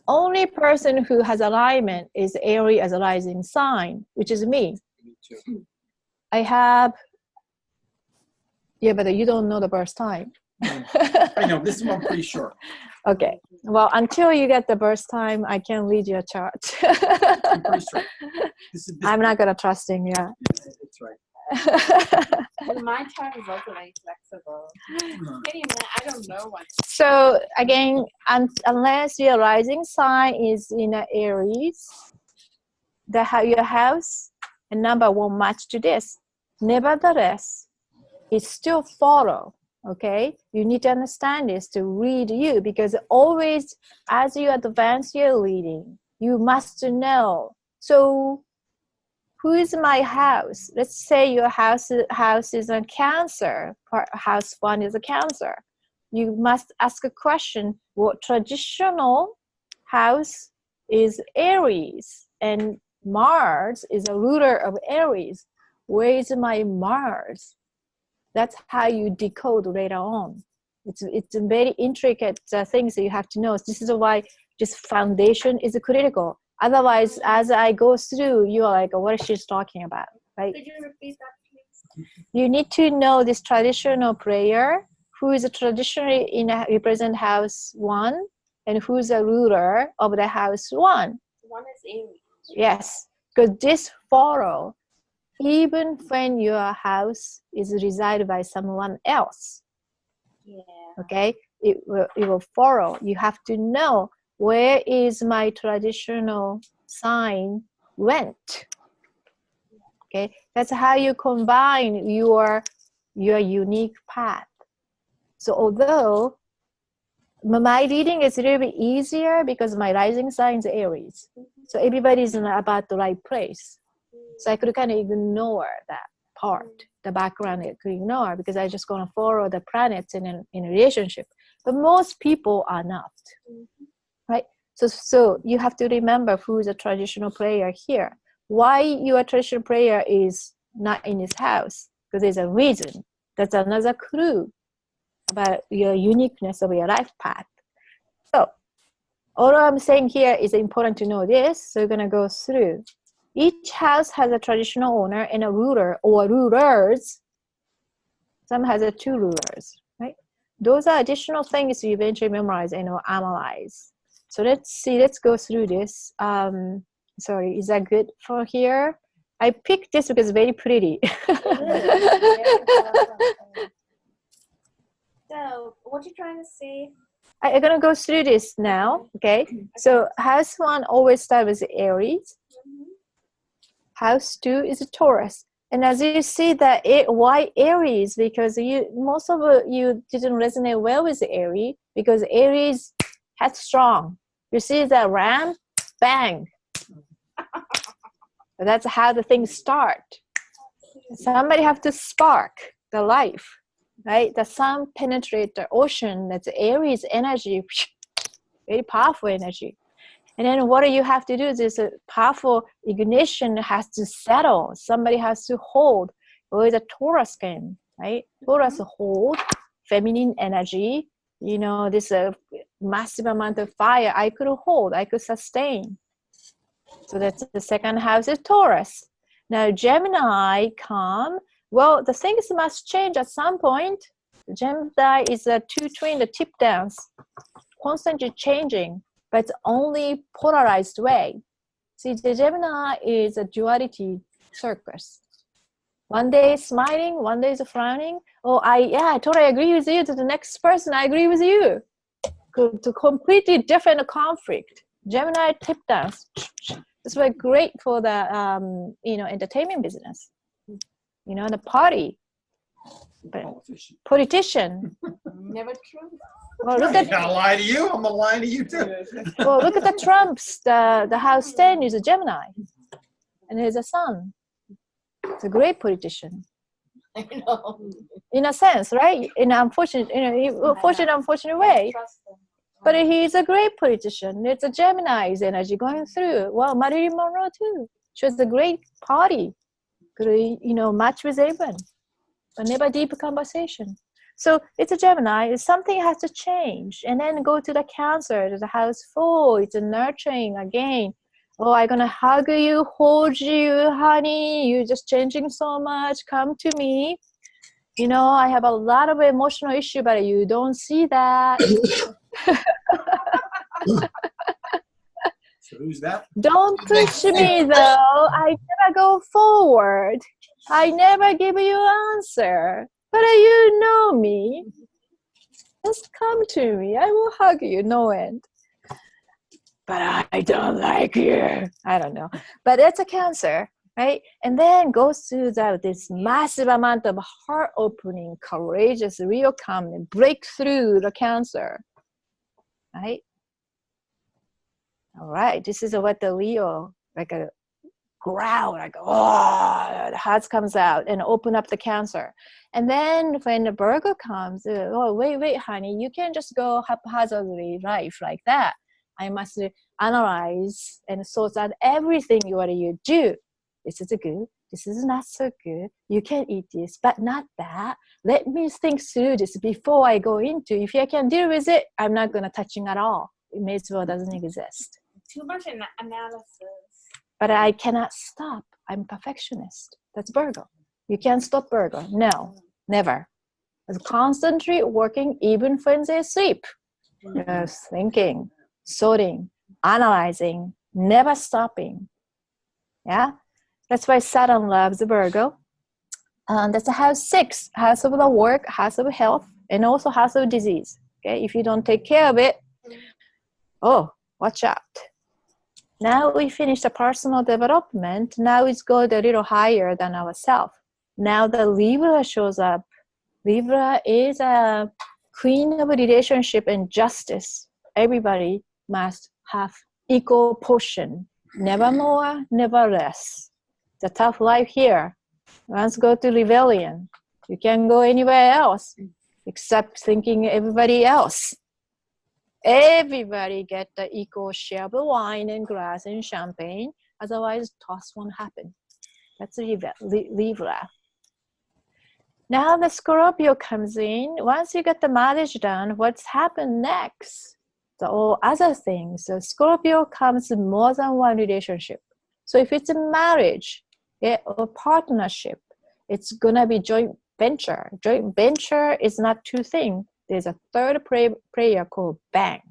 Only person who has alignment is Aries as a rising sign, which is me. Me too. I have, yeah, but you don't know the birth time. I know, this one I'm pretty sure. Okay. Well, until you get the birth time, I can't read your chart. I'm pretty sure. I'm not going to trust in you. That's right. Well, my chart is also very flexible. I don't know what. So again, unless your rising sign is in Aries, your house and number won't match to this. Nevertheless, it still follow. Okay, you need to understand this to read you, because always as you advance your reading, you must know. So who is my house? Let's say your house is a Cancer. House 1 is a Cancer. You must ask a question. What traditional house is Aries? And Mars is a ruler of Aries. Where is my Mars? That's how you decode later on. It's a very intricate things that you have to know. This is why this foundation is critical. Otherwise, as I go through, you are like, what is she talking about, right? Could you repeat that, please? You need to know this traditional player, who is traditionally represent house 1, and who is a ruler of the house 1. One is Aries. Yes, because this follow even when your house is resided by someone else. Okay, it will follow. You have to know, where is my traditional sign went. Okay, that's how you combine your unique path. So although my reading is a little bit easier because my rising sign is Aries, so everybody's about the right place. So I could kind of ignore that part, the background I could ignore, because I just gonna follow the planets in a relationship. But most people are not, right? So you have to remember who is a traditional player here. Why your traditional player is not in his house, because there's a reason. That's another clue about your uniqueness of your life path. So all I'm saying here is important to know this. So we're gonna go through. Each house has a traditional owner and a ruler or rulers. Some has a 2 rulers, right? Those are additional things you eventually memorize and analyze. So let's see, let's go through this. Sorry, is that good for here? I picked this because it's very pretty. So, what are you trying to say? I'm gonna go through this now, okay? So house 1 always starts with Aries. House 2 is a Taurus. And as you see that, why Aries? Because most of you didn't resonate well with Aries, because Aries headstrong. You see that ram, bang. That's how the things start. Somebody have to spark the life, right? The sun penetrates the ocean. That's Aries energy, very powerful energy. And then what you have to do is this powerful ignition has to settle. Somebody has to hold. Or it's a Taurus game, right? Taurus hold feminine energy. You know, this massive amount of fire I could hold, I could sustain. So that's the second house is Taurus. Now Gemini come. Well, the things must change at some point. Gemini is a 2 twin, the tip dance, constantly changing. But it's only polarized way. See, the Gemini is a duality circus. One day is smiling, one day is frowning. Oh, I totally agree with you. To the next person, I agree with you. To completely different conflict. Gemini tip dance. It's very great for the entertainment business. You know, the party. But politician. Never true. Well, look I'm gonna lie to you. I'm gonna lie to you too. Well, look at the Trumps. The House 10 is a Gemini, and he's a sun. It's a great politician. I know. In a sense, right? In an unfortunate way. But he's a great politician. It's a Gemini's energy going through. Well, Marilyn Monroe too. She was a great party. Could match with everyone, but never deep conversation. So it's a Gemini. Something has to change, and then go to the Cancer. To the house 4. It's a nurturing again. Oh, I'm gonna hug you, hold you, honey. You're just changing so much. Come to me. You know, I have a lot of emotional issue, but you don't see that. So who's that? Don't push me though. I never go forward. I never give you an answer. But you know me. Just come to me. I will hug you, no end. But I don't like you. I don't know. But it's a Cancer, right? And then goes through this massive amount of heart-opening, courageous, real calm, break through the Cancer, right? All right. This is what the Leo, like a growl, like, oh, the heart comes out and open up the Cancer. And then when the Virgo comes, oh, wait, honey, you can't just go haphazardly life like that. I must analyze and sort out everything what you do. This is good. This is not so good. You can eat this, but not that. Let me think through this before I go into. If I can deal with it, I'm not going to touch it at all. It may as well doesn't exist. Too much analysis. But I cannot stop. I'm perfectionist. That's Virgo. You can't stop Virgo. No, never. It's constantly working even when they sleep. Just thinking, sorting, analyzing, never stopping. Yeah? That's why Saturn loves Virgo. That's a house 6, house of the work, house of health, and also house of disease. Okay, if you don't take care of it, oh, watch out. Now we finished the personal development. Now it's going a little higher than ourselves. Now the Libra shows up. Libra is a queen of relationship and justice. Everybody must have equal portion. Never more, never less. It's a tough life here. Once go to rebellion, you can't go anywhere else except thinking everybody else. Everybody get the equal share of wine and glass and champagne. Otherwise, toss won't happen. That's Libra. Now the Scorpio comes in. Once you get the marriage done, what's happened next? The all other things. So Scorpio comes in more than one relationship. So if it's a marriage or partnership, it's gonna be joint venture. Joint venture is not two things. There's a third player called bank,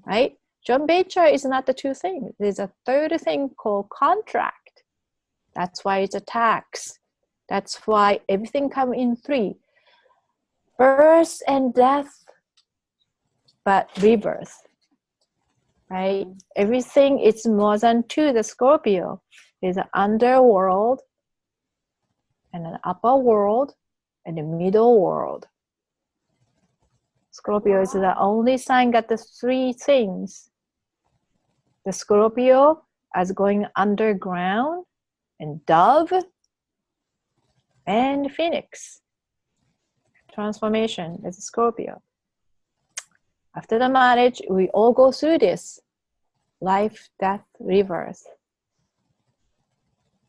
right? Joint venture is not the two things. There's a third thing called contract. That's why it's a tax. That's why everything comes in 3. Birth and death, but rebirth, right? Everything is more than 2. The Scorpio is an underworld and an upper world and a middle world. Scorpio is the only sign got the 3 things. The Scorpio is going underground, and dove, and phoenix. Transformation is a Scorpio. After the marriage, we all go through this. Life, death, rebirth.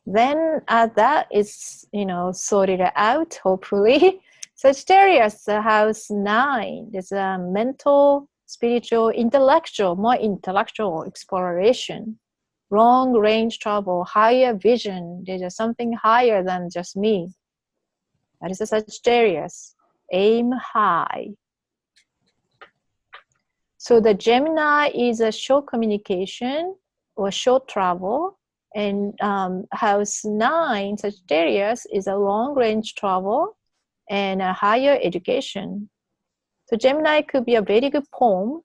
Then that is, sorted out, hopefully. Sagittarius, house 9. There's a mental, spiritual, intellectual, more intellectual exploration. Long range travel, higher vision. There's something higher than just me. That is a Sagittarius. Aim high. So the Gemini is a short communication or short travel. And house 9, Sagittarius, is a long range travel and a higher education. So Gemini could be a very good poem,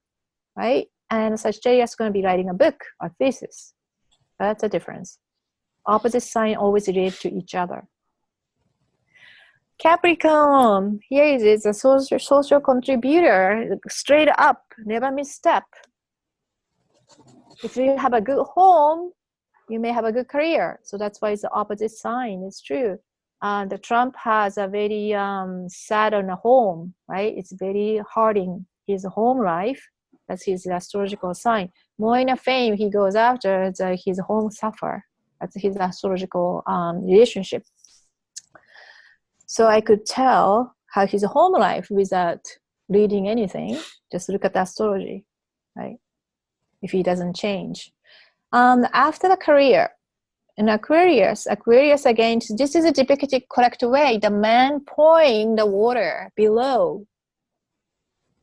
right? And Sagittarius is going to be writing a book or thesis. That's a difference. Opposite sign always relate to each other. Capricorn, here it is, a social contributor, straight up, never misstep. If you have a good home, you may have a good career. So that's why it's the opposite sign. It's true. The Trump has a very sad on a home, right? It's very hurting his home life. That's his astrological sign. More in a fame he goes after, his home suffer. That's his astrological relationship. So I could tell how his home life without reading anything. Just look at the astrology, right? If he doesn't change. After the career, in Aquarius again, this is a depicted correct way. The man pouring the water below,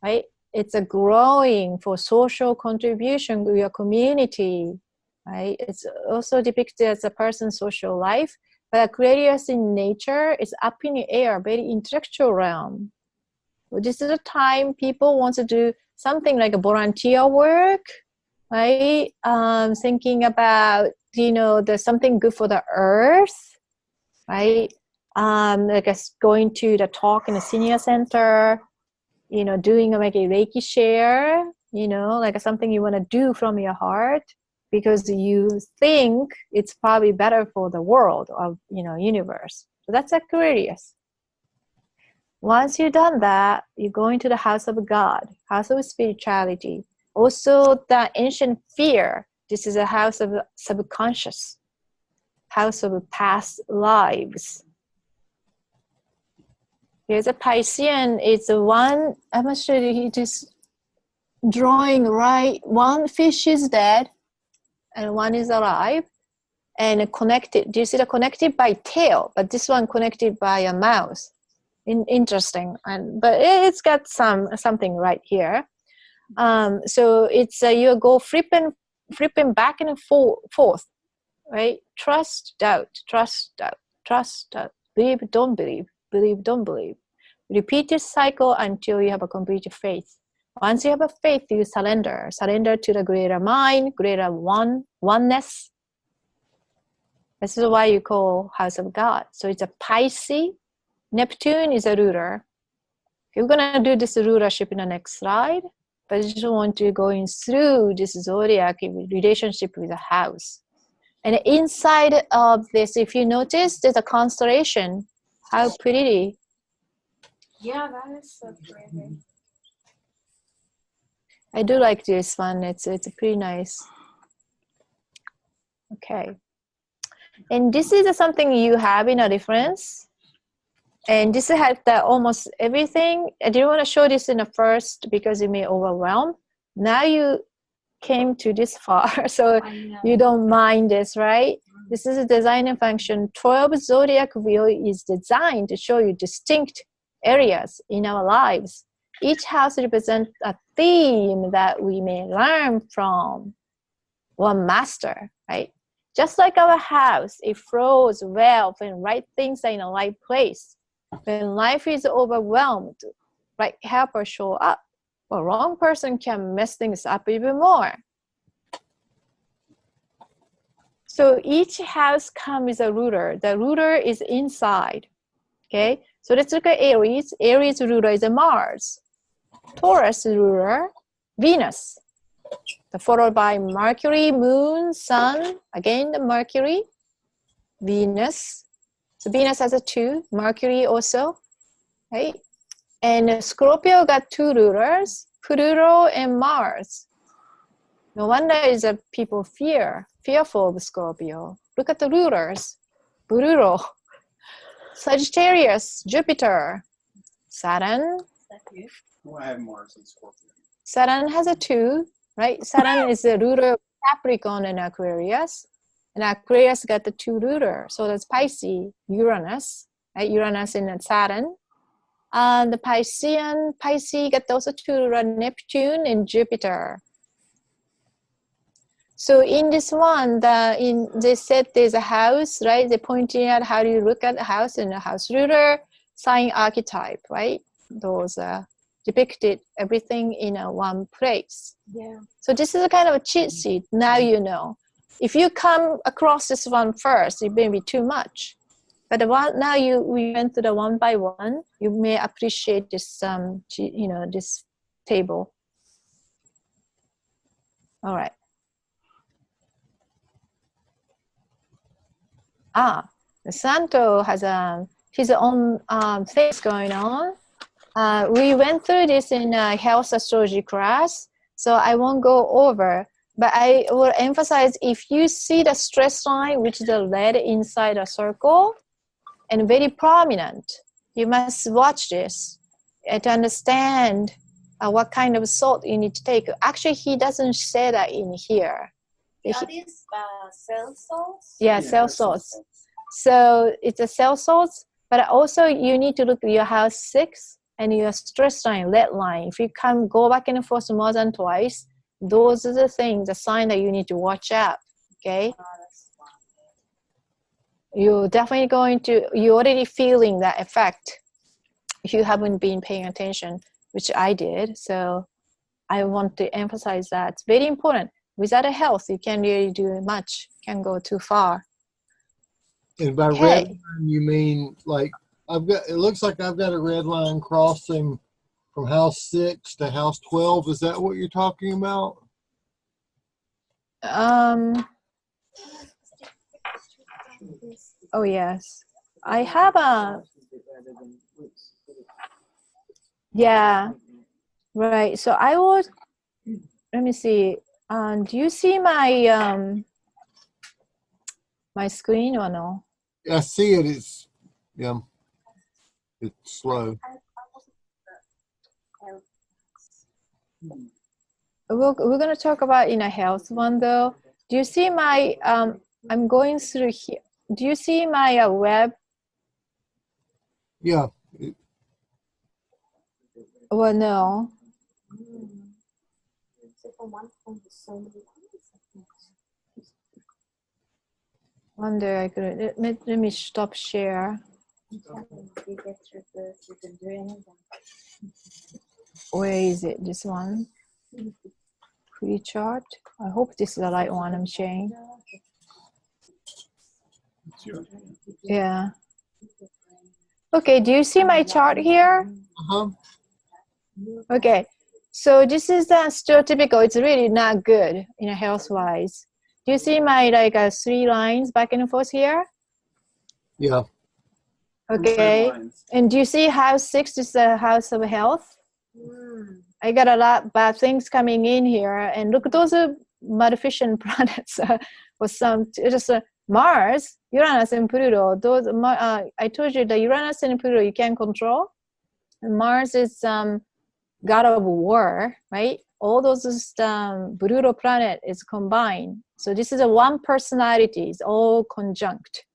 right? It's a growing for social contribution to your community, right? It's also depicted as a person's social life. But Aquarius in nature is up in the air, very intellectual realm. So this is a time people want to do something like a volunteer work, right? Thinking about, there's something good for the earth, right? Like going to the talk in the senior center, doing like a RAYKI share, like something you want to do from your heart because you think it's probably better for the world or, universe. So that's Aquarius. Once you've done that, you go into the house of God, house of spirituality. Also, the ancient fear. This is a house of subconscious, house of past lives. Here's a Piscean. It's one, I'm not sure it is drawing right. One fish is dead and one is alive and connected. Do you see the connected by tail? But this one connected by a mouth. Interesting. But it's got something right here. So it's you go flipping back and forth right? Trust, doubt, trust, doubt, trust, doubt. Believe, don't believe, believe, don't believe. Repeat this cycle until you have a complete faith. Once you have a faith, you surrender. Surrender to the greater mind, greater oneness. This is why you call House of God. So it's a Pisces. Neptune is a ruler. You're going to do this rulership in the next slide. But I just want to go in through this zodiac relationship with the house. And inside of this, if you notice, there's a constellation. How pretty. Yeah, that is so pretty. I do like this one. It's pretty nice. Okay. And this is something you have in a difference. And this has almost everything. I didn't want to show this in the first because it may overwhelm. Now you came to this far, so you don't mind this, right? This is a design and function. 12 zodiac wheel is designed to show you distinct areas in our lives. Each house represents a theme that we may learn from one master, right? Just like our house, it flows well when right things are in the right place. When life is overwhelmed, right helper show up. A wrong person can mess things up even more. So each house comes with a ruler. The ruler is inside. Okay, so let's look at Aries. Aries ruler is a Mars. Taurus ruler, Venus. Followed by Mercury, Moon, Sun. Again, the Mercury, Venus. So Venus has a 2. Mercury also. Right? And Scorpio got 2 rulers, Pluto and Mars. No wonder is that people fearful of Scorpio. Look at the rulers. Pluto, Sagittarius, Jupiter, Saturn. Well, I have Mars and Scorpio. Saturn has a 2, right? Saturn is the ruler of Capricorn and Aquarius. And Aquarius got the 2 ruler. So that's Pisces, Uranus, right? Uranus and Saturn. And the Pisces got also 2 ruler, Neptune and Jupiter. So in this one, they said there's a house, right? They're pointing out how do you look at the house and the house ruler, sign archetype, right? Those depicted everything in one place. Yeah. So this is a kind of a cheat sheet. Now you know. If you come across this one first, it may be too much. But now we went through the one by one. You may appreciate this, this table. All right. The Santo has his own things going on. We went through this in a health astrology class, so I won't go over. But I will emphasize, if you see the stress line, which is the red inside a circle, and very prominent, you must watch this to understand what kind of salt you need to take. Actually, he doesn't say that in here. Are these cell salts? Yeah, cell salts. So it's a cell salts, but also you need to look at your house 6 and your stress line, red line. If you can go back and forth more than twice, those are the things, the sign that you need to watch out, okay? You're definitely you're already feeling that effect if you haven't been paying attention, which I did. So I want to emphasize that. It's very important. Without a health, you can't really do much, can't go too far. And by red line, you mean like it looks like I've got a red line crossing from house 6 to house 12. Is that what you're talking about? Oh yes, I have yeah, right. So I would, let me see. Do you see my my screen or no? I see it. It's slow. We're going to talk about in a health one though. Do you see my I'm going through here. Do you see my web? Yeah. Well, no. Wonder I could let me stop share. Where is it? This one? Free chart. I hope this is the right one I'm sharing. Yeah. Okay, do you see my chart here? Uh-huh. Okay, so this is the stereotypical. It's really not good in a health wise. Do you see my like 3 lines back and forth here? Yeah. Okay, and do you see house 6 is the house of health? I got a lot bad things coming in here, and look, those are maleficent planets. For some, just Mars, Uranus, and Pluto. Those I told you the Uranus and Pluto you can't control. And Mars is god of war, right? All those brutal planet is combined. So this is a one personality, it's all conjunct.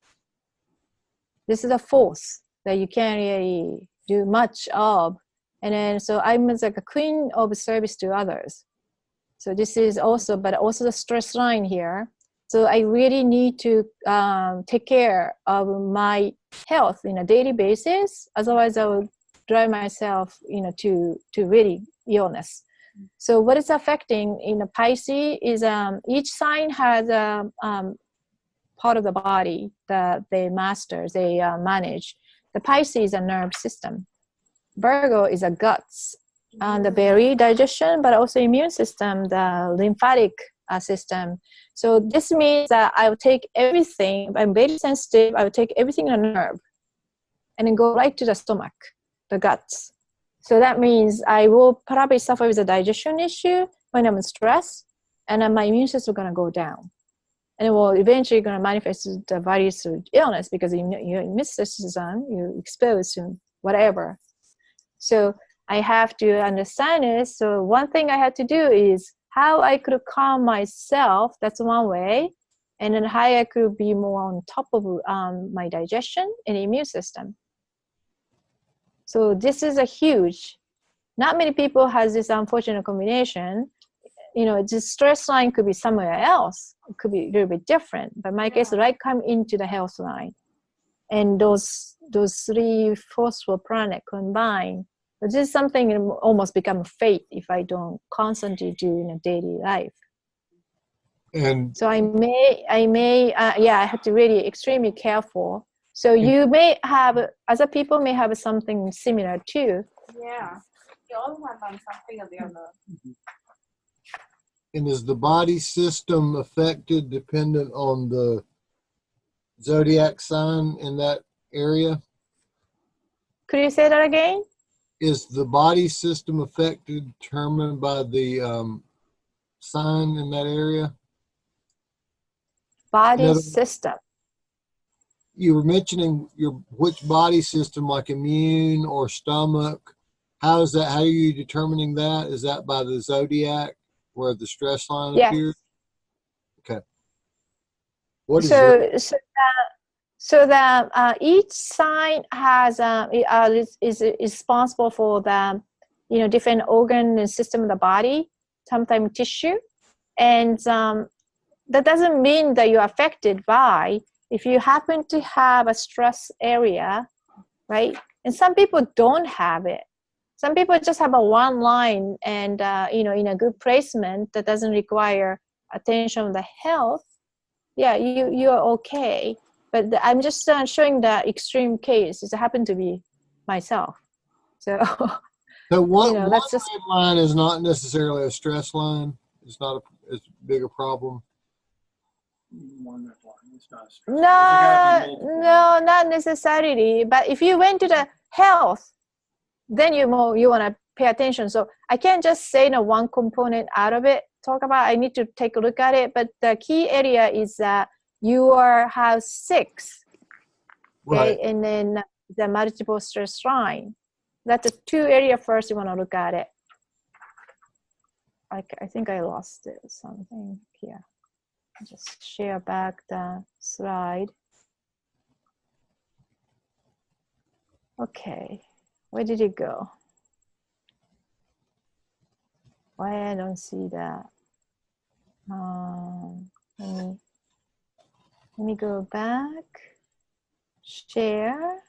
This is a force that you can't really do much of. And then, so I'm like a queen of service to others. So this is also, but also the stress line here. So I really need to take care of my health in a daily basis. Otherwise I will drive myself, to really illness. So what is affecting in the Pisces is each sign has a part of the body that they master, they manage. The Pisces is a nerve system. Virgo is a guts and the belly digestion, but also immune system, the lymphatic system. So this means that I will take everything, I'm very sensitive, I will take everything in a nerve and then go right to the stomach, the guts. So that means I will probably suffer with a digestion issue when I'm stressed, and then my immune system is going to go down. And it will eventually going to manifest the various illness because your immune system, you're exposed to whatever. So I have to understand it. So one thing I had to do is how I could calm myself. That's one way. And then how I could be more on top of my digestion and immune system. So this is a huge, not many people has this unfortunate combination. This stress line could be somewhere else. It could be a little bit different. But my case, right, come into the health line. And those 3 forceful planets combined. But this is something that almost become a fate if I don't constantly do in a daily life. And so I have to really extremely careful. So you may have, other people may have something similar too. Yeah, you all have something or the other. And is the body system affected dependent on the zodiac sign in that area? Could you say that again? Is the body system affected, determined by the sign in that area? Body system. You were mentioning which body system, like immune or stomach. How is that? How are you determining that? Is that by the zodiac where the stress line appears? Okay. What is so that each sign has is responsible for the different organ and system of the body, sometimes tissue, and that doesn't mean that you're affected by. If you happen to have a stress area, right? And some people don't have it. Some people just have a one line and, in a good placement that doesn't require attention on the health. Yeah, you're okay. But I'm just showing the extreme case. It happened to be myself. So, one that's just line is not necessarily a stress line. It's not as big a problem. No, not necessarily. But if you went to the health, then you want to pay attention. So I can't just say one component out of it. I need to take a look at it. But the key area is that you are house 6, okay, right. And then the multiple stress line. That's the 2 area first you want to look at it. I think I lost it something here. Just share back the slide. Okay, where did it go? Why I don't see that? Let me go back. Share.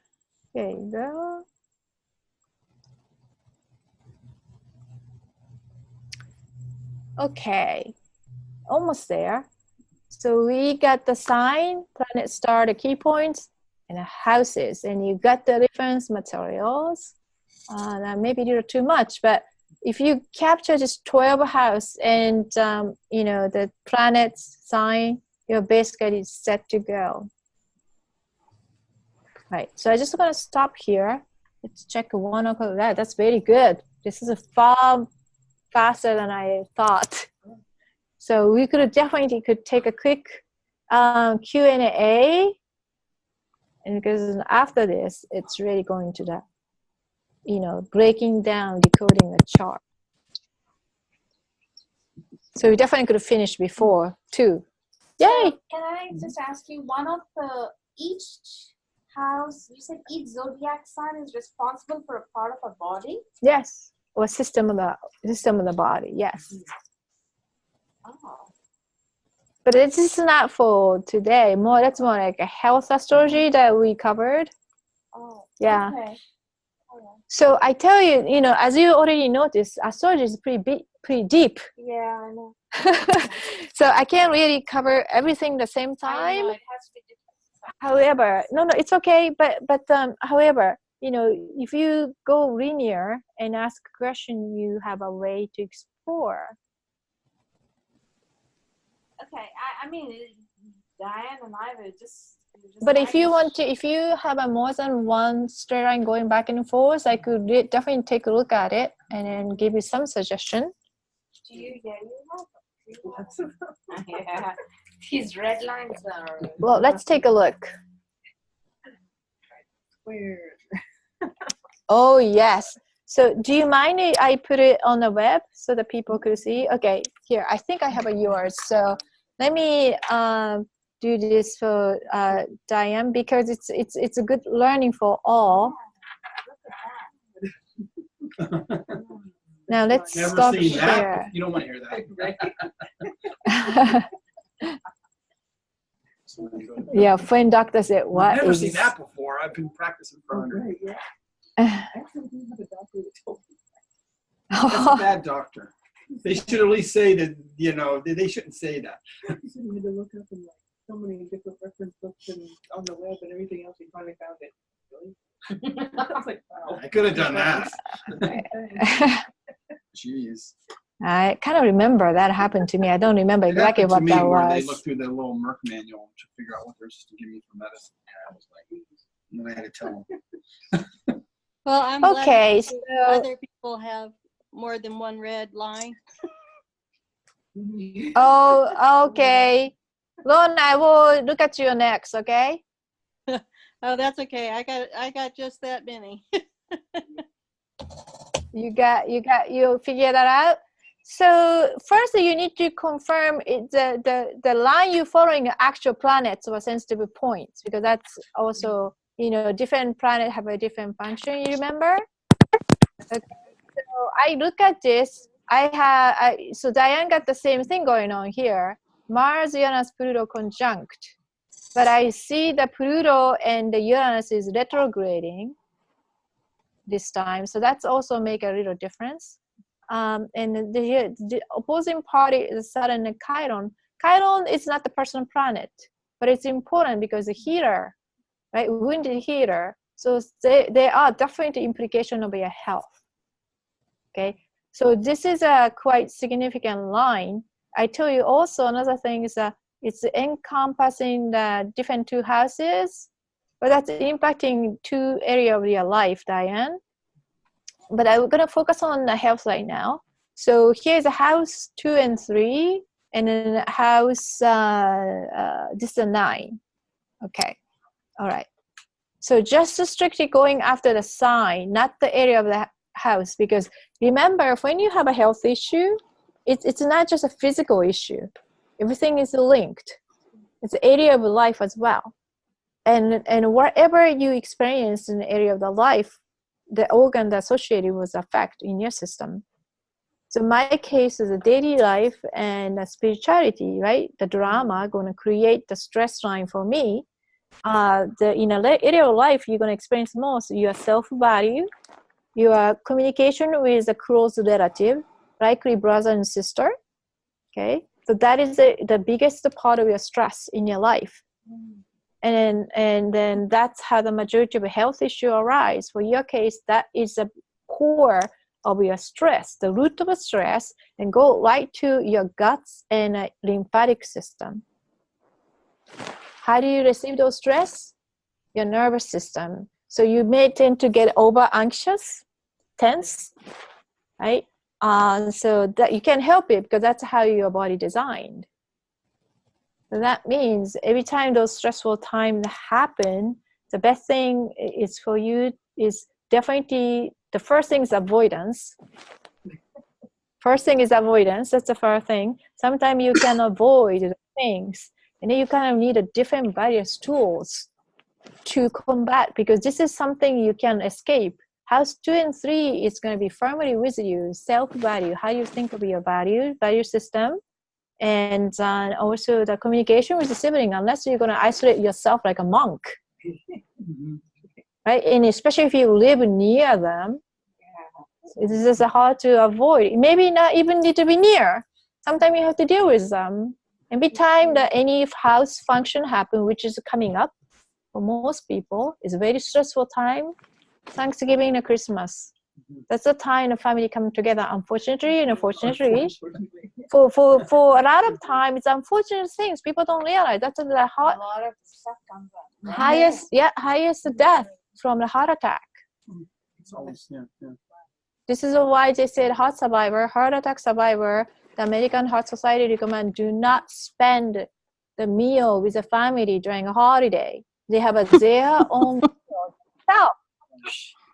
There you go. Okay, almost there. So we got the sign, planet star, the key points, and the houses, and you got the reference materials. Now maybe you're too much, but if you capture just 12 house and you know, the planets sign, you're basically set to go. Right. So I just gonna stop here. Let's check 1 o'clock. That's very good. This is far faster than I thought. So we could definitely take a quick Q&A, and because after this, it's really going to the, you know, breaking down, decoding the chart. So we definitely could have finished before too. Yay! So can I just ask you, one of the, each house, you said each zodiac sign is responsible for a part of a body? Yes, or system of the body. Yes. Oh. But it's just not for today. That's more like a health astrology that we covered. Oh. Yeah. Okay. So I tell you, you know, as you already noticed, astrology is pretty deep. Yeah, I know. So I can't really cover everything at the same I time. know, it has to be different. However, no, it's okay. But however, you know, if you go linear and ask a question, you have a way to explore. Okay, I mean, Diane and I were just. But if you want to, if you have a more than one straight line going back and forth, I could definitely take a look at it and then give you some suggestion. Do you? Yeah, you have. Yeah, these red lines are. Well, let's take a look. Weird. Oh yes. So do you mind if I put it on the web so that people could see? Okay, here, I think I have a yours. So let me do this for Diane, because it's a good learning for all. Now let's Never stop seen that. here. You don't want to hear that. Yeah, friend doctor said, what I've never is seen that before. I've been practicing for 100 years. Actually, we have a doctor that told me that. That's a bad doctor. They should at least say that, you know, they shouldn't say that. He said he had to look up in like so many different reference books and on the web and everything else. He finally found it. Really? I was like, wow. I could have done that. Jeez. I kind of remember that happened to me. I don't remember exactly what that was. They looked through the little Merck manual to figure out what they're supposed to give me for medicine. Yeah, I was like, and then I had to tell them. Well, I'm okay, glad so other people have more than one red line. oh, okay. Lorna, I will look at you next, okay? Oh, that's okay. I got just that many. You figure that out. So first you need to confirm the line you're following are actual planets or sensitive points, because that's also, you know, different planet have a different function, you remember? Okay. So I look at this, so Diane got the same thing going on here. Mars, Uranus, Pluto conjunct. But I see the Pluto and the Uranus is retrograding this time. So that's also make a little difference. And the opposing party is Saturn and Chiron. Chiron is not the personal planet, but it's important because the heater, right? Wind heater. So they are definitely implication of your health. Okay. So this is a quite significant line. I tell you also another thing is that it's encompassing the different two houses, but that's impacting two areas of your life, Diane. But I'm going to focus on the health right now. So here's a house 2 and 3, and then house, this is a 9. Okay. All right. So just strictly going after the sign, not the area of the house, because remember, when you have a health issue, it's not just a physical issue. Everything is linked. It's an area of life as well. And whatever you experience in the area of the life, the organ that's associated with effect in your system. So my case is a daily life and a spirituality, right? The drama going to create the stress line for me. In a area of life, you're going to experience most your self-value, your communication with a close relative, likely brother and sister. Okay, so that is the biggest part of your stress in your life. And then that's how the majority of health issues arise. For your case, that is the core of your stress, the root of stress, and go right to your guts and lymphatic system. How do you receive those stress? Your nervous system. So you may tend to get over anxious, tense, right? So that you can help it because that's how your body designed. So that means every time those stressful times happen, the best thing is for you is definitely, the first thing is avoidance. First thing is avoidance. That's the first thing. Sometimes you can avoid things, and then you kind of need a different various tools to combat, because this is something you can escape. House 2 and 3 is going to be firmly with you. Self-value, how you think of your value system, and also the communication with the sibling, unless you're going to isolate yourself like a monk. Right? And especially if you live near them, this is hard to avoid. Maybe not even need to be near. Sometimes you have to deal with them. Every time that any house function happen, which is coming up for most people, is a very stressful time. Thanksgiving and Christmas. That's the time the family come together. Unfortunately, for a lot of time, it's unfortunate things people don't realize. That's the A lot of stuff comes up. highest death from the heart attack. It's always, yeah. This is why they said heart attack survivor, the American Heart Society recommend do not spend the meal with the family during a holiday. They have their own meal.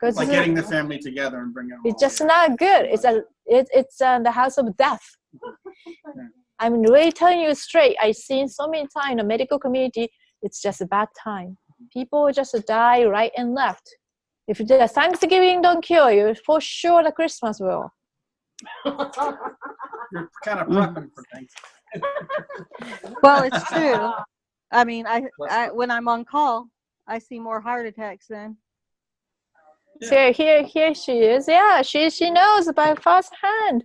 Like getting the family together and bringing them. It's just not good. It's the house of death. I'm really telling you straight. I've seen so many times in the medical community, it's just a bad time. People just die right and left. If the Thanksgiving don't kill you, for sure the Christmas will. You're kind of prepping for things. Well, it's true. I mean, I when I'm on call, I see more heart attacks then. So here she is. Yeah, she knows by first hand.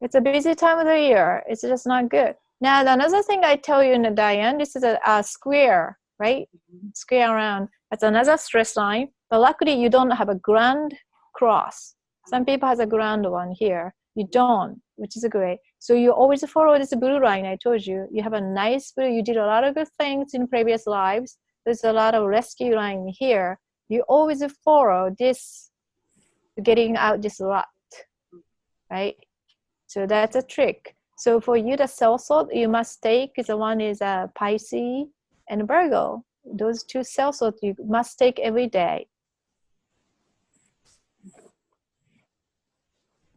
It's a busy time of the year. It's just not good. Now, another thing I tell you, Diane, this is a square, right? Square around. That's another stress line. But luckily, you don't have a grand cross. Some people has a grand one here. You don't, which is great. So you always follow this blue line I told you. You have a nice blue. You did a lot of good things in previous lives. There's a lot of rescue line here. You always follow this, getting out this rut, right? So that's a trick. So for you, the cell salt you must take is the one is Pisces and Virgo. Those two cell salts you must take every day.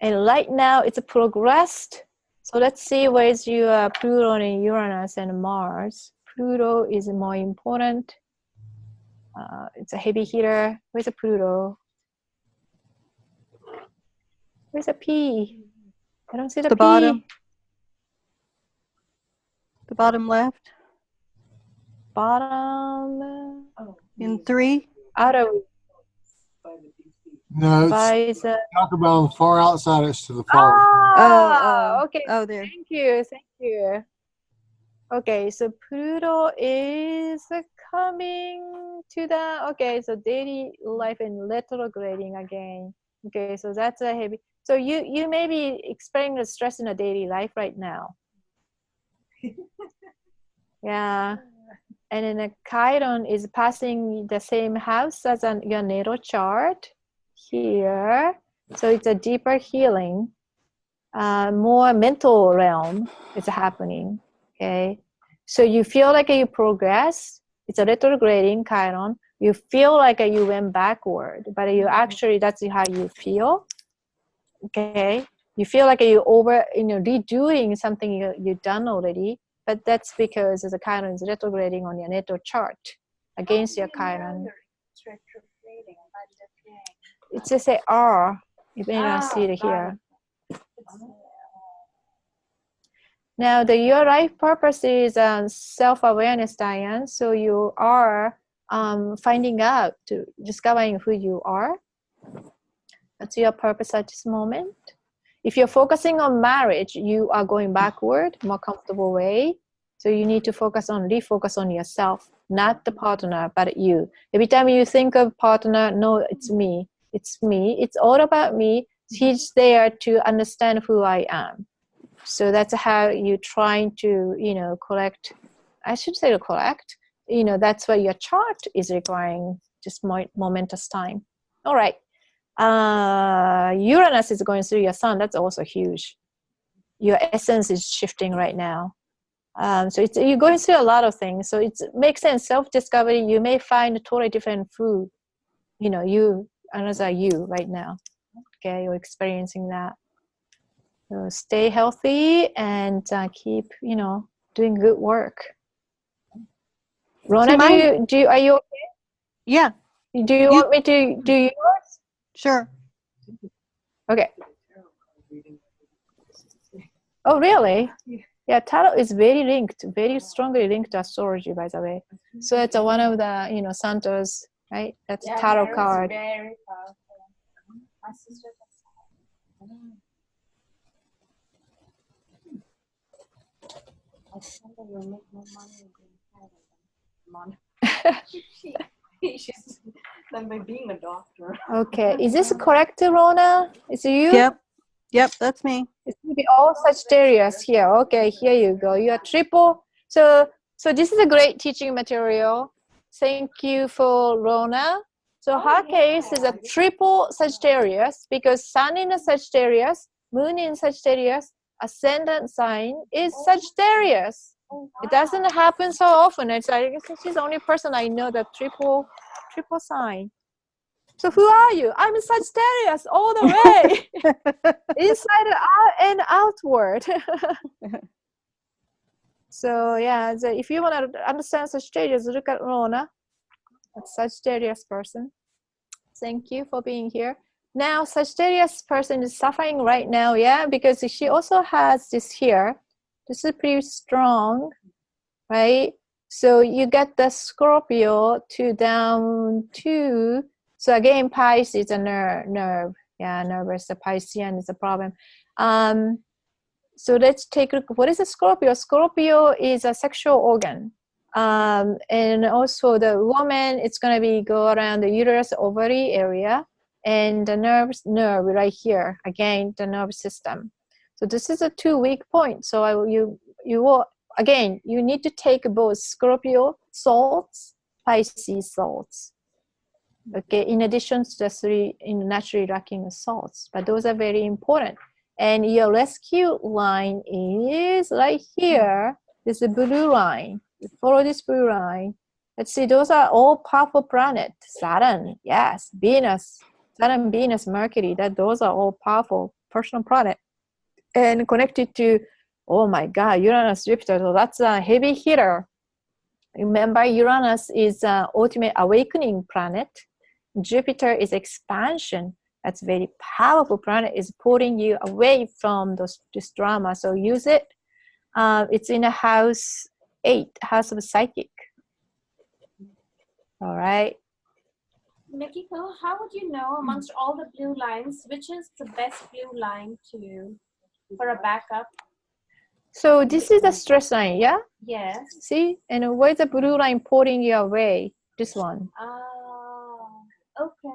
And right now it's progressed. So let's see where's your Pluto and Uranus and Mars. Pluto is more important. It's a heavy hitter. Where's a Pluto? Where's a P? I don't see the P. Bottom. The bottom left. Bottom. In 3. Out of. No, it's talk about on the far outside. It's to the far. Okay. Oh, there. Thank you. Okay, so Pluto is coming to the, okay, so daily life and retrograding again. Okay, so that's a heavy. So you may be experiencing the stress in a daily life right now. Yeah. And then a Chiron is passing the same house as your natal chart here. So it's a deeper healing, more mental realm is happening. Okay. So you feel like you progress. It's a retrograding Chiron. You feel like you went backward, but you actually, that's how you feel. Okay. You feel like you redoing something you've done already, but that's because the Chiron is retrograding on your natal chart against your Chiron. It's just a R. You may not see it here. Now, your life purpose is self-awareness, Diane. So you are finding out, discovering who you are. That's your purpose at this moment. If you're focusing on marriage, you are going backward, more comfortable way. So you need to refocus on yourself, not the partner, but you. Every time you think of partner, no, it's me. It's me. It's all about me. He's there to understand who I am. So that's how you're trying to, collect. I should say collect. That's what your chart is requiring, just momentous time. All right. Uranus is going through your sun. That's also huge. Your essence is shifting right now. So you're going through a lot of things. So it makes sense. Self-discovery, you may find a totally different food. Another you right now. Okay, you're experiencing that. So stay healthy and keep, doing good work. Rona, are you okay? Yeah. Do you want me to do yours? Sure. Okay. Oh, really? Yeah, tarot is very strongly linked to astrology, by the way. So it's one of the, Santos, right? That's tarot card. Very powerful. My sister I said that you'll make more money she's than by being a doctor. Okay, is this correct, Rona? Is it you? Yep, that's me. It's going to be all Sagittarius here. Okay, here you go. You are triple. So this is a great teaching material. Thank you for Rona. So her case is a triple Sagittarius because Sun in a Sagittarius, Moon in Sagittarius, ascendant sign is Sagittarius. It doesn't happen so often. It's like she's the only person I know that triple sign. So who are you? I'm a Sagittarius all the way, inside and outward. So yeah, if you want to understand Sagittarius, look at Rona, a Sagittarius person. Thank you for being here. Now, Sagittarius person is suffering right now, yeah, because she also has this here. This is pretty strong, right? So you get the Scorpio down 2. So again, Pisces is a nerve. Yeah, nervous. The Piscean is a problem. So let's take a look. What is a Scorpio? Scorpio is a sexual organ. And also the woman, it's going to go around the uterus, ovary area. And the nerve right here, again, the nerve system. So this is a 2 weak point. So you will, again, you need to take both Scorpio salts, Pisces salts. Okay, in addition to the 3 naturally lacking salts, but those are very important. And your rescue line is right here. This is a blue line. You follow this blue line. Let's see, those are all powerful planets. Saturn, yes, Venus. Saturn, Venus, Mercury, those are all powerful personal planets. And connected to, oh my God, Uranus, Jupiter, so that's a heavy hitter. Remember, Uranus is an ultimate awakening planet. Jupiter is expansion. That's very powerful planet, is pulling you away from this drama. So use it. It's in a house 8, house of psychic. All right. Mikiko, how would you know amongst all the blue lines, which is the best blue line for a backup? So this is the stress line, yeah? Yes. See? And where's the blue line pulling you away? This one. Okay.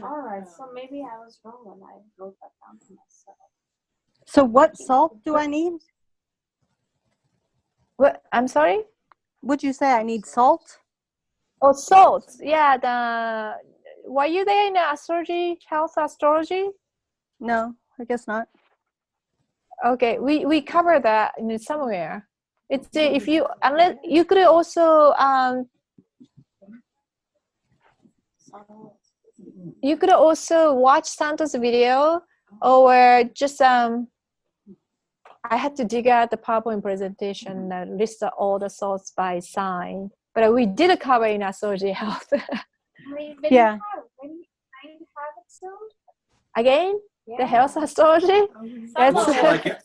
All right, so maybe I was wrong when I wrote that down for myself. So what salt do I need? What? I'm sorry? Would you say I need salt? Oh, salt. Yeah. Were you there in astrology, health astrology? No, I guess not. Okay, we cover that in somewhere. It's if you unless you could also you could also watch Santa's video, or just I had to dig out the PowerPoint presentation that lists all the salts by sign, but we did cover in astrology health. Yeah. When I have it soon? Again? The health astrology? Some of Like it. it.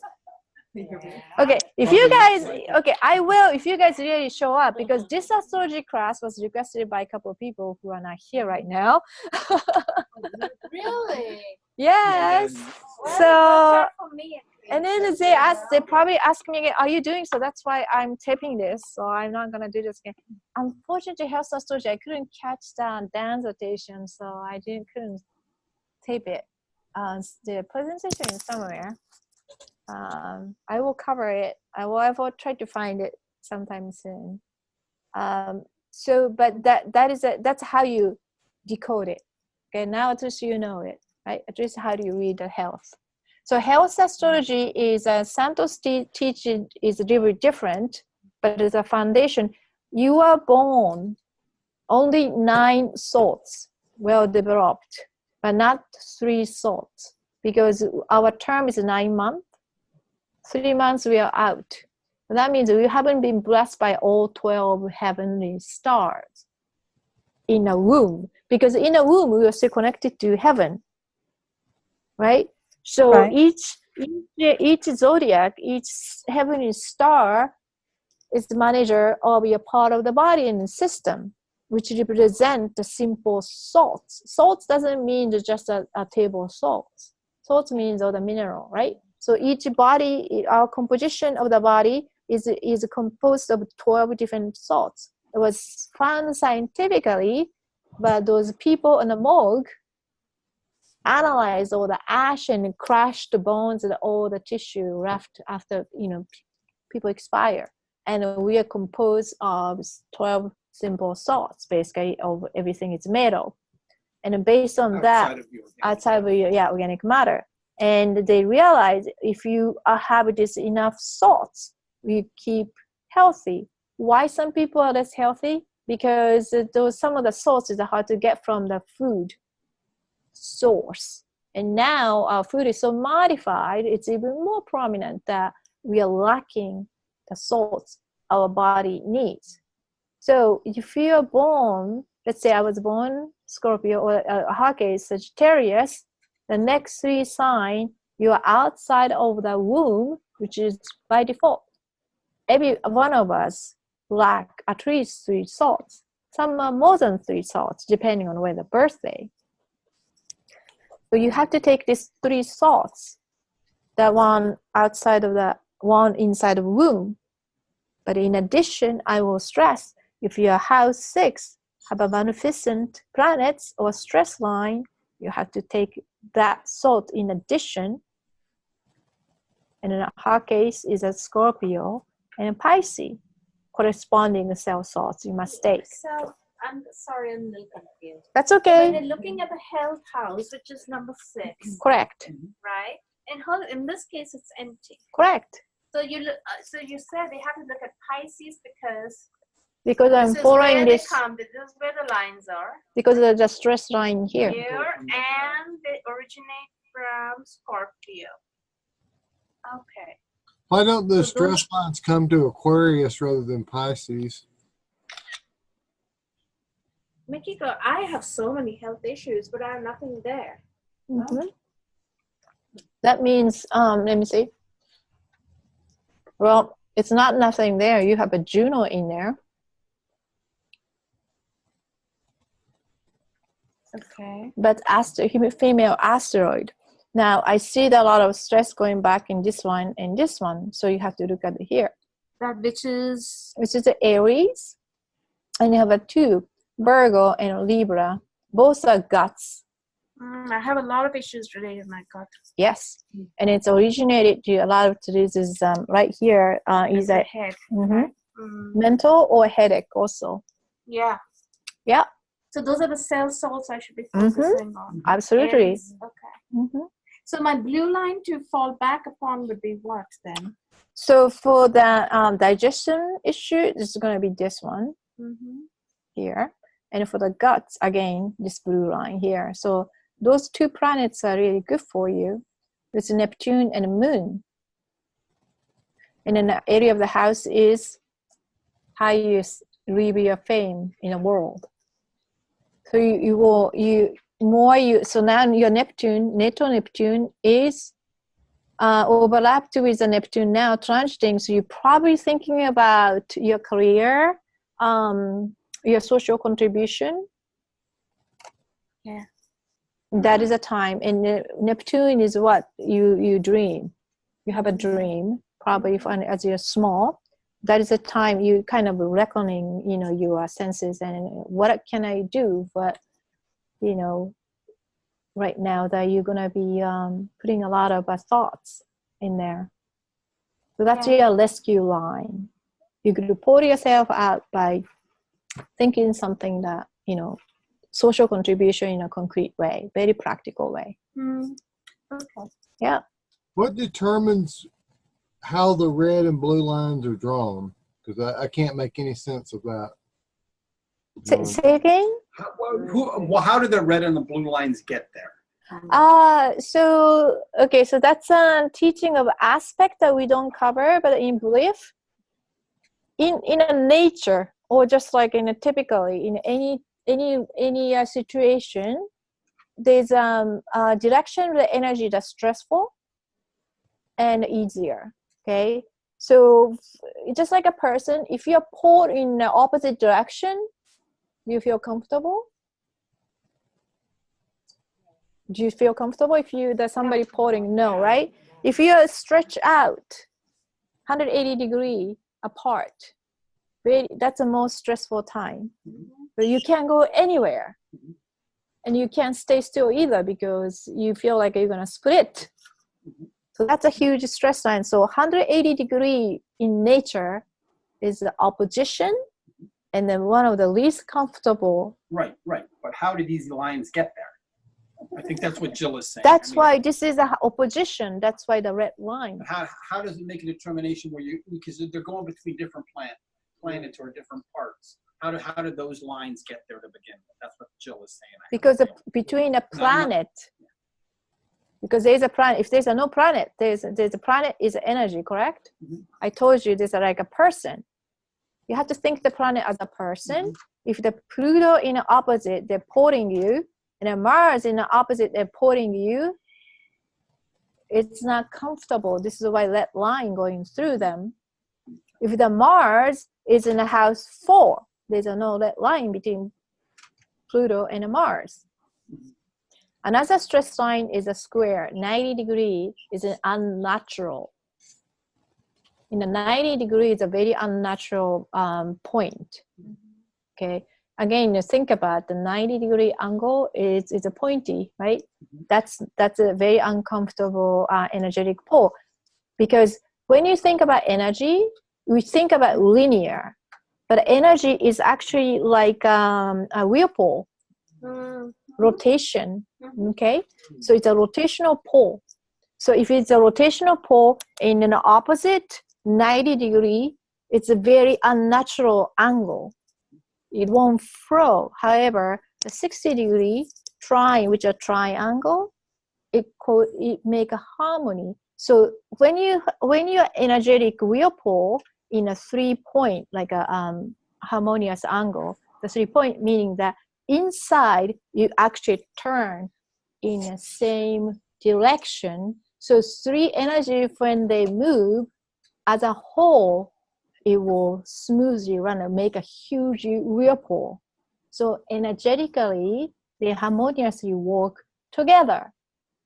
Okay, if you guys, okay, I will, if you guys really show up, because this astrology class was requested by a couple of people who are not here right now. Really? Yes. Well, So, watch out for me. and then they probably ask me again, are you doing so? That's why I'm taping this, so I'm not gonna do this again. Unfortunately, health astrology, I couldn't catch the dance rotation, so I couldn't tape it. The presentation is somewhere. I will cover it. I will try to find it sometime soon. So, but that's how you decode it. Okay, now at least you know it, right? At least how do you read the health? So health astrology is Santos teaching is really different, but it's a foundation. You are born only 9 thoughts well developed, but not 3 thoughts, because our term is 9 months. 3 months we are out. And that means we haven't been blessed by all 12 heavenly stars in a womb, because in a womb we are still connected to heaven, right? So Right. each zodiac, each heavenly star is the manager of a part of the body and the system, which represent the simple salts. Salts doesn't mean just a table of salts. Salts means all the mineral, right? So each body, our composition of the body is composed of 12 different salts. It was found scientifically, but those people in the morgue analyzed all the ash and crushed the bones and all the tissue left after people expire. And we are composed of 12 simple salts, basically, of everything is made of. And based on outside of your organic matter. And they realize if you have this enough salts, you keep healthy. Why some people are less healthy? Because some of the salts is hard to get from the food source. And now our food is so modified, it's even more prominent that we are lacking the salts our body needs. So if you are born, let's say I was born Scorpio, or her case Sagittarius, the next 3 signs, you are outside of the womb, which is by default. Every one of us lack at least 3 salts. Some are more than 3 salts, depending on when the birthday. So you have to take these 3 salts, the one outside of the one inside of the womb. But in addition, I will stress, if your house 6 have a beneficent planets or stress line, you have to take that salt in addition. And in our case is a Scorpio and a Pisces, corresponding cell salts you must take. So I'm sorry, I'm a little confused. That's So okay. when you're looking at the health house, which is number 6, Correct. right? And in this case, it's empty. Correct. So you said they have to look at Pisces Because I'm this is following where this. They come. This is where the lines are. Because of the stress line here. And they originate from Scorpio. Okay. Why don't the stress lines come to Aquarius rather than Pisces? Mikiko, I have so many health issues, but I have nothing there. Mm-hmm. That means, let me see. Well, it's not nothing there. You have a Juno in there. Okay. But female asteroid. Now, I see that a lot of stress going back in this one and this one. So you have to look at it here. That which is the Aries. And you have a 2, Virgo and Libra. Both are guts. I have a lot of issues related to my gut. Yes. And it's originated to a lot of this is right here is a head. Mental or headache also. Yeah. Yeah. So those are the cell salts I should be focusing on. Absolutely. Aries. Okay. So my blue line to fall back upon would be what then? So for the digestion issue, this is going to be this one here. And for the guts, again, this blue line here. So those 2 planets are really good for you. It's Neptune and the Moon. And then the area of the house is how you leave your fame in the world. So more you, so now your Neptune, natal Neptune is overlapped with the Neptune now transiting. So you're probably thinking about your career, your social contribution. Yeah. That is a time. And Neptune is what you dream. You have a dream, probably as you're small. That is a time you kind of reckoning, you know, your senses and what can I do? But, you know, right now that you're going to be putting a lot of thoughts in there. So that's your rescue line. You could pour yourself out by thinking something that, you know, social contribution in a concrete way, very practical way. Okay. Yeah. What determines how the red and blue lines are drawn? Because I can't make any sense of that. Say again? How do the red and the blue lines get there? So that's a teaching of aspect that we don't cover, but in belief, in a nature, or just like in a typically in any situation, there's a direction of the energy that's stressful and easier. Okay, so just like a person, if you're pulled in the opposite direction, do you feel comfortable? Do you feel comfortable if there's somebody pulling? No, right? If you're stretched out 180 degrees apart, that's the most stressful time. But you can't go anywhere. And you can't stay still either because you feel like you're going to split. So that's a huge stress line. So 180 degrees in nature is the opposition, and then one of the least comfortable. Right. But how do these lines get there? I think that's what Jill is saying. That's why this is an opposition. That's why the red line. How does it make a determination where because they're going between different planets or different parts? How do those lines get there to begin with? That's what Jill is saying. Because between a planet, because there's a planet. If there's no planet, there's a planet is energy, correct? I told you there's like a person. You have to think the planet as a person. If the Pluto in the opposite, they're pulling you, and then Mars in the opposite, they're pulling you. It's not comfortable. This is why that line going through them. If the Mars is in the house 4, there's no red line between Pluto and Mars. Another stress line is a square. 90 degrees is an unnatural. In the 90 degrees is a very unnatural point. Okay. Again, you think about the 90-degree angle is a pointy, right? That's a very uncomfortable energetic pole. Because when you think about energy, we think about linear. But energy is actually like a whirlpool, rotation, okay? So it's a rotational pole. So if it's a rotational pole in an opposite 90 degree, it's a very unnatural angle. It won't flow. However, the 60 degree which is a triangle, it make a harmony. So when you're energetic whirlpool in a 3-point, like a harmonious angle, the 3-point meaning that inside you actually turn in the same direction. So 3 energy, when they move as a whole, it will smoothly run and make a huge whirlpool. So energetically, they harmoniously work together.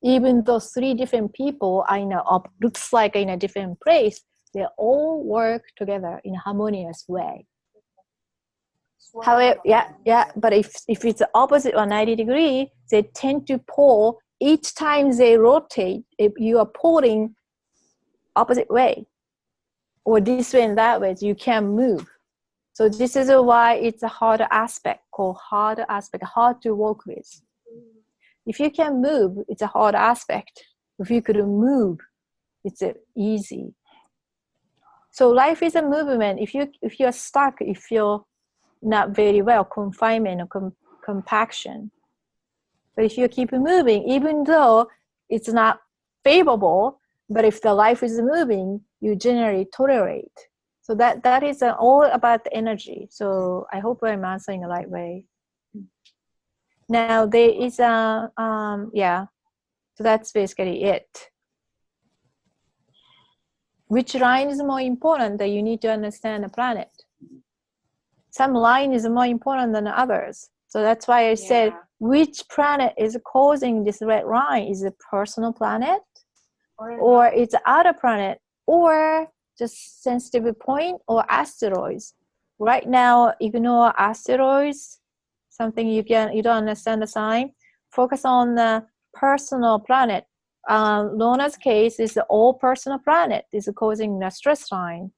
Even though 3 different people are looks like in a different place, they all work together in a harmonious way. However, but if it's the opposite or 90 degree, they tend to pull. Each time they rotate, if you are pulling opposite way, or this way and that way, you can't move. So this is why it's a harder aspect, hard to work with. If you can move, it's a hard aspect. If you could move, it's easy. So life is a movement. If you're stuck, you feel not very well, confinement or compaction. But if you keep moving, even though it's not favorable, but if the life is moving, you generally tolerate. So that is all about the energy. So I hope I'm answering the right way. Now there is a yeah. So that's basically it. Which line is more important that you need to understand the planet? Some line is more important than others. So that's why I said which planet is causing this red line? Is it personal planet, or it's other planet, or just sensitive point, or asteroids? Right now, ignore asteroids. Something you don't understand the sign. Focus on the personal planet. Lona's case is the all personal planet is causing the stress line,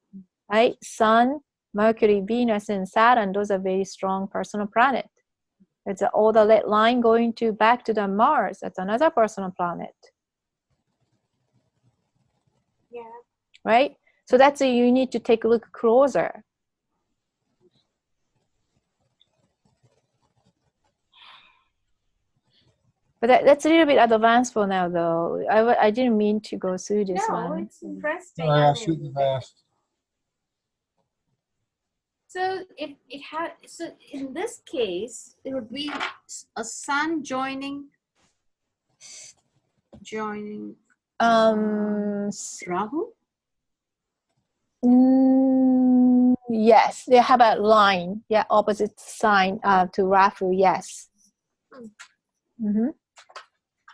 right? Sun, Mercury, Venus, and Saturn, those are very strong personal planet. It's all the red line going to back to the Mars. That's another personal planet. Yeah. Right? So that's you need to take a look closer. But that's a little bit advanced for now, though. I didn't mean to go through this one. No, it's interesting. Sorry, I was shooting fast. So if it had, so in this case, it would be a sun joining Rahu. Yes, they have a line. Yeah, opposite sign to Rahu. Yes. Mm-hmm.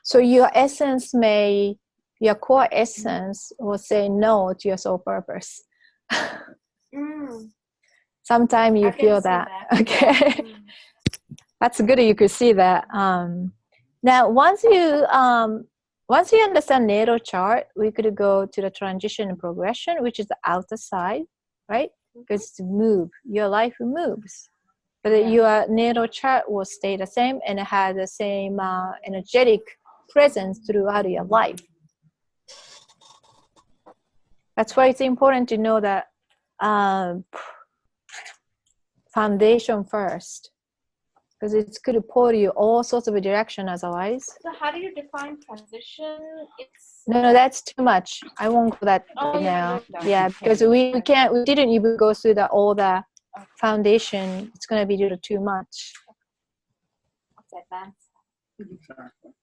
So your essence your core essence will say no to your soul purpose. Sometimes you feel that. Okay. That's good you could see that. Now, once you understand natal chart, we could go to the transition and progression, which is the outer side, right? Because it's move. Your life moves. But your natal chart will stay the same and have the same energetic presence throughout your life. That's why it's important to know that foundation first, because it could pull you all sorts of direction otherwise. So how do you define transition? No, that's too much. I won't go that right now. Yeah, because we didn't even go through all the foundation. It's going to be too much.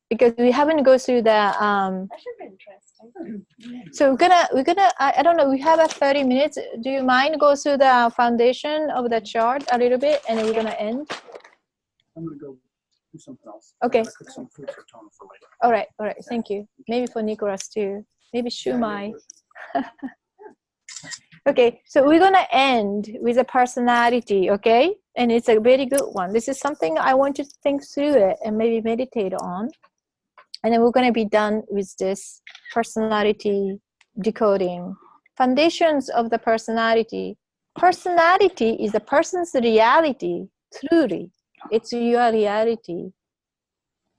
Because we haven't go through the that should be interesting. So we're gonna I don't know, we have 30 minutes. Do you mind go through the foundation of the chart a little bit, and then we're gonna end? I'm gonna go do something else. Okay. Cook some food for Tona for later. All right, thank you. Maybe for Nicholas too. Maybe Shumai. Okay, so we're gonna end with a personality, okay? And it's a very good one. This is something I want you to think through it and maybe meditate on. And then we're gonna be done with this personality decoding. Foundations of the personality. Personality is a person's reality, truly. It's your reality.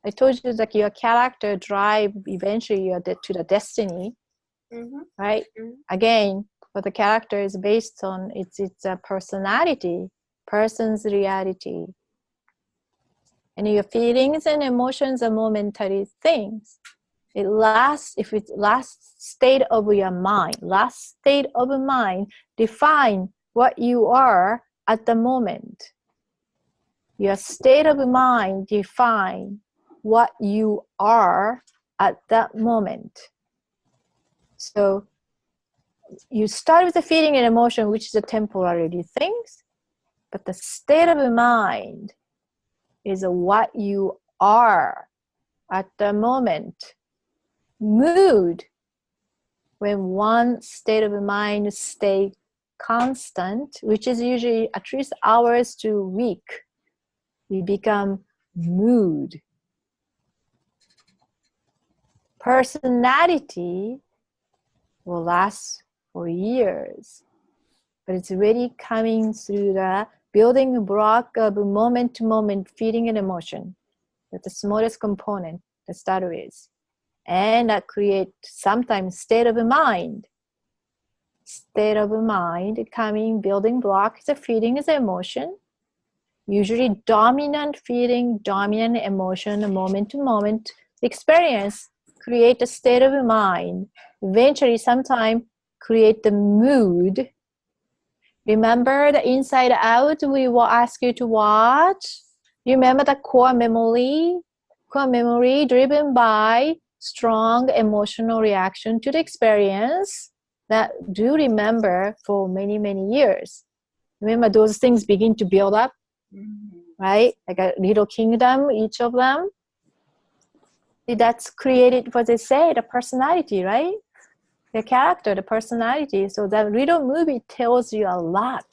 I told you that your character drive eventually to the destiny, right? Again, but the character is based on it's a personality, person's reality. And your feelings and emotions are momentary things. It lasts, if it's last state of your mind, define what you are at the moment. Your state of mind define what you are at that moment. So you start with the feeling and emotion, which is a temporary things, but the state of mind is what you are at the moment. Mood, when one state of mind stay constant, which is usually at least hours to week, we become mood. Personality will last for years, but it's really coming through the building block of moment to moment feeling and emotion. That's the smallest component to start with. And that creates sometimes state of mind. State of mind coming, building block is a feeling, is an emotion. Usually dominant feeling, dominant emotion, moment to moment experience create a state of mind. Eventually, sometime create the mood. Remember the Inside Out we will ask you to watch? You remember the core memory? Core memory driven by strong emotional reaction to the experience that do remember for many, many years. Remember those things begin to build up, right? Like a little kingdom, each of them. That's created, what they say, the personality, right? The character, the personality. So that little movie tells you a lot.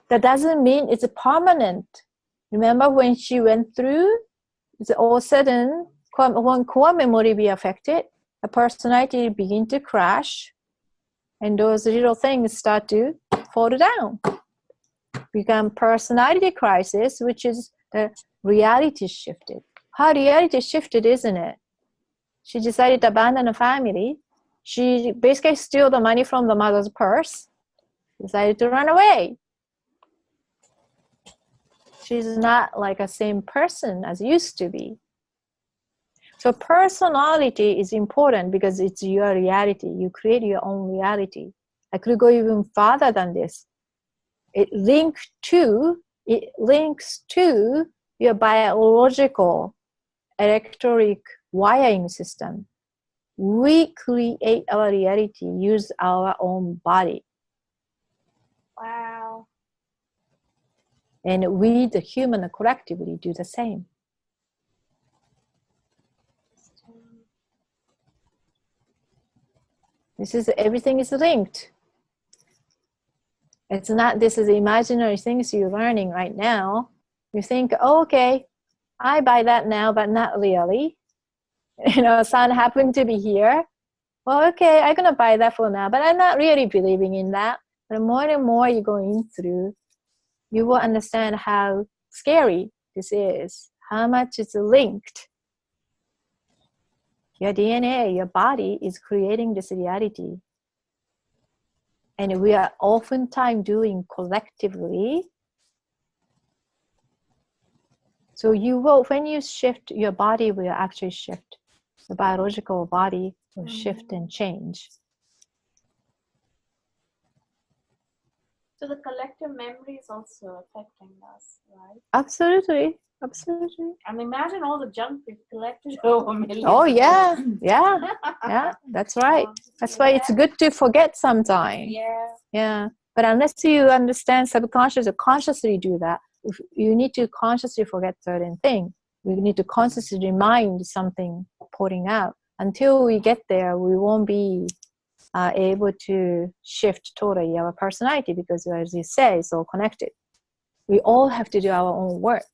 That doesn't mean it's permanent. Remember when she went through, it's all of a sudden, when core memory be affected, the personality begin to crash, and those little things start to fall down. Become personality crisis, which is the reality shifted. How reality shifted, isn't it? She decided to abandon the family. She basically stole the money from the mother's purse, decided to run away. She's not like a same person as used to be. So personality is important because it's your reality. You create your own reality. I could go even farther than this. It links to your biological electric wiring system. We create our reality, use our own body. Wow. And we, the human, collectively do the same. Everything is linked. It's not, this is imaginary things you're learning right now. You think, oh, okay, I buy that now, but not really. You know, sun happened to be here. Well, okay, I'm gonna buy that for now, but I'm not really believing in that. But more and more you're going through, you will understand how scary this is, how much it's linked. Your DNA, your body is creating this reality. And we are oftentimes doing collectively. So you will, when you shift, your body will actually shift. The biological body will shift and change. So the collective memory is also affecting us, right? Absolutely, absolutely. And imagine all the junk we've collected over millions. Oh yeah, yeah, that's right. That's why it's good to forget sometimes. Yeah. But unless you understand subconscious or consciously do that, you need to consciously forget certain things. We need to consciously remind something pouring out. Until we get there, we won't be able to shift totally our personality because, as you say, it's all connected. We all have to do our own work.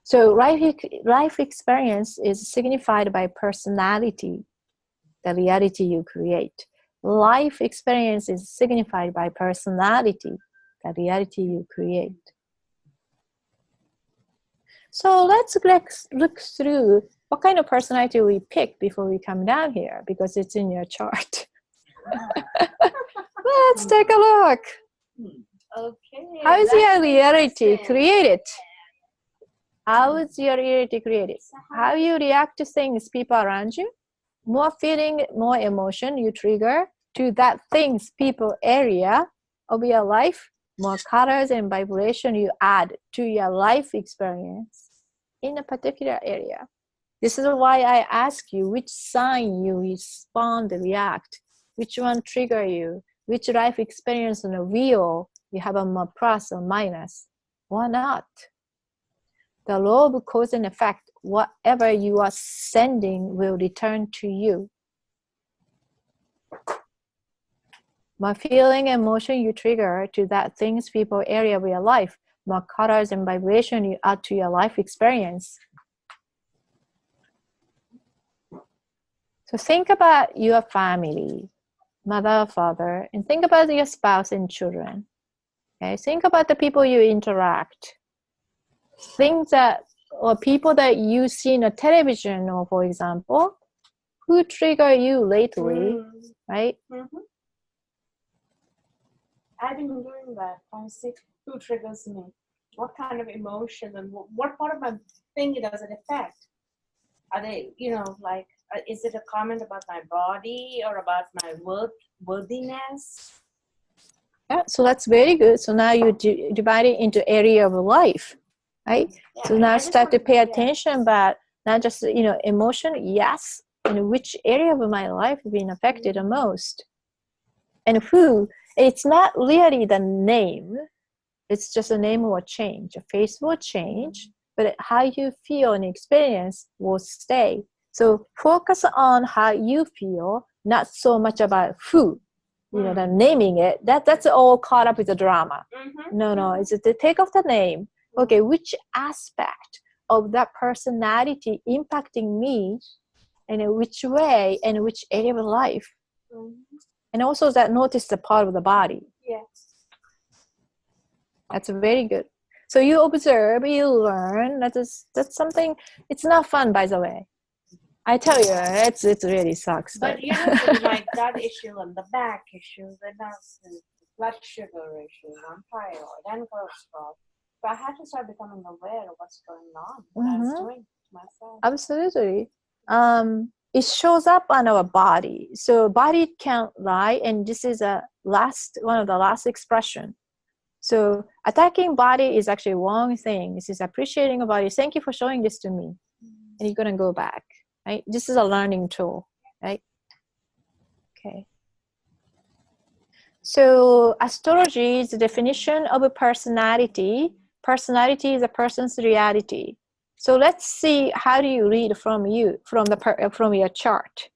So life experience is signified by personality, the reality you create. Life experience is signified by personality, the reality you create. So let's look through what kind of personality we pick before we come down here, because it's in your chart. Let's take a look. Okay. How is your reality created? How is your reality created? How you react to things, people around you? More feeling, more emotion you trigger to that things, people area of your life. More colors and vibration you add to your life experience in a particular area. This is why I ask you which sign you respond, react, which one trigger you, which life experience on the wheel you have a more plus or minus. Why not? The law of cause and effect, whatever you are sending will return to you. More feeling, emotion you trigger to that things, people, area of your life, more colors and vibration you add to your life experience. So think about your family, mother, father, and think about your spouse and children. Okay, think about the people you interact. Things that, or people that you see in a television, or for example, who trigger you lately, right? I've been doing that. I see who triggers me. What kind of emotion and what part of my thinking does it affect? Are they, like, is it a comment about my body or about my worthiness? Yeah, so that's very good. So now you divide it into area of life, right? Yeah, so now I just start to want- pay yeah. attention, but not just, emotion, yes, and which area of my life has been affected the most. And who, it's not really the name, it's just a name will change, a face will change, but how you feel and experience will stay. So focus on how you feel, not so much about who. The naming it, that's all caught up with the drama. No, it's to take off the name. Okay, which aspect of that personality impacting me, and in which way, and which area of life? And also that notice the part of the body. Yes. That's very good. So you observe, you learn. That's something. It's not fun, by the way. I tell you, it really sucks. But with my gut issue and the back issue, the blood sugar issue, and thyroid and cholesterol, so I had to start becoming aware of what's going on. What I was doing to myself. Absolutely. It shows up on our body. So body can't lie, and this is one of the last expression. So attacking body is actually one thing. This is appreciating a body. Thank you for showing this to me. And you're going to go back. Right? This is a learning tool, right? Okay. So astrology is the definition of a personality. Personality is a person's reality. So let's see, how do you read from your chart?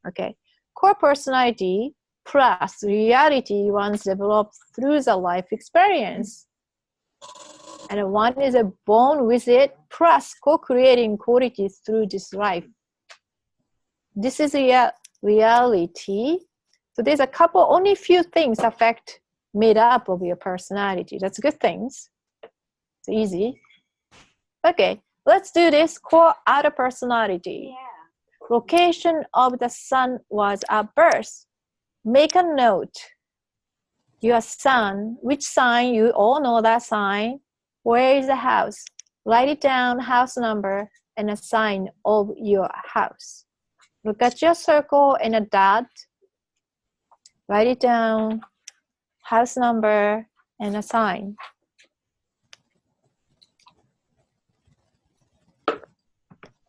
Okay. Core personality plus reality one's developed through the life experience. And one is born with it plus co-creating qualities through this life. This is reality. So there's only few things made up of your personality. That's good things. It's easy. Okay, let's do this. Core outer personality. Yeah. Location of the sun was at birth. Make a note. Your sun, which sign, you all know that sign. Where is the house? Write it down, house number, and a sign of your house. Look at your circle and a dot. Write it down, house number, and a sign.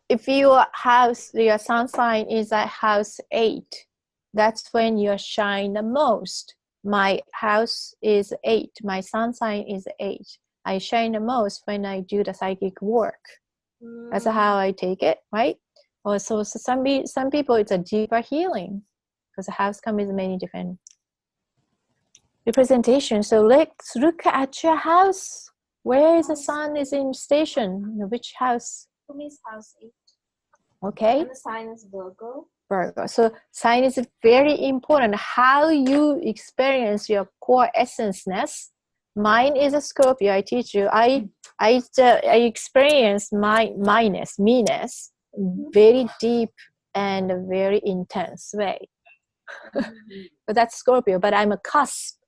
If your sun sign is at house 8, that's when you shine the most. My house is 8. My sun sign is 8. I shine the most when I do the psychic work. That's how I take it, right? Also, some people, it's a deeper healing because the house comes with many different representations. So let's look at your house. Where is the sun is in station? Which house? For me, it's house 8. Okay. And the sign is Virgo. Virgo. So sign is very important. How you experience your core essence-ness. Mine is a Scorpio. I teach you. I experience my meanness, very deep and very intense way. But that's Scorpio. But I'm a cusp.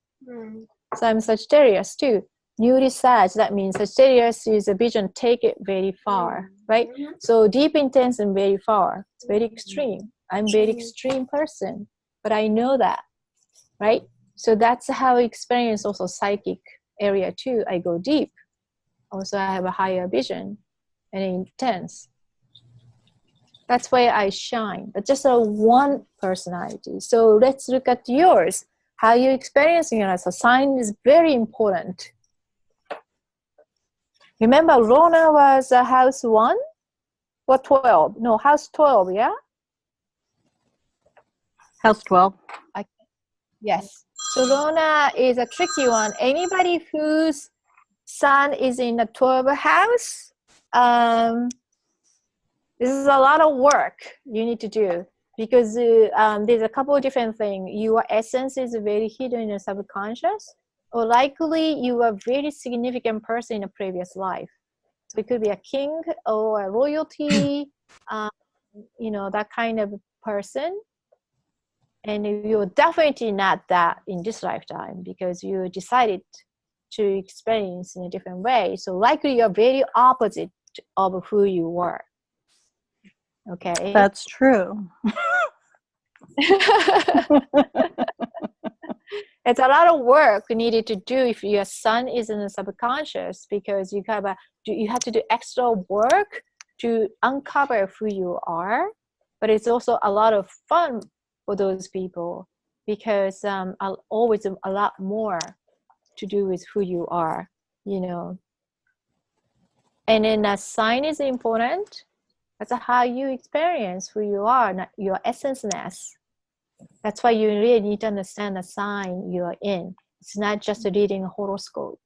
So I'm Sagittarius too. Newly Sag, that means Sagittarius is a vision, take it very far, right? So deep, intense, and very far. It's very extreme. I'm a very extreme person, but I know that, right? So that's how I experience also psychic area too. I go deep. Also, I have a higher vision and intense. That's why I shine. But just one personality. So let's look at yours. How you experiencing it. So sign is very important. Remember, Rona was house 1 or 12? No, house 12, yeah? House 12. Yes. So Rona is a tricky one. Anybody whose sun is in the 12th house, this is a lot of work you need to do because there's a couple of different things. Your essence is very hidden in your subconscious. Or likely you are a very significant person in a previous life. So it could be a king or a royalty, that kind of person. And you're definitely not that in this lifetime because you decided to experience in a different way. So likely you're very opposite of who you were. Okay? That's true. It's a lot of work needed to do if your sun is in the subconscious, because you have to do extra work to uncover who you are. But it's also a lot of fun for those people, because always a lot more to do with who you are, you know. And then a sign is important. That's how you experience who you are, not your essenceness. That's why you really need to understand the sign you're in. It's not just reading a horoscope.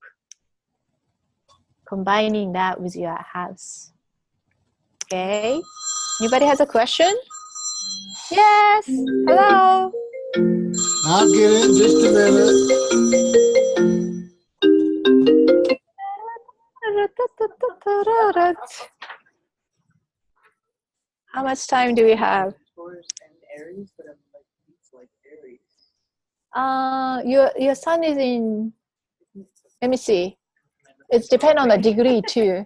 Combining that with your house. Okay. Anybody has a question? Yes. Hello. I'll get it in just a minute. How much time do we have? Taurus and Aries, but I'm like, it's like Aries. Your sun is in, let me see. It depends on the degree too.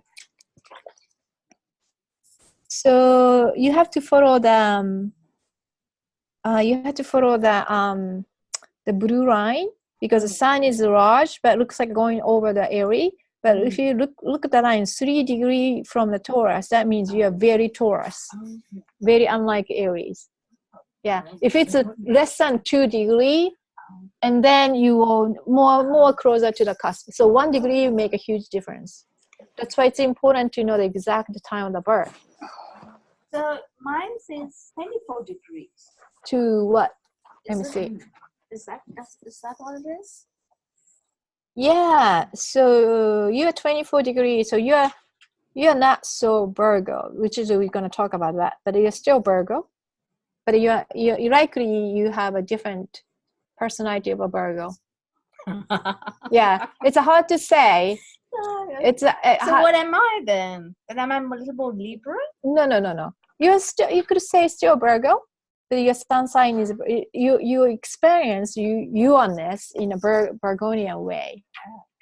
So you have to follow the the blue line, because the sun is large but looks like going over the Aries. But if you look at the line 3 degrees from the Taurus, that means you are very Taurus, very unlike Aries. Yeah, if it's less than 2 degrees, and then you will more closer to the cusp. So 1 degree make a huge difference. That's why it's important to know the exact time of the birth. So mine says 24 degrees. To what? Let me see. Is that what it is? Yeah, so you're 24 degrees, so you're not so Virgo, which is we're going to talk about that, but you're still Virgo, but you're likely you have a different personality of a Virgo. Yeah, it's hard to say. It's so what am I then? Then am I a little more Libra? No. You could say still Virgo, but your sun sign is you experience you-ness in a Virgonian way.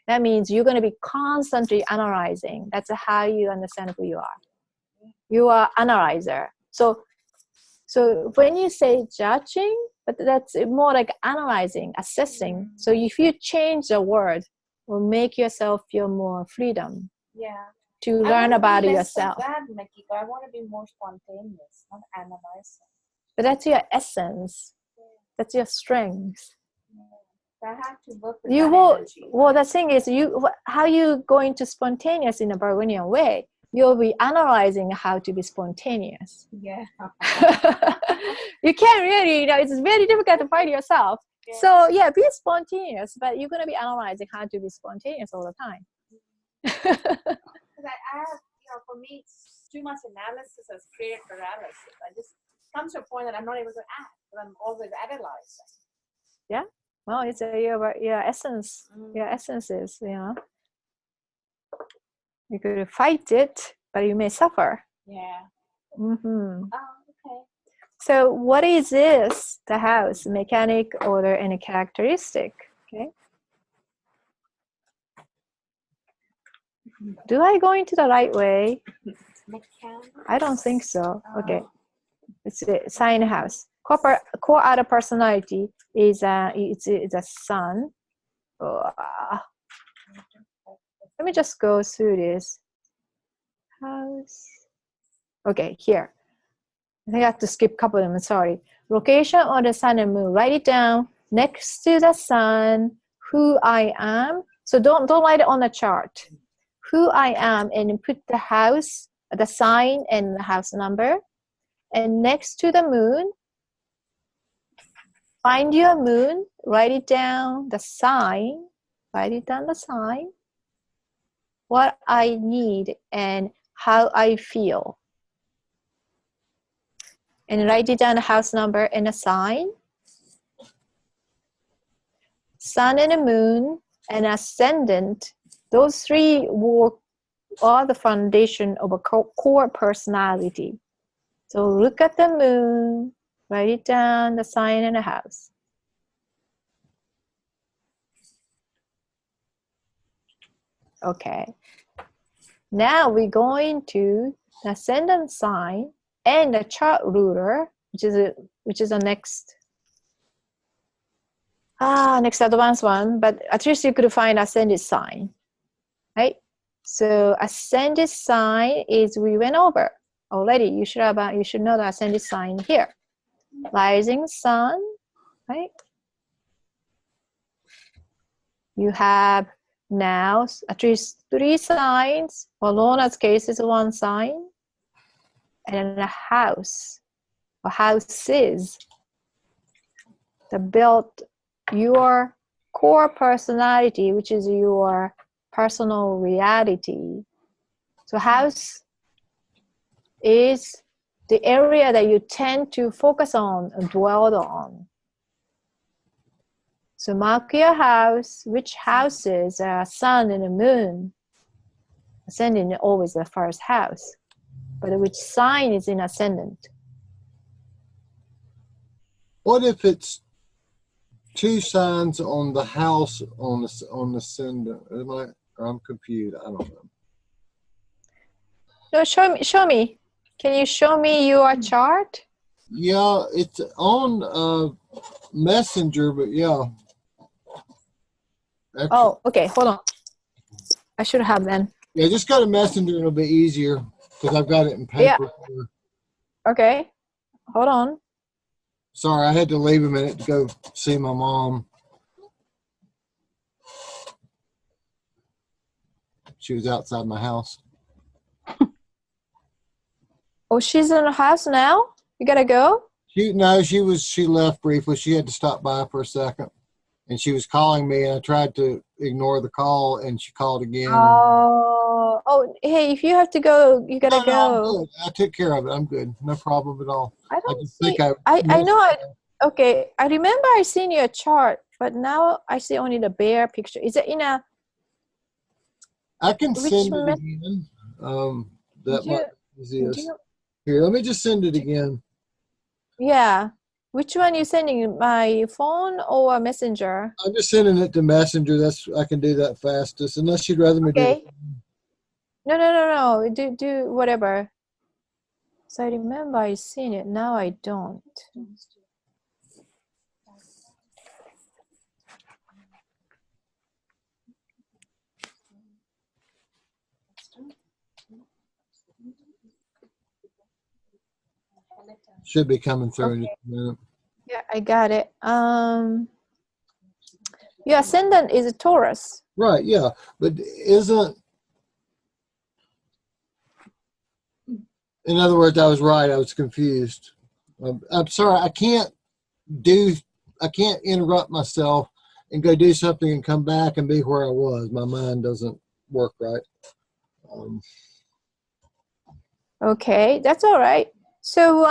That means you're going to be constantly analyzing. That's how you understand who you are. You are analyzer. So when you say judging, but that's more like analyzing, assessing. So if you change the word, it will make yourself feel more freedom. Yeah. To learn about yourself. I want to be more spontaneous, not analyzing. But that's your essence. That's your strength. I have to look for You that will. energy. Well, the thing is, how you going to spontaneous in a Virgonian way? You'll be analyzing how to be spontaneous. Yeah. You can't really. It's very difficult to find yourself. Yeah. So yeah, be spontaneous, but you're gonna be analyzing how to be spontaneous all the time. Because I have, for me, it's too much analysis has created paralysis. I just comes to a point that I'm not able to act, but I'm always analyzing. Yeah. Well, it's your essence. Your essence is, you could fight it, but you may suffer. Yeah. Mm-hmm. Oh, okay. So what is this? The house, mechanic, order, and a characteristic. Okay. Do I go into the right way? I don't think so. Okay. It's a sign house. Core outer personality is it's a sun. Let me just go through this. House. Okay, here. I think I have to skip a couple of them. I'm sorry. Location on the sun and moon. Write it down next to the sun. Who I am. So don't write it on the chart. Who I am, and put the house, the sign, and the house number. And next to the moon, find your moon. Write it down. The sign. Write it down. The sign. What I need and how I feel. And write it down, the house number and a sign. Sun and the moon and ascendant. Those three are the foundation of a core personality. So look at the moon, write it down, the sign and the house. Okay. Now we're going to the ascendant sign and the chart ruler, which is the next Next advanced one, but at least you could find ascended sign, right? So ascended sign is we went over already. You should know the ascended sign here. Rising sun, right? You have now at least 3 signs. For Lona's case, is 1 sign, and a house or houses that build your core personality, which is your personal reality. So house is the area that you tend to focus on and dwell on. So mark your house, which houses are sun and the moon. Ascendant is always the first house, but which sign is in ascendant? What if it's 2 signs on the house on the ascendant? I'm confused. I don't know. No, show me. Can you show me your chart? Yeah, it's on Messenger, but yeah. Oh, okay. Hold on. I should have then. Yeah, just go to Messenger. It'll be easier because I've got it in paper. Yeah. Okay. Hold on. Sorry, I had to leave a minute to go see my mom. She was outside my house. Oh, she's in the house now? You gotta go? She left briefly. She had to stop by for a second. And she was calling me, and I tried to ignore the call, and she called again. Oh, hey, if you have to go, you gotta go. No, I'm good. I took care of it. I'm good. No problem at all. I don't just see. think I know. Okay, I remember I seen your chart, but now I see only the bear picture. Is it in a? I can send it again. Here, let me just send it again. Yeah. Which one are you sending? My phone or Messenger? I'm just sending it to Messenger. I can do that fastest, unless you'd rather me do it. No. Do whatever. So I remember I seen it. Now I don't. Should be coming through in just a minute. Yeah, I got it. Your ascendant is a Taurus. Right, yeah. But isn't... In other words, I was right. I was confused. I'm sorry. I can't interrupt myself and go do something and come back and be where I was. My mind doesn't work right. Okay, that's all right. So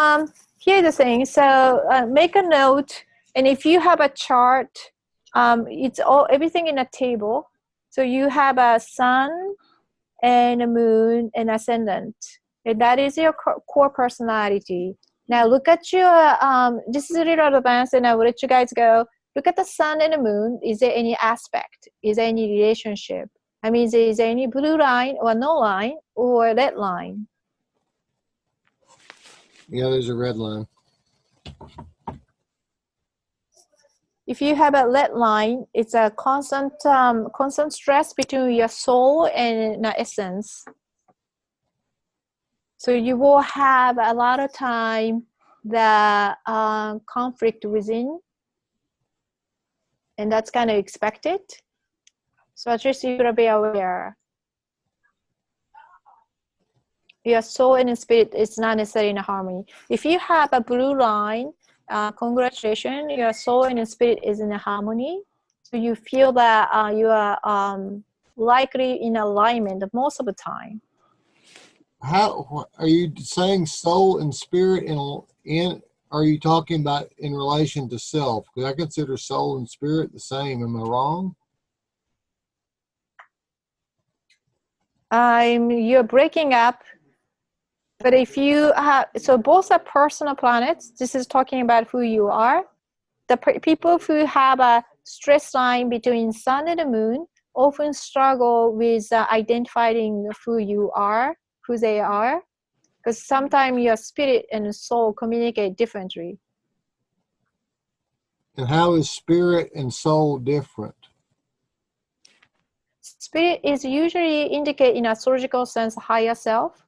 here's the thing. So make a note, and if you have a chart, it's everything in a table. So you have a sun and a moon and ascendant, and that is your core personality. Now look at your. This is a little advanced, and I will let you guys go. Look at the sun and the moon. Is there any aspect? Is there any relationship? I mean, is there any blue line or no line or red line? Yeah, there's a red line. If you have a red line, it's a constant stress between your soul and the essence. So you will have a lot of time the conflict within, and that's kind of expected. So at least you gotta be aware. Your soul and spirit is not necessarily in harmony. If you have a blue line, congratulations, your soul and spirit is in harmony. So you feel that you are likely in alignment most of the time. How are you saying soul and spirit in are you talking about in relation to self? Because I consider soul and spirit the same. Am I wrong? You're breaking up. But if you have, so both are personal planets. This is talking about who you are. The people who have a stress line between sun and the moon often struggle with identifying who you are, who they are, because sometimes your spirit and soul communicate differently. And how is spirit and soul different? Spirit is usually indicated in astrological sense higher self.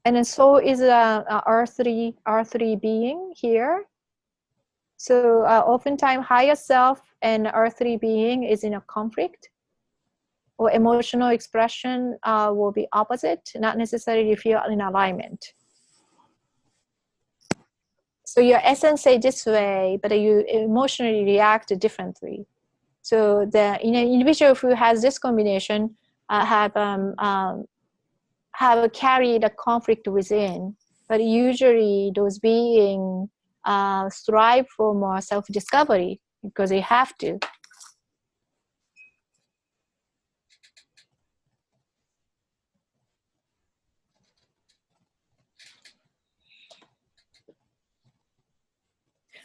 And then soul is a earthly being here. So oftentimes higher self and earthly being is in a conflict, or emotional expression will be opposite, not necessarily feel in alignment. So your essence say this way, but you emotionally react differently. So the individual who has this combination have carried a conflict within, but usually those beings strive for more self-discovery because they have to.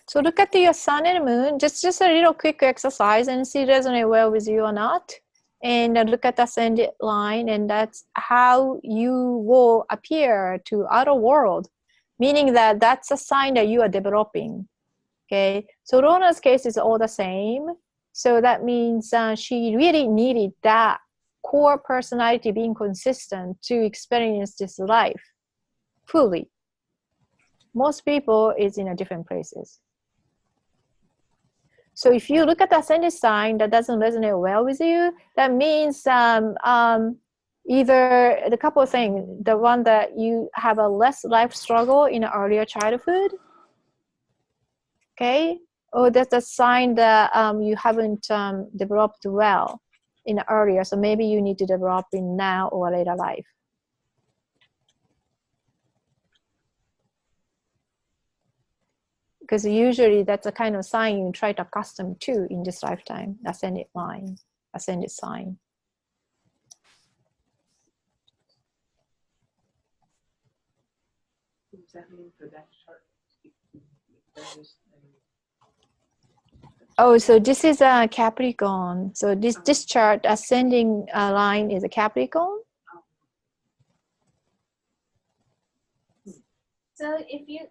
So look at your sun and moon, just a little quick exercise and see resonate well with you or not. And look at the ascended line, and that's how you will appear to outer world, meaning that that's a sign that you are developing. Okay, so Rona's case is all the same. So that means she really needed that core personality being consistent to experience this life fully. Most people is in a different places. So if you look at the ascendant sign that doesn't resonate well with you, that means either the couple of things, the one that you have a less life struggle in earlier childhood, okay, or that's a sign that you haven't developed well in earlier, so maybe you need to develop in now or later life. Because usually that's a kind of sign you try to accustom to in this lifetime, ascended line, ascended sign. What does that mean for that chart? Oh, so this is a Capricorn. So this chart, ascending line is a Capricorn. So if you,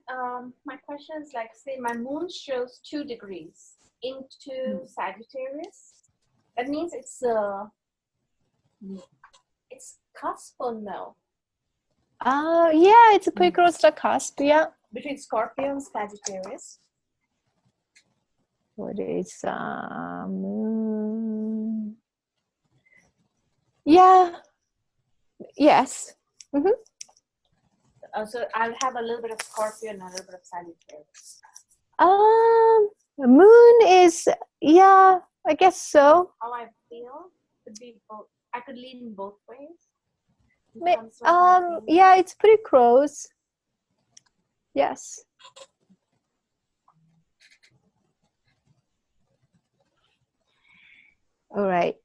my question is like, say my moon shows 2 degrees into Sagittarius. That means it's cusp or no? Yeah, it's pretty close to the cusp, yeah. Between Scorpio and Sagittarius. What is moon? Yeah. Yes. Mm-hmm. So I'll have a little bit of Scorpio and a little bit of Sagittarius. Moon is, yeah, I guess so. How I feel could be both. I could lean both ways. Yeah, it's pretty close. Yes. All right.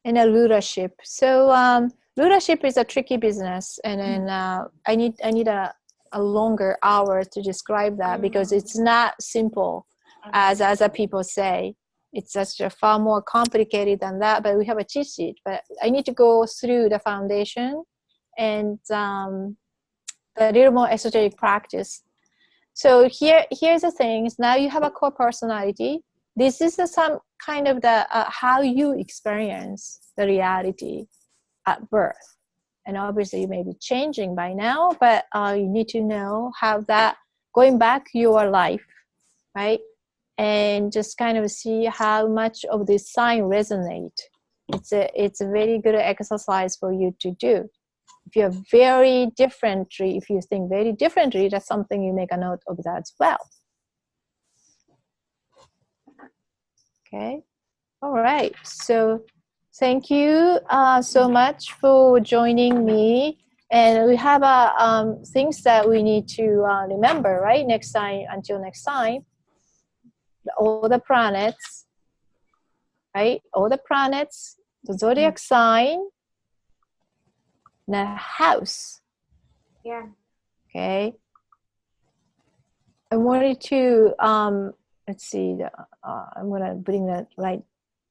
And a rulership. So rulership is a tricky business, and then I need a longer hour to describe that because it's not simple as other people say. It's just far more complicated than that, but we have a cheat sheet. But I need to go through the foundation and the little more esoteric practice. So here's the things. Now you have a core personality. This is some kind of the how you experience the reality at birth. And obviously you may be changing by now, but you need to know how that, going back your life, right? And just kind of see how much of this sign resonate. It's a very good exercise for you to do. If you're very differently, if you think very differently, that's something you make a note of that as well. Okay. All right. So thank you so much for joining me. And we have things that we need to remember, right? Next time, until next time. All the planets, right? All the planets, the zodiac sign, the house. Yeah. Okay. I wanted to let's see. I'm gonna bring the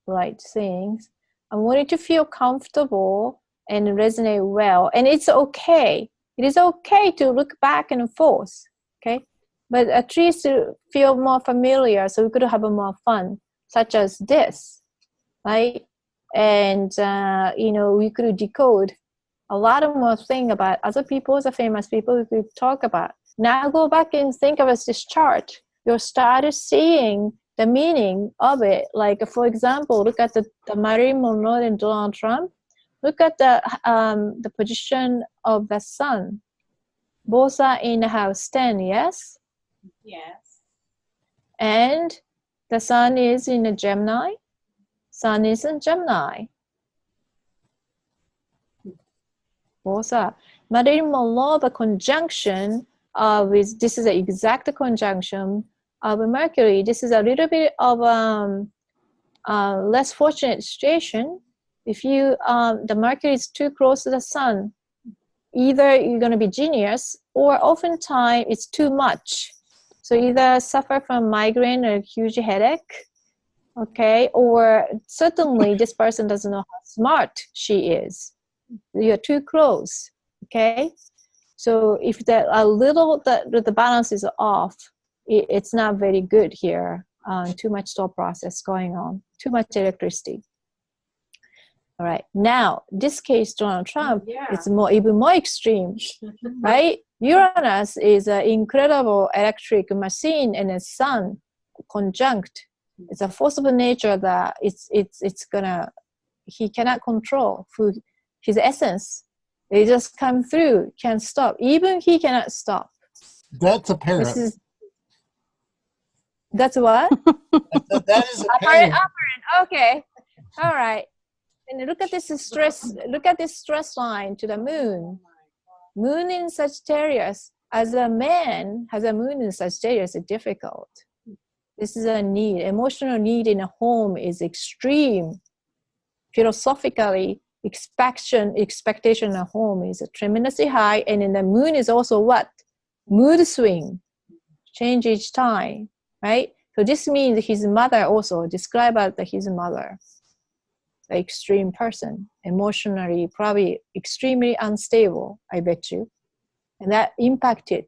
right things. I wanted to feel comfortable and resonate well, and it's okay. It is okay to look back and forth. Okay. but at least to feel more familiar, so we could have more fun, such as this, right? And you know, we could decode a lot of more things about other people, the famous people we could talk about. Now go back and think of this chart. You'll start seeing the meaning of it. Like, for example, look at the Marilyn Monroe and Donald Trump. Look at the position of the sun. Both are in house 10, yes? Yes. And the sun is in a Gemini. Sun is in Gemini. Both are. Marilyn Monroe, the conjunction with, this is the exact conjunction of Mercury. This is a little bit of less fortunate situation. If you, the Mercury is too close to the sun, either you're going to be genius, or oftentimes it's too much. So either suffer from migraine or huge headache, okay, or certainly this person doesn't know how smart she is. You're too close, okay? So if the balance is off, it's not very good here. Too much thought process going on, too much electricity. All right, now this case, Donald Trump, it's even more extreme, right? Uranus is an incredible electric machine, and the sun conjunct. It's a force of nature that he cannot control for his essence. They just come through, can't stop. Even he cannot stop. That's apparent. That's what? that is apparent. Okay, all right. And look at this stress. Look at this stress line to the moon. Moon in Sagittarius. As a man has a moon in Sagittarius, it's difficult. This is a need. Emotional need in a home is extreme. Philosophically, expectation in a home is tremendously high. And in the moon is also what? Mood swing. Change each time, right? So this means his mother also, described as his mother. The extreme person, emotionally, probably extremely unstable, I bet you. And that impacted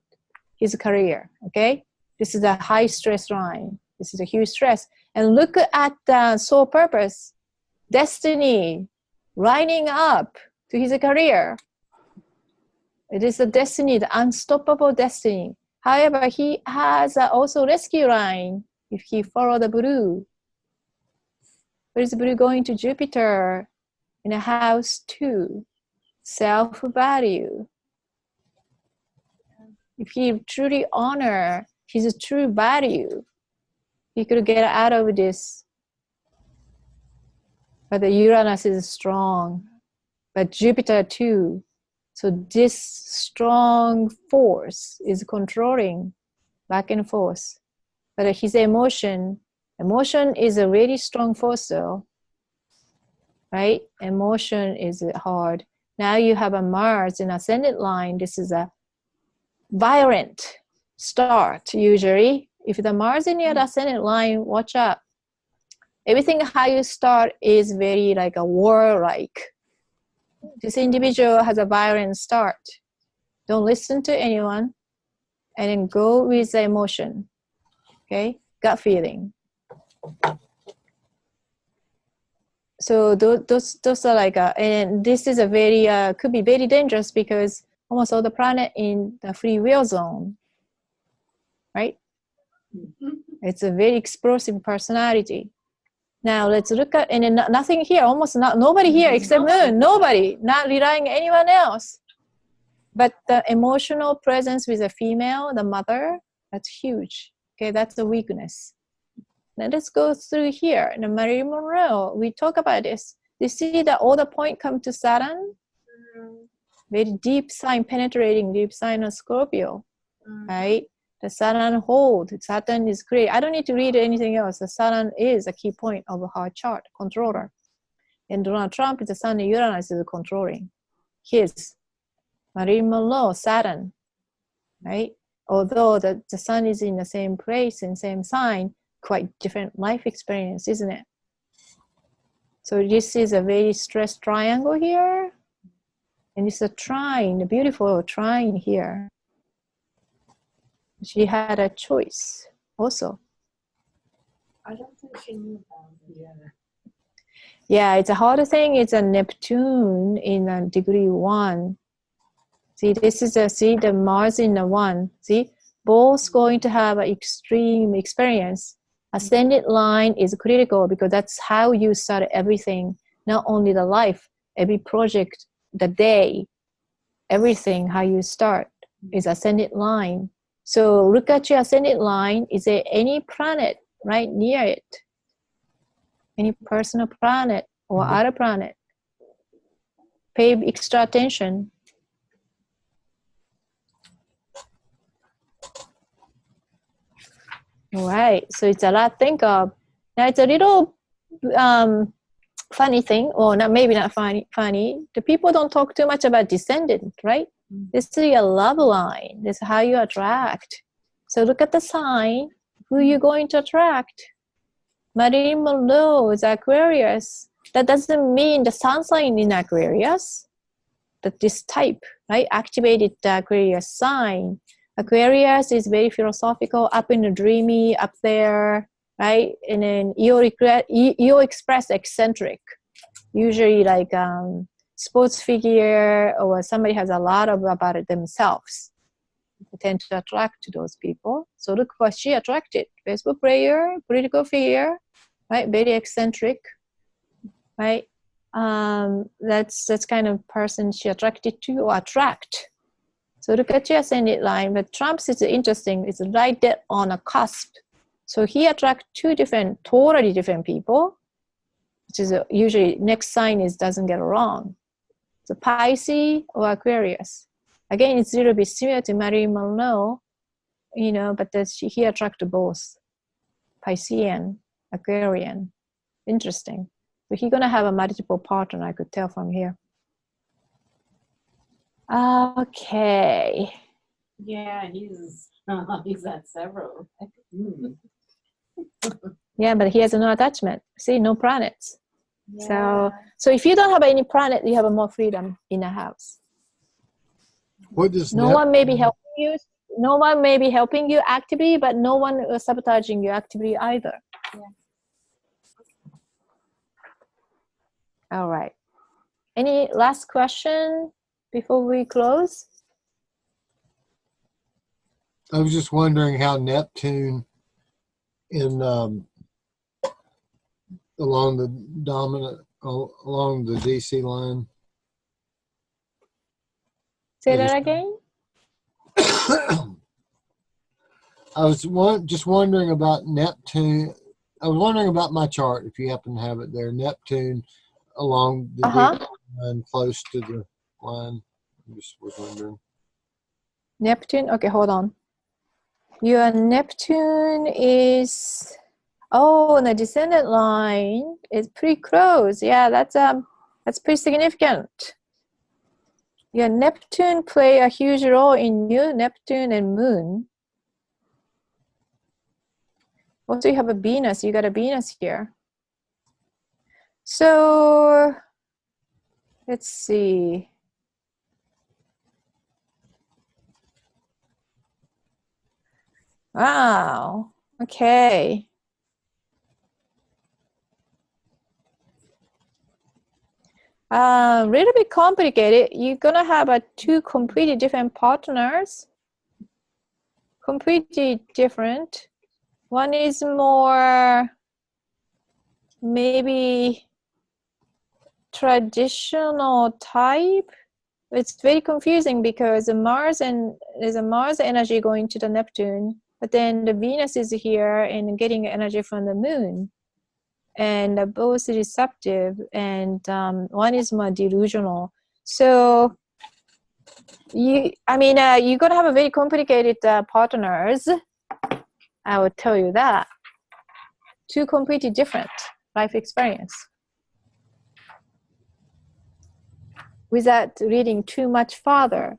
his career, okay? This is a high stress line. This is a huge stress. And look at the soul purpose, destiny, lining up to his career. It is a destiny, the unstoppable destiny. However, he has also rescue line if he follow the blue. Where is the blue going to Jupiter in a house 2? Self-value. If he truly honor his true value, he could get out of this. But the Uranus is strong, but Jupiter too. So this strong force is controlling back and forth. But his emotion is a really strong force though, right? Emotion is hard. Now you have a Mars in ascendant line. This is a violent start usually. If the Mars in your ascendant line, watch out. Everything how you start is very like a warlike. This individual has a violent start. Don't listen to anyone and then go with the emotion, okay? Gut feeling. So those are like, and this is a very, could be very dangerous because almost all the planet in the free will zone, right? It's a very explosive personality. Now let's look at, and nothing here, almost nobody here except Moon, nobody, not relying on anyone else. But the emotional presence with a female, the mother, that's huge. Okay, that's the weakness. Now let's go through here. In Marilyn Monroe, we talk about this. You see that all the point come to Saturn? Very deep sign, penetrating deep sign of Scorpio, right? The Saturn hold. Saturn is great. I don't need to read anything else. The Saturn is a key point of her chart, controller. And Donald Trump, the Sun and Uranus is controlling his. Marilyn Monroe, Saturn, right? Although the Sun is in the same place and same sign, quite different life experience, isn't it? So this is a very stressed triangle here. And it's a trine, a beautiful trine here. She had a choice also. I don't think she knew about it. Yeah. Yeah, it's a hard thing. It's a Neptune in a degree 1. See, this is the Mars in the 1. See, both going to have an extreme experience. Ascendant line is critical because that's how you start everything, not only the life, every project, the day, everything, how you start is ascendant line. So look at your ascendant line. Is there any planet right near it? Any personal planet or other planet? Pay extra attention. All right, so it's a lot to think of. Now it's a little funny thing, or not, maybe not funny. The people don't talk too much about descendant, right? This is your love line. This is how you attract. So look at the sign. Who you're going to attract? Marilyn Monroe is Aquarius. That doesn't mean the sun sign in Aquarius. That this type, right? Activated the Aquarius sign. Aquarius is very philosophical, up in the dreamy, up there, right? And then you express eccentric, usually like sports figure, or somebody has a lot about it themselves. They tend to attract to those people. So look what she attracted: baseball player, political figure, right? Very eccentric, right? That's kind of person she attracted to or attract. So look at your ascendant line. But Trump's is interesting. It's right there on a cusp. So he attracts two totally different people, which is usually next sign doesn't get it wrong. So Pisces or Aquarius. Again, it's a little bit similar to Marilyn Monroe, but he attracted both Piscean, Aquarian. Interesting. So he's going to have a multiple partner, I could tell from here. Okay. Yeah, he's had several. Yeah, but he has no attachment. See, no planets. Yeah. So if you don't have any planet, you have more freedom in the house. What does no one may be helping you. No one may be helping you actively, but no one is sabotaging you actively either. Yeah. All right. Any last question before we close? I was just wondering how Neptune along the DC line. Say that again. I was just wondering about Neptune. I was wondering about my chart, if you happen to have it there. Neptune along the DC line, close to the line. I just was wondering. Neptune. Okay, hold on. Your Neptune is the descendant line is pretty close. Yeah, that's pretty significant. Your Neptune play a huge role in you, Neptune and Moon. Also, you have a Venus. You got a Venus here. So, let's see. Wow. Okay. Little bit complicated. You're gonna have two completely different partners. Completely different. One is more maybe traditional type. It's very confusing because there's a Mars energy going to the Neptune, but then the Venus is here and getting energy from the Moon. And both receptive, and one is more delusional. So you're gonna have a very complicated partners. I would tell you that. Two completely different life experience. Without reading too much farther.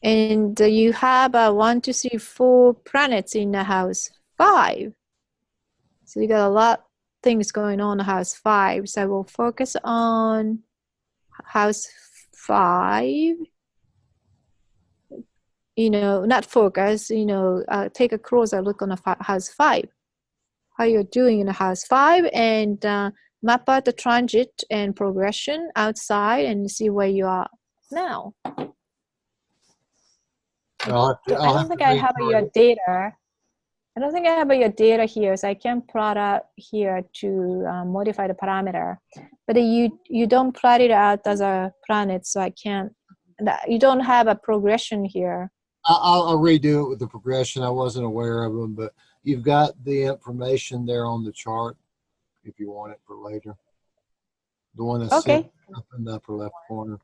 And you have 1, 2, 3, 4 planets in the house 5. So you got a lot of things going on in house 5. So we'll focus on house 5. not focus, take a closer look on house 5, how you're doing in house 5, and map out the transit and progression outside and see where you are now. I don't think I have your data. I don't think I have your data here, so I can't plot out here to modify the parameter. But you don't plot it out as a planet, so I can't. You don't have a progression here. I'll redo it with the progression. I wasn't aware of them, but you've got the information there on the chart if you want it for later. The one that's sitting up in the upper left corner.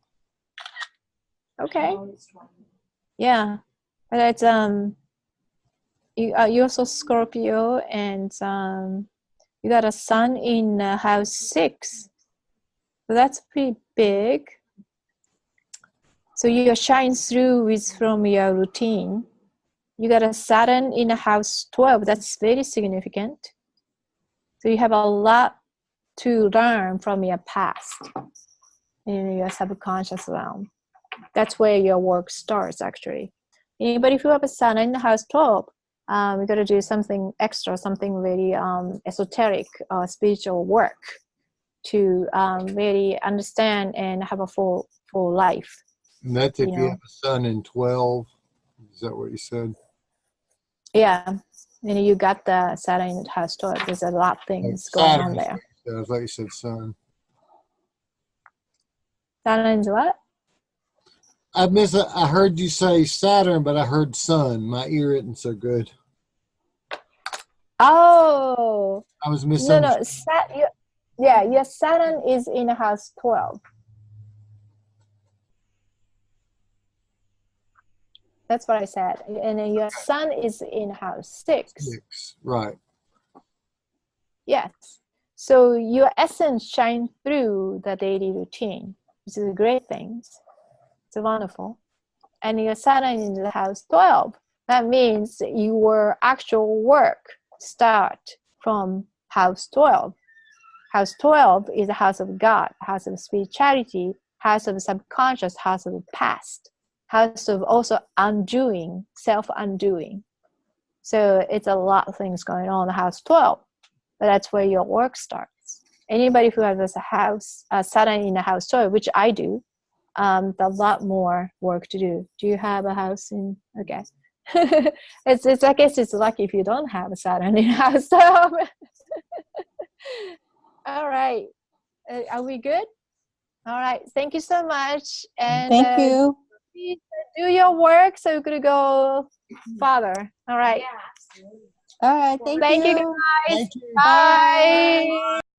Okay. Yeah, but it's you're also Scorpio, and you got a sun in house 6, so that's pretty big. So you shine through from your routine. You got a Saturn in house 12. That's very significant. So you have a lot to learn from your past in your subconscious realm. That's where your work starts, actually. But if you have a Saturn in house 12, we got to do something extra, something really esoteric, spiritual work to really understand and have a full life. And that's if you have a sun in 12. Is that what you said? Yeah. You got the Saturn in house 12. There's a lot of things going on there. Yeah, I thought you said sun. Saturn's what? I heard you say Saturn, but I heard sun. My ear isn't so good. Oh. I was misunderstanding. No. Your Saturn is in house 12. That's what I said. And then your sun is in house 6. 6, right. Yes. So your essence shines through the daily routine, which is a great thing. It's wonderful. And your Saturn in the house 12. That means your actual work start from house 12. House 12 is a house of God, house of spirituality, house of subconscious, house of past, house of also undoing, self-undoing. So it's a lot of things going on in house 12, but that's where your work starts. Anybody who has a house, Saturn in the house 12, which I do, a lot more work to do. Do you have a house in? Okay. it's I guess it's lucky if you don't have a Saturn in house 12. All right. Are we good? All right. Thank you so much. And thank you. Do your work so you're going to go farther. All right. Yeah, absolutely. All right. Thank you. Thank you, guys. Thank you. Bye.